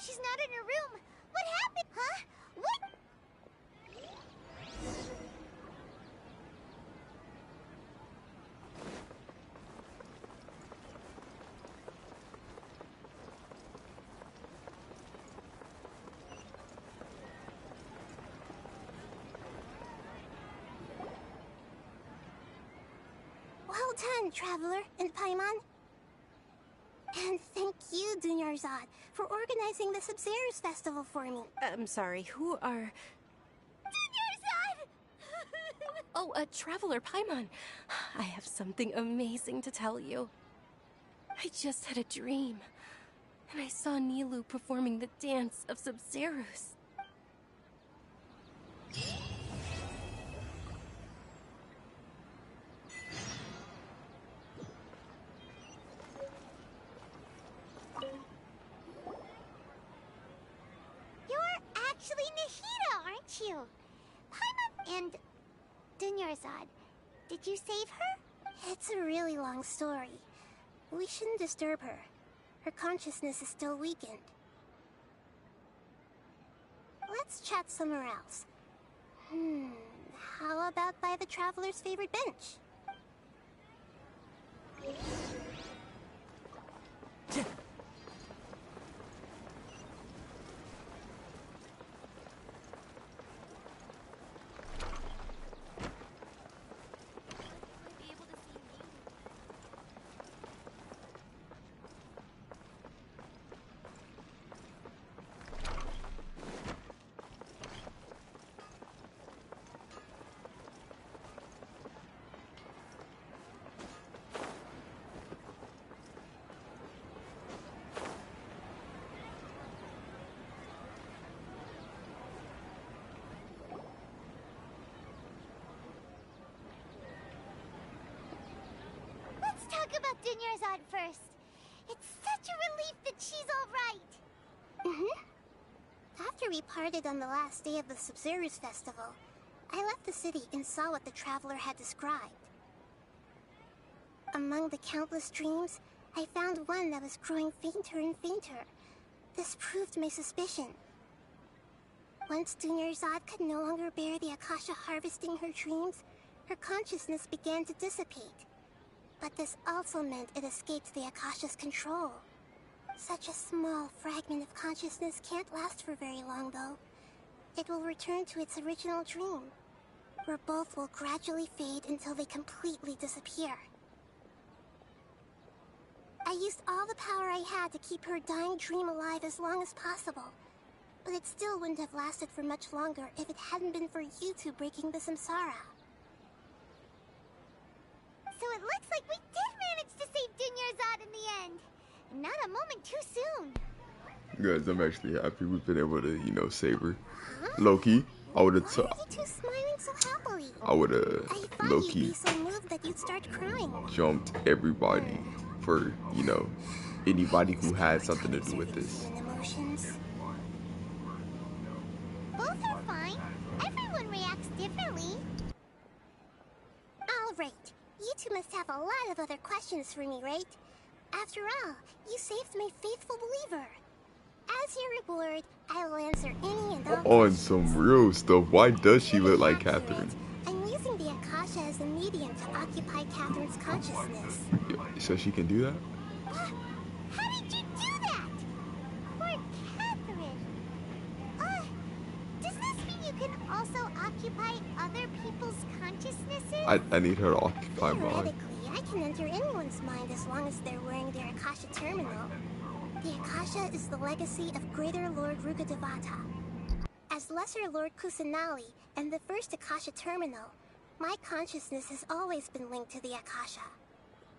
She's not in her room. What happened? Huh? What? Well done, traveler and Paimon. And thank you, Dunyarzad, for organizing the Sub-Zero's festival for me. I'm sorry, who are... Dunyarzad! Oh, Traveler Paimon. I have something amazing to tell you. I just had a dream, and I saw Nilou performing the dance of Sub-Zero's. You. Paimon and Dunyarzad, did you save her? It's a really long story. We shouldn't disturb her. Her consciousness is still weakened. Let's chat somewhere else. How about by the traveler's favorite bench? Talk about Dunyarzad first. It's such a relief that she's all right. After we parted on the last day of the Sub-Zero's festival, I left the city and saw what the traveler had described. Among the countless dreams, I found one that was growing fainter and fainter. This proved my suspicion. Once Dunyarzad could no longer bear the Akasha harvesting her dreams, her consciousness began to dissipate. But this also meant it escaped the Akasha's control. Such a small fragment of consciousness can't last for very long, though. It will return to its original dream, where both will gradually fade until they completely disappear. I used all the power I had to keep her dying dream alive as long as possible, but it still wouldn't have lasted for much longer if it hadn't been for you two breaking the samsara. So it looks like we did manage to save Dunyarzad in the end. Not a moment too soon. Guys, I'm actually happy we've been able to, save her. Loki, I would have Why are you two smiling so I would have I thought low you'd key be so moved that you'd start crying. jumped everybody for, you know, anybody who had something to do with this. Human emotions. Both are fine. Everyone reacts differently. All right. You two must have a lot of other questions for me, right? After all, you saved my faithful believer. As your reward, I will answer any and all On questions. some real stuff, why does she look like Catherine? I'm using the Akasha as a medium to occupy Catherine's consciousness. So she can do that? How did you do that? Poor Catherine. Does this mean you can also occupy other people's consciousnesses? I need her to occupy mine. Theoretically, I can enter anyone's mind as long as they're wearing their Akasha terminal. The Akasha is the legacy of Greater Lord Rukkhadevata. As Lesser Lord Kusanali and the first Akasha terminal, my consciousness has always been linked to the Akasha.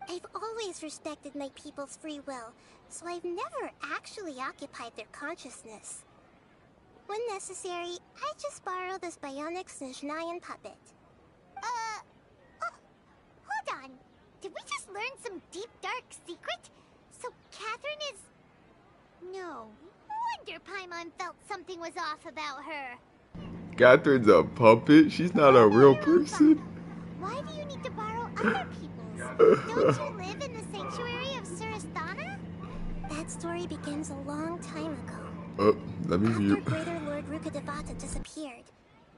I've always respected my people's free will, so I've never actually occupied their consciousness. When necessary, I just borrow this bionic Snezhnayan puppet. Hold on. Did we just learn some deep, dark secret? So Catherine is... No. Wonder Paimon felt something was off about her. Catherine's a puppet? She's not a real person? Why do you need to borrow other people's? Don't you live in the sanctuary of Surasthana? That story begins a long time ago. Let me After mute. Greater Lord Rukkhadevata disappeared,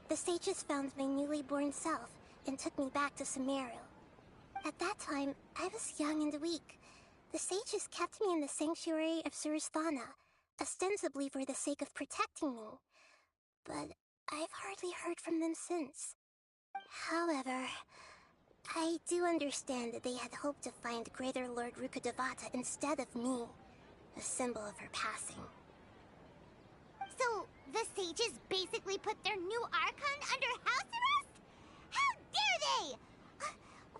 the sages found my newly born self and took me back to Sumeru. At that time, I was young and weak. The sages kept me in the sanctuary of Surasthana, ostensibly for the sake of protecting me. But I've hardly heard from them since. However, I do understand that they had hoped to find Greater Lord Rukkhadevata instead of me, a symbol of her passing. So, the sages basically put their new Archon under house arrest? How dare they!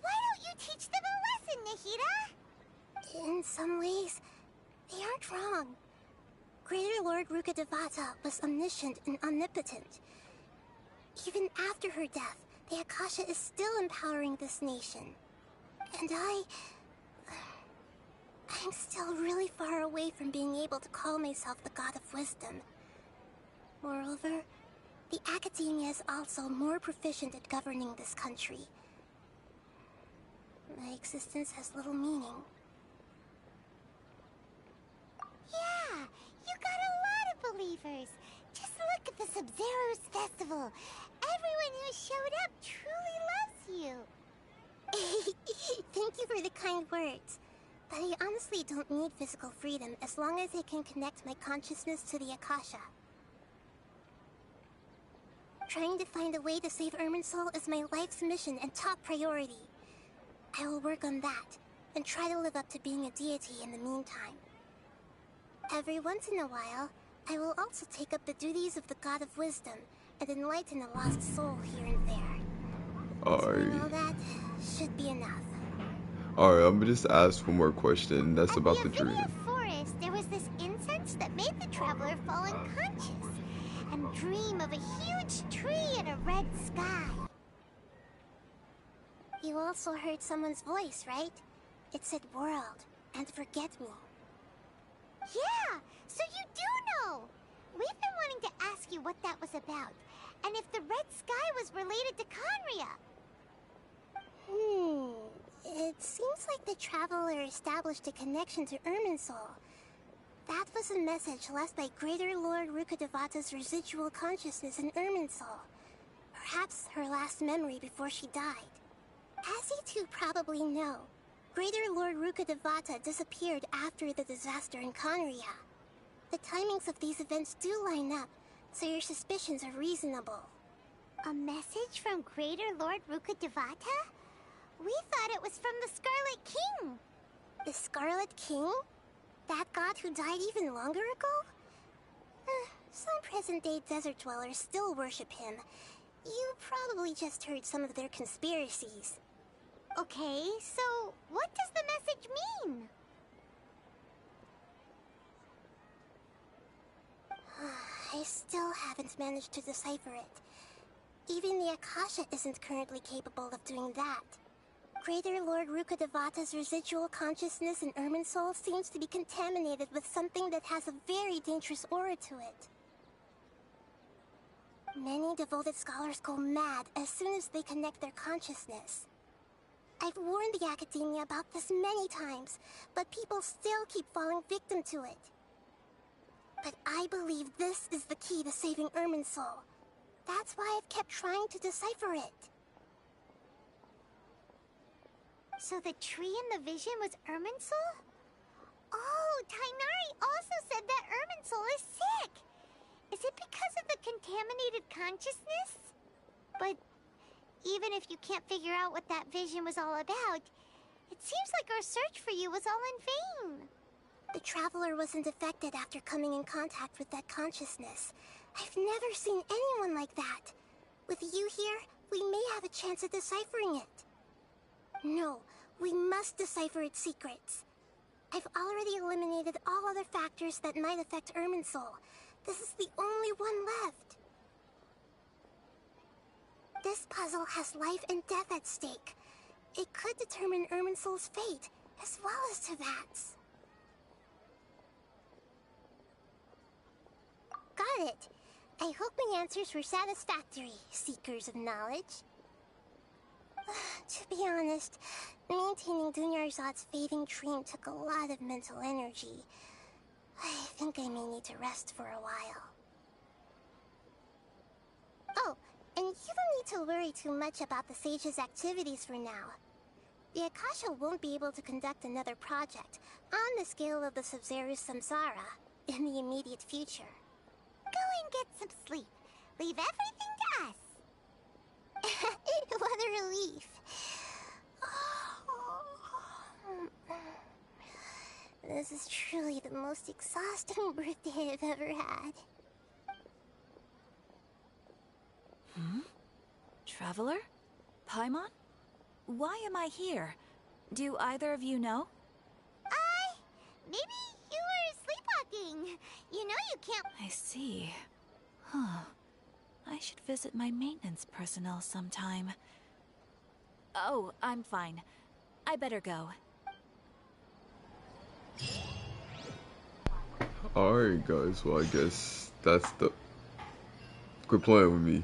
Why don't you teach them a lesson, Nahida? In some ways, they aren't wrong. Greater Lord Rukkhadevata was omniscient and omnipotent. Even after her death, the Akasha is still empowering this nation. And I'm still really far away from being able to call myself the God of Wisdom. Moreover, the Academia is also more proficient at governing this country. My existence has little meaning. Yeah, you got a lot of believers. Just look at the Sub-Zero's festival. Everyone who showed up truly loves you. Thank you for the kind words. But I honestly don't need physical freedom as long as I can connect my consciousness to the Akasha. Trying to find a way to save Irminsul is my life's mission and top priority. I will work on that, and try to live up to being a deity in the meantime. Every once in a while, I will also take up the duties of the God of Wisdom and enlighten a lost soul here and there. Doing all that should be enough. Alright, I'm gonna just ask one more question. That's about the dream. In the forest, there was this incense that made the traveler fall unconscious and dream of a huge tree and a red sky. You also heard someone's voice, right? It said world and forget me. Yeah, so you do know! We've been wanting to ask you what that was about, and if the red sky was related to Conria. It seems like the traveler established a connection to Irminsul. That was a message left by Greater Lord Rukkhadevata's residual consciousness in Irminsul. Perhaps her last memory before she died. As you two probably know, Greater Lord Rukkhadevata disappeared after the disaster in Conria. The timings of these events do line up, so your suspicions are reasonable. A message from Greater Lord Rukkhadevata? We thought it was from the Scarlet King. The Scarlet King? That god who died even longer ago? Some present-day desert dwellers still worship him. You probably just heard some of their conspiracies. Okay, so what does the message mean? I still haven't managed to decipher it. Even the Akasha isn't currently capable of doing that. Greater Lord Rukkhadevata's residual consciousness in Irminsul seems to be contaminated with something that has a very dangerous aura to it. Many devoted scholars go mad as soon as they connect their consciousness. I've warned the academia about this many times, but people still keep falling victim to it. But I believe this is the key to saving Irminsul. That's why I've kept trying to decipher it. So the tree in the vision was Irminsul? Oh, Tainari also said that Irminsul is sick! Is it because of the contaminated consciousness? But even if you can't figure out what that vision was all about, it seems like our search for you was all in vain. The Traveler wasn't affected after coming in contact with that consciousness. I've never seen anyone like that. With you here, we may have a chance at deciphering it. No, we must decipher its secrets. I've already eliminated all other factors that might affect Irminsul. This is the only one left. This puzzle has life and death at stake. It could determine Irminsul's fate, as well as Tevat's. Got it. I hope my answers were satisfactory, seekers of knowledge. To be honest, maintaining Dunyarzad's fading dream took a lot of mental energy. I think I may need to rest for a while. Oh, and you don't need to worry too much about the Sage's activities for now. The Akasha won't be able to conduct another project on the scale of the Sub-Zero Samsara in the immediate future. Go and get some sleep. Leave everything to us. What a relief. This is truly the most exhausting birthday I've ever had. Traveler? Paimon? Why am I here? Do either of you know? Maybe you were sleepwalking. You know you can't... I see. Huh. I should visit my maintenance personnel sometime. Oh, I'm fine. I better go. Alright guys, well I guess that's the... Quit playing with me.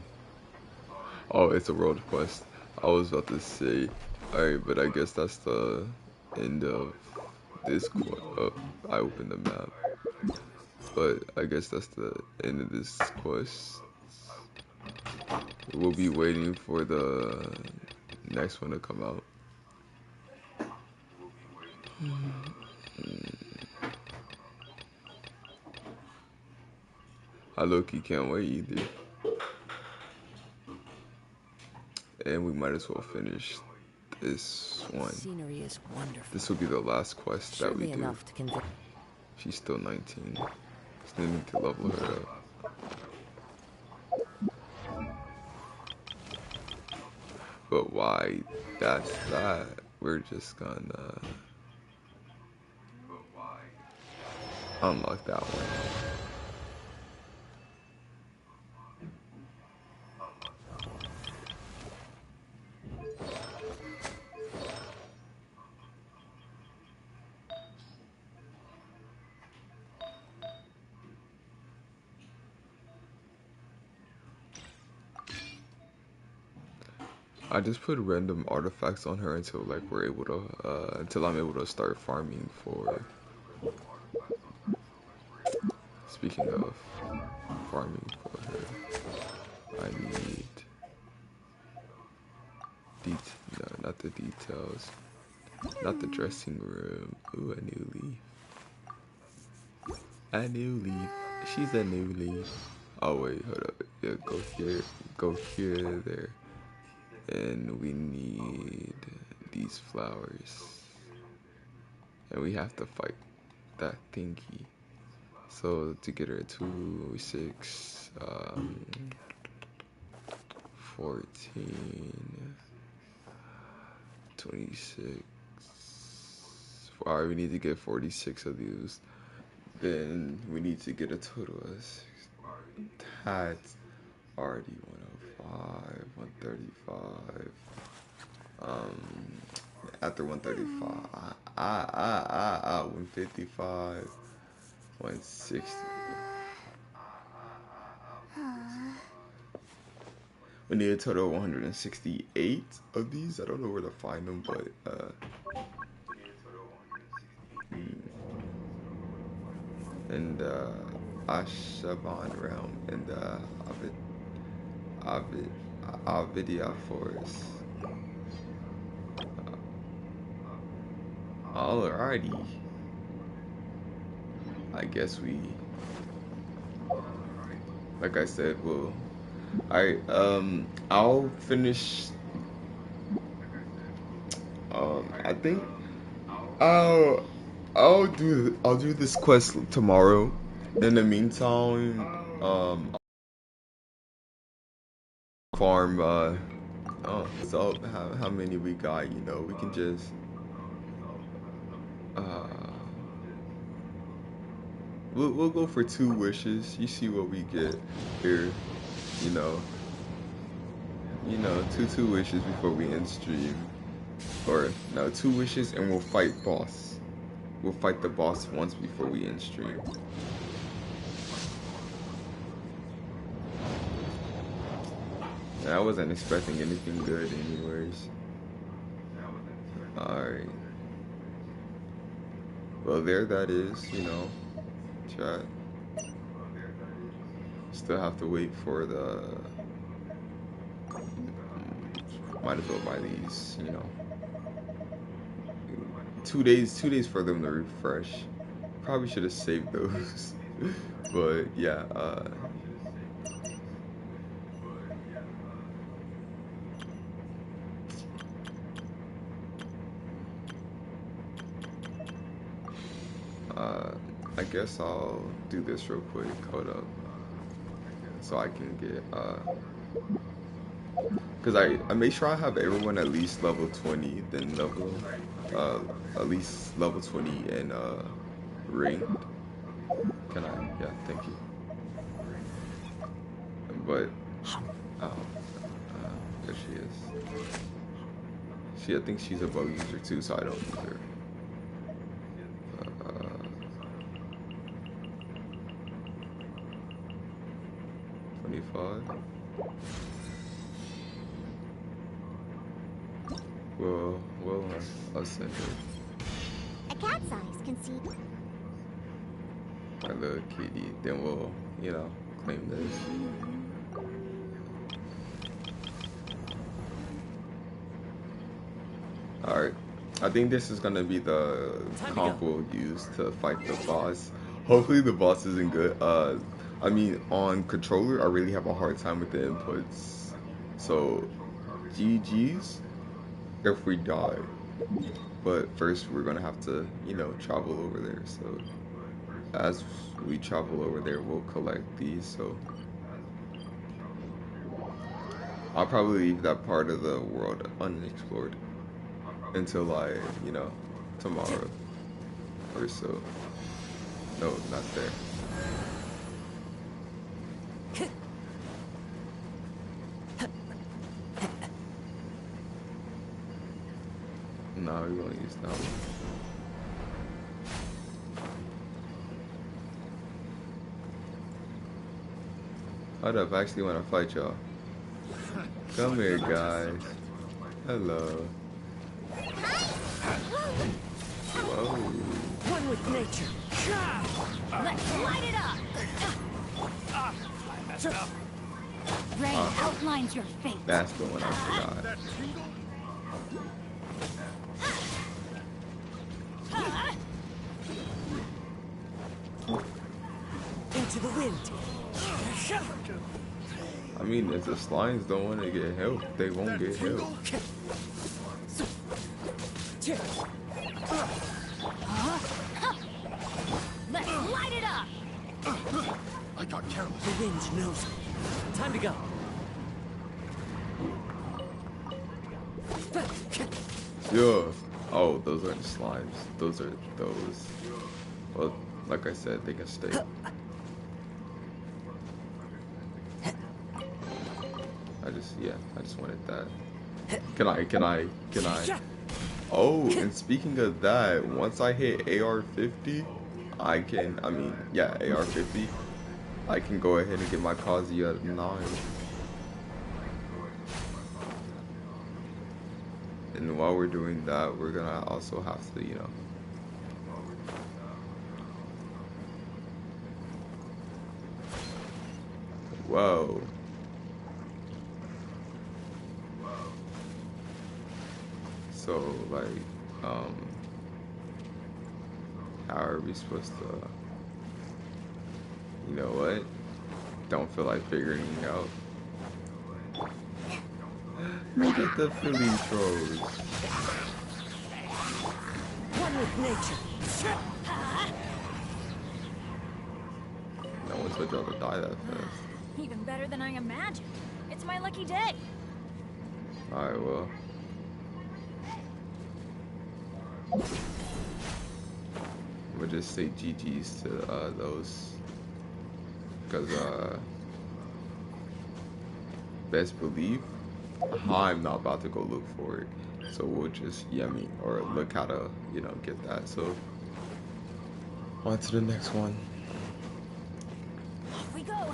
Oh, it's a world quest. I was about to say, alright, but I guess that's the end of this quest. Oh, I opened the map. But I guess that's the end of this quest. We'll be waiting for the next one to come out. I low-key can't wait either. And we might as well finish this one. Scenery is wonderful. This will be the last quest that we do. Enough to convince. She's still 19. Still need to level her up. But why that's that, we're just gonna unlock that one. I just put random artifacts on her until like we're able to until I'm able to start farming for. Speaking of farming for her, I need no, not the details, not the dressing room. Ooh, a new leaf. A new leaf. She's a new leaf. Oh wait, hold up. Yeah, go here, there. And we need these flowers. And we have to fight that thingy. So to get her to 6, 14, 26. Alright, we need to get 46 of these. Then we need to get a total of 6. That's already 105. 135. After 135, 155, 160. We need a total of 168 of these. I don't know where to find them, but and Ashaban realm and Avidia forest. Alrighty. I guess we, like I said, we'll. Alright, I'll finish. I think I'll do this quest tomorrow. In the meantime, farm. So how many we got? You know, we can just we'll go for 2 wishes. You see what we get here. You know, two wishes before we end stream. Or no, 2 wishes and we'll fight boss. We'll fight the boss once before we end stream. And I wasn't expecting anything good anyways. Alright. Well, there that is, you know, chat. Still have to wait for the... Might as well buy these, you know. 2 days for them to refresh. Probably should have saved those. But yeah, I guess I'll do this real quick. Hold up. So I can get, because I make sure I have everyone at least level 20, then level, at least level 20 and, ring. Can I? Yeah, thank you. But, there she is. I think she's a bug user too, so I don't use her. 25. Well, I'll send her. A cat's eyes can see. My little kitty. Then we'll, you know, claim this. Alright. I think this is gonna be the comp we'll use to fight the boss. Hopefully the boss isn't good. I mean, on controller, I really have a hard time with the inputs. So, GG's if we die. But first, we're gonna have to, you know, travel over there. So, as we travel over there, we'll collect these. So, I'll probably leave that part of the world unexplored until you know, tomorrow or so. No, not there. No, we won't use that one. Hold up, I actually want to fight y'all. Come here, guys. Hello. Whoa. One with nature. Let's light it up. Rain outlines your fate. That's the one I forgot. Into the wind. I mean, if the slimes don't want to get help, they won't get help. Let's light it up. I got careless. The wind knows it. Time to go. Yeah. Oh, those aren't slimes. Those are those. Well, like I said, they can stay. I just Yeah, I just wanted that. Can I? Oh, and speaking of that, once I hit AR-50, I can, yeah, AR-50, I can go ahead and get my Kazuya 9. And while we're doing that, we're gonna also have to, you know, whoa. So, like, how are we supposed to, you know what? Don't feel like figuring it out. Look at the Philly trolls. One with nature. No one told y'all to die that fast. Even better than I imagined. It's my lucky day. Alright, well. We'll just say GG's to those. Because, best believe, I'm not about to go look for it. So we'll just, or look how to, you know, get that. So, on to the next one. Off we go.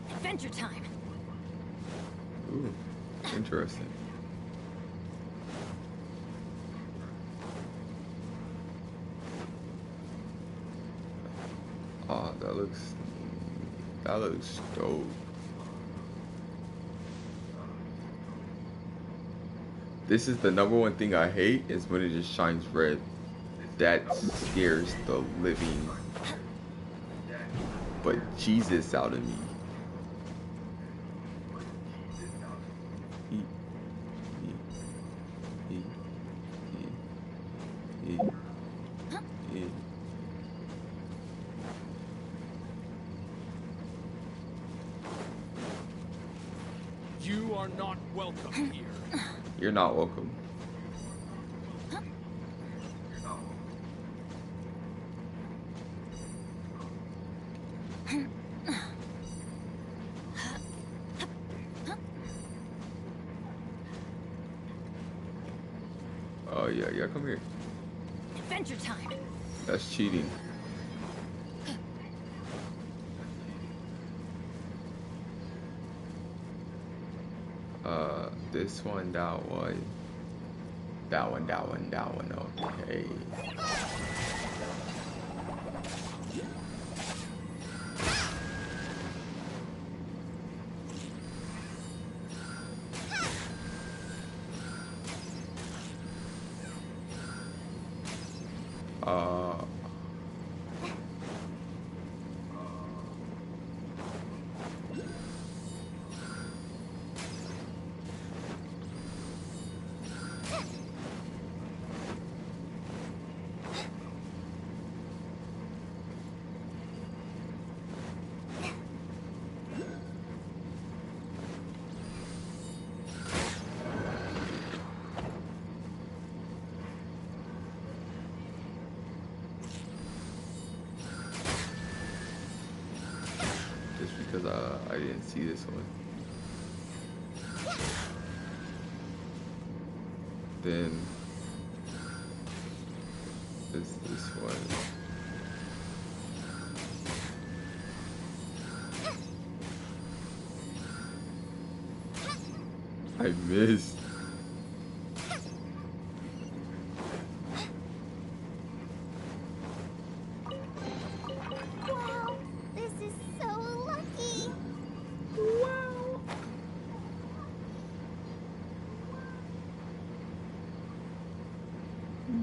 Adventure time. Ooh, interesting. Oh, that looks dope. This is the #1 thing I hate is when it just shines red. That scares the living but Jesus out of me. You are not welcome here. You're not welcome. Oh yeah, come here. Adventure time. That's cheating. This one, that one. That one, okay. Because I didn't see this one. Then this one. I missed. Wow, this is so lucky. Wow.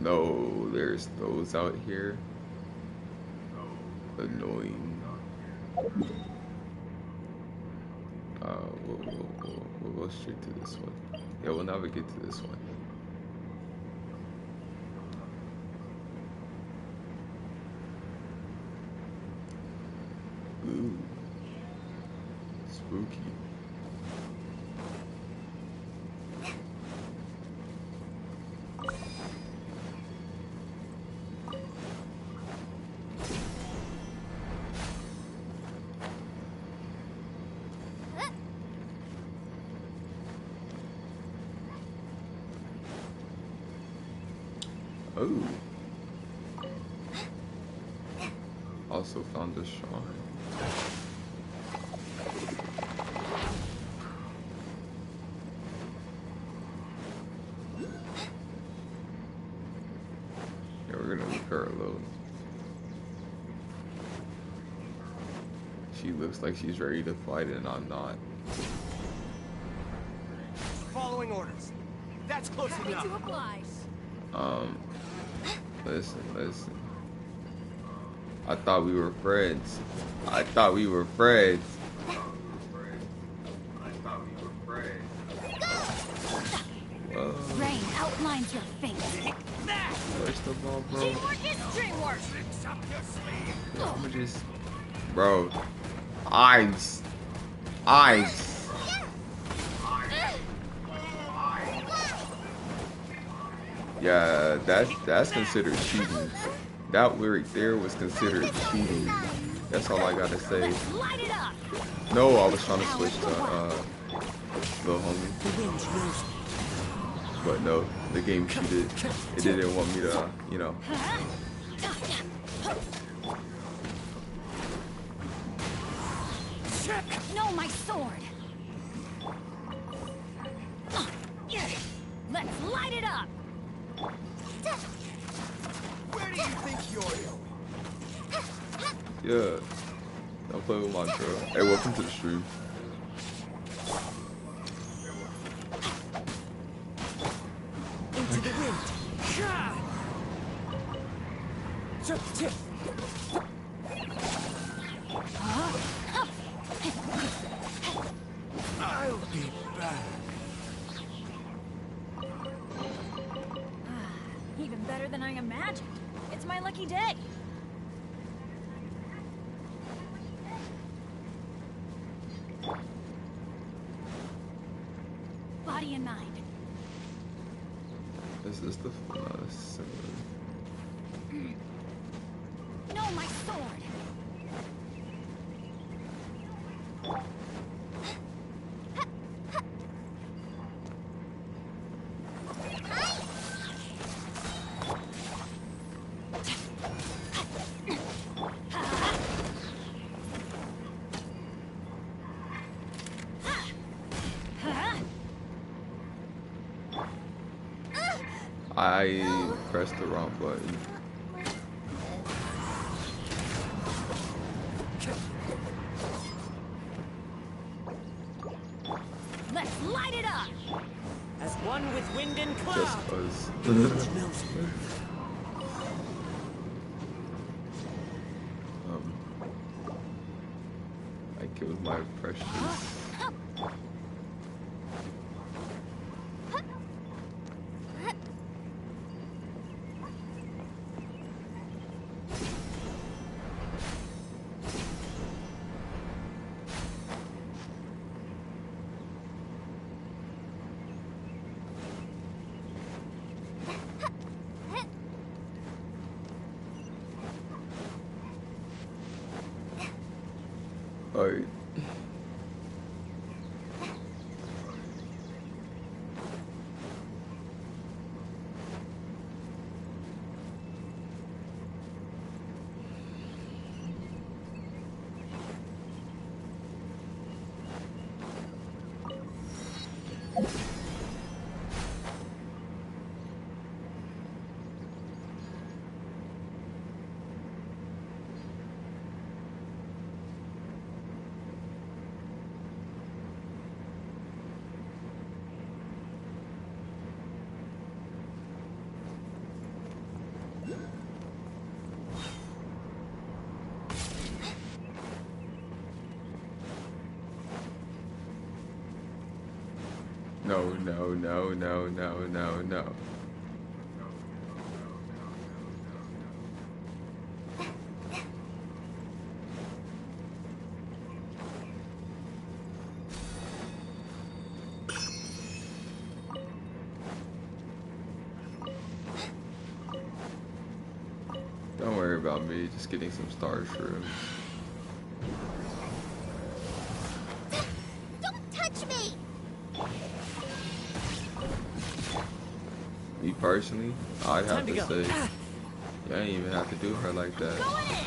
No, there's those out here. Annoying. We'll go straight to this one. Yeah, we'll navigate to this one. spooky. Oh. Also found a shrine. Yeah, we're gonna leave her alone. She looks like she's ready to fight and I'm not. Following orders. That's close enough. To oblige. Listen. I thought we were friends. I thought we were friends. Rain outlines your face. First of all, bro. Teamwork is dreamwork. I'ma just, bro. Eyes. Yeah, that's considered cheating. That lyric there was considered cheating. That's all I gotta say. No, I was trying to switch to Lil Homie. But no, the game cheated. It didn't want me to, you know. No, my sword. Let's light it up. Where do you think you're going? Yeah. Don't play with my girl. Hey, welcome to the stream. Into the wind. I'll be back. Even better than I imagined. It's my lucky day. Body and mind. Is this the similar? No, my sword. I pressed the wrong button. Let's light it up. As one with wind and cloud. Just cause. I killed my precious. Alright. No. about me, just getting some star shrooms. Don't touch me! Me personally, I'd have to say, you ain't even have to do her like that. Go in!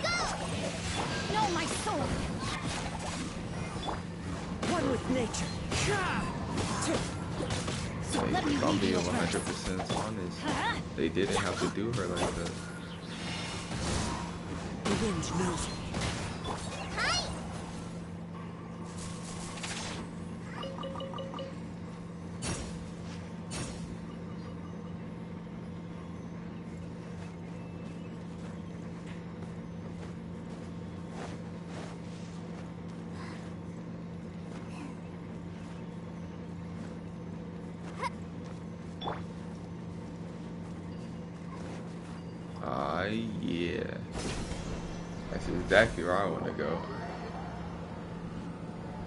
Go! No, my sword! One with nature. Hey, if I'm being 100% honest, they didn't have to do her like that. The wind knows me. Yeah. That's exactly where I want to go.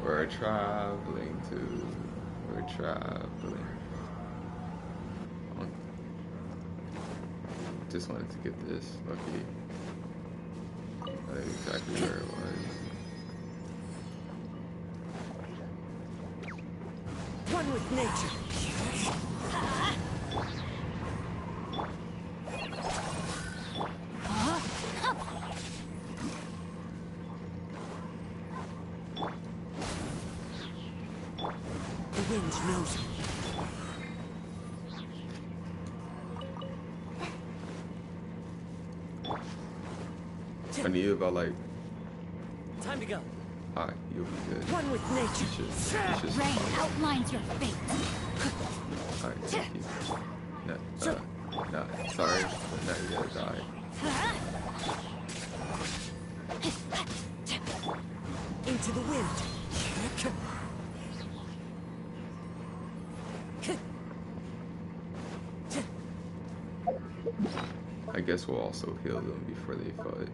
We're traveling to. We're traveling. Just wanted to get this. Lucky. I knew exactly where it was. One with nature. The wind knows me. I need about like. Time to go. Alright, you'll be good. One with nature. Rain outlines your fate. Alright, thank you. Nah, sorry. Now you gotta die. Into the wind. I guess we'll also heal them before they fight.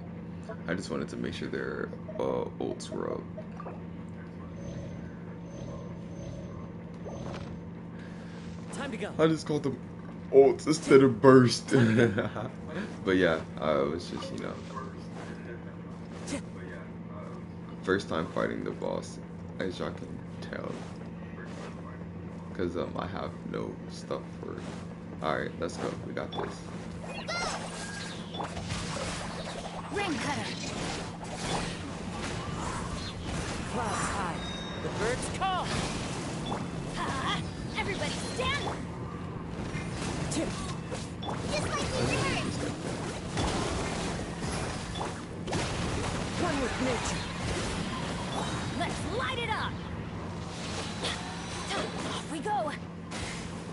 I just wanted to make sure their ults were up. Time to go. I just called them ults instead of burst. But yeah, it was just, you know, first time fighting the boss, as y'all can tell. Because I have no stuff for it. Alright, let's go. We got this. Ring cutter. Clouds high. The birds call. Everybody stand! Just like you did! One with nature. Let's light it up! Off we go!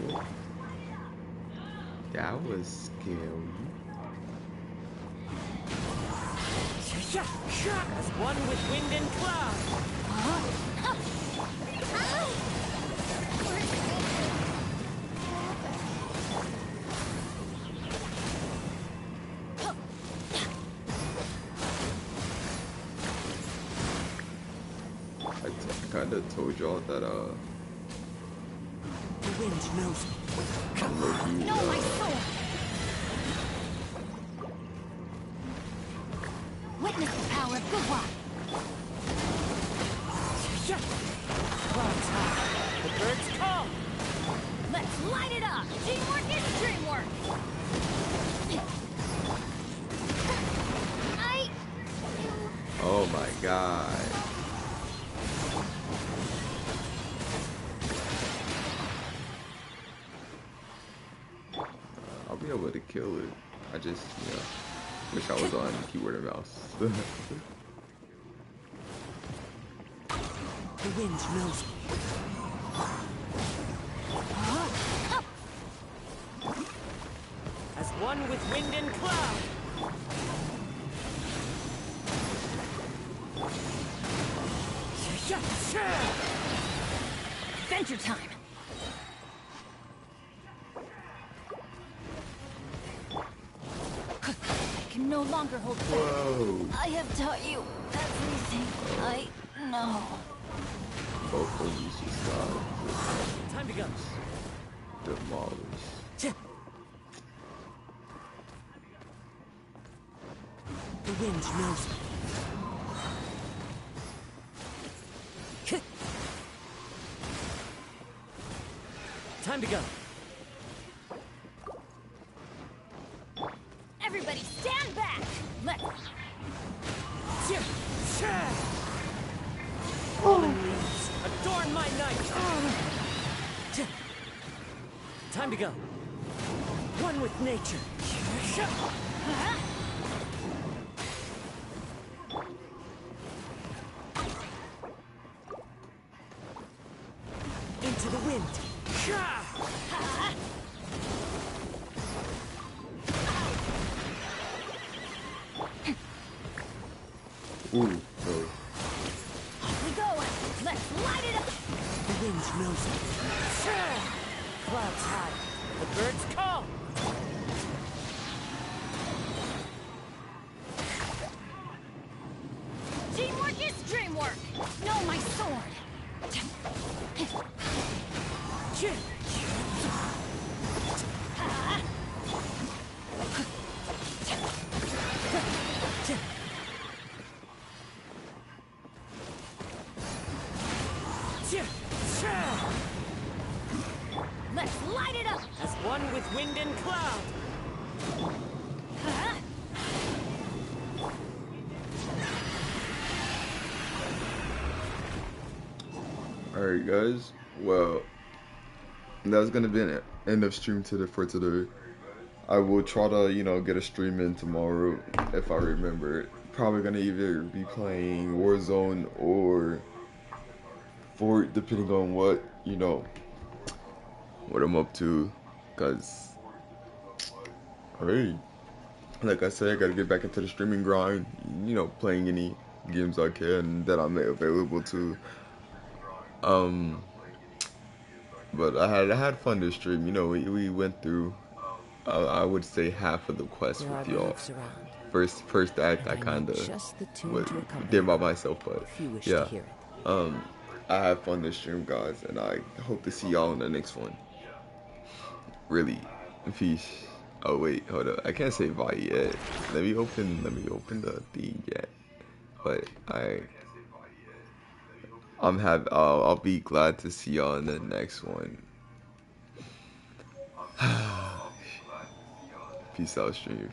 Cool. That was scary. As one with wind and cloud. I kind of told y'all that the wind knows me. No, my sword! Witness the power of Gugwa! Clouds high. The birds call. Let's light it up! Teamwork is dreamwork! oh my god. I'll be able to kill it. I just, you know, wish I was on keyboard and mouse. The wind knows me. As one with wind and cloud. Adventure time! I can no longer hold back. Whoa. I have taught you everything I know. Both of these just got Time to go. demolished. wind knows it. Time to go. Everybody stand back! Let's... Fallen leaves, adorn my night! Time to go. One with nature. Into the wind. Ooh, no. Off we go! Let's light it up! The wind knows it. Clouds high. The birds call. Teamwork is dreamwork! Know my sword! Let's light it up! As one with wind and cloud. Alright guys, well, that's gonna be an end of stream for today. I will try to, get a stream in tomorrow if I remember it. Probably gonna either be playing Warzone or Fort, depending on what I'm up to. Cause, hey, like I said, I gotta get back into the streaming grind. Playing any games I can that I'm available to. But I had fun this stream. We went through, I would say, half of the quest with y'all. First act I kinda did by myself, but yeah. I had fun this stream, guys, and I hope to see y'all in the next one. Really, peace. Oh wait, hold up. I can't say bye yet. Let me open the thing yet. But I'll be glad to see y'all in the next one. Peace out, stream.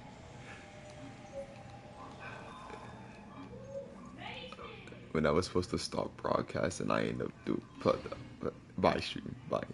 When I was supposed to stop broadcasting, I ended up bye stream. Bye.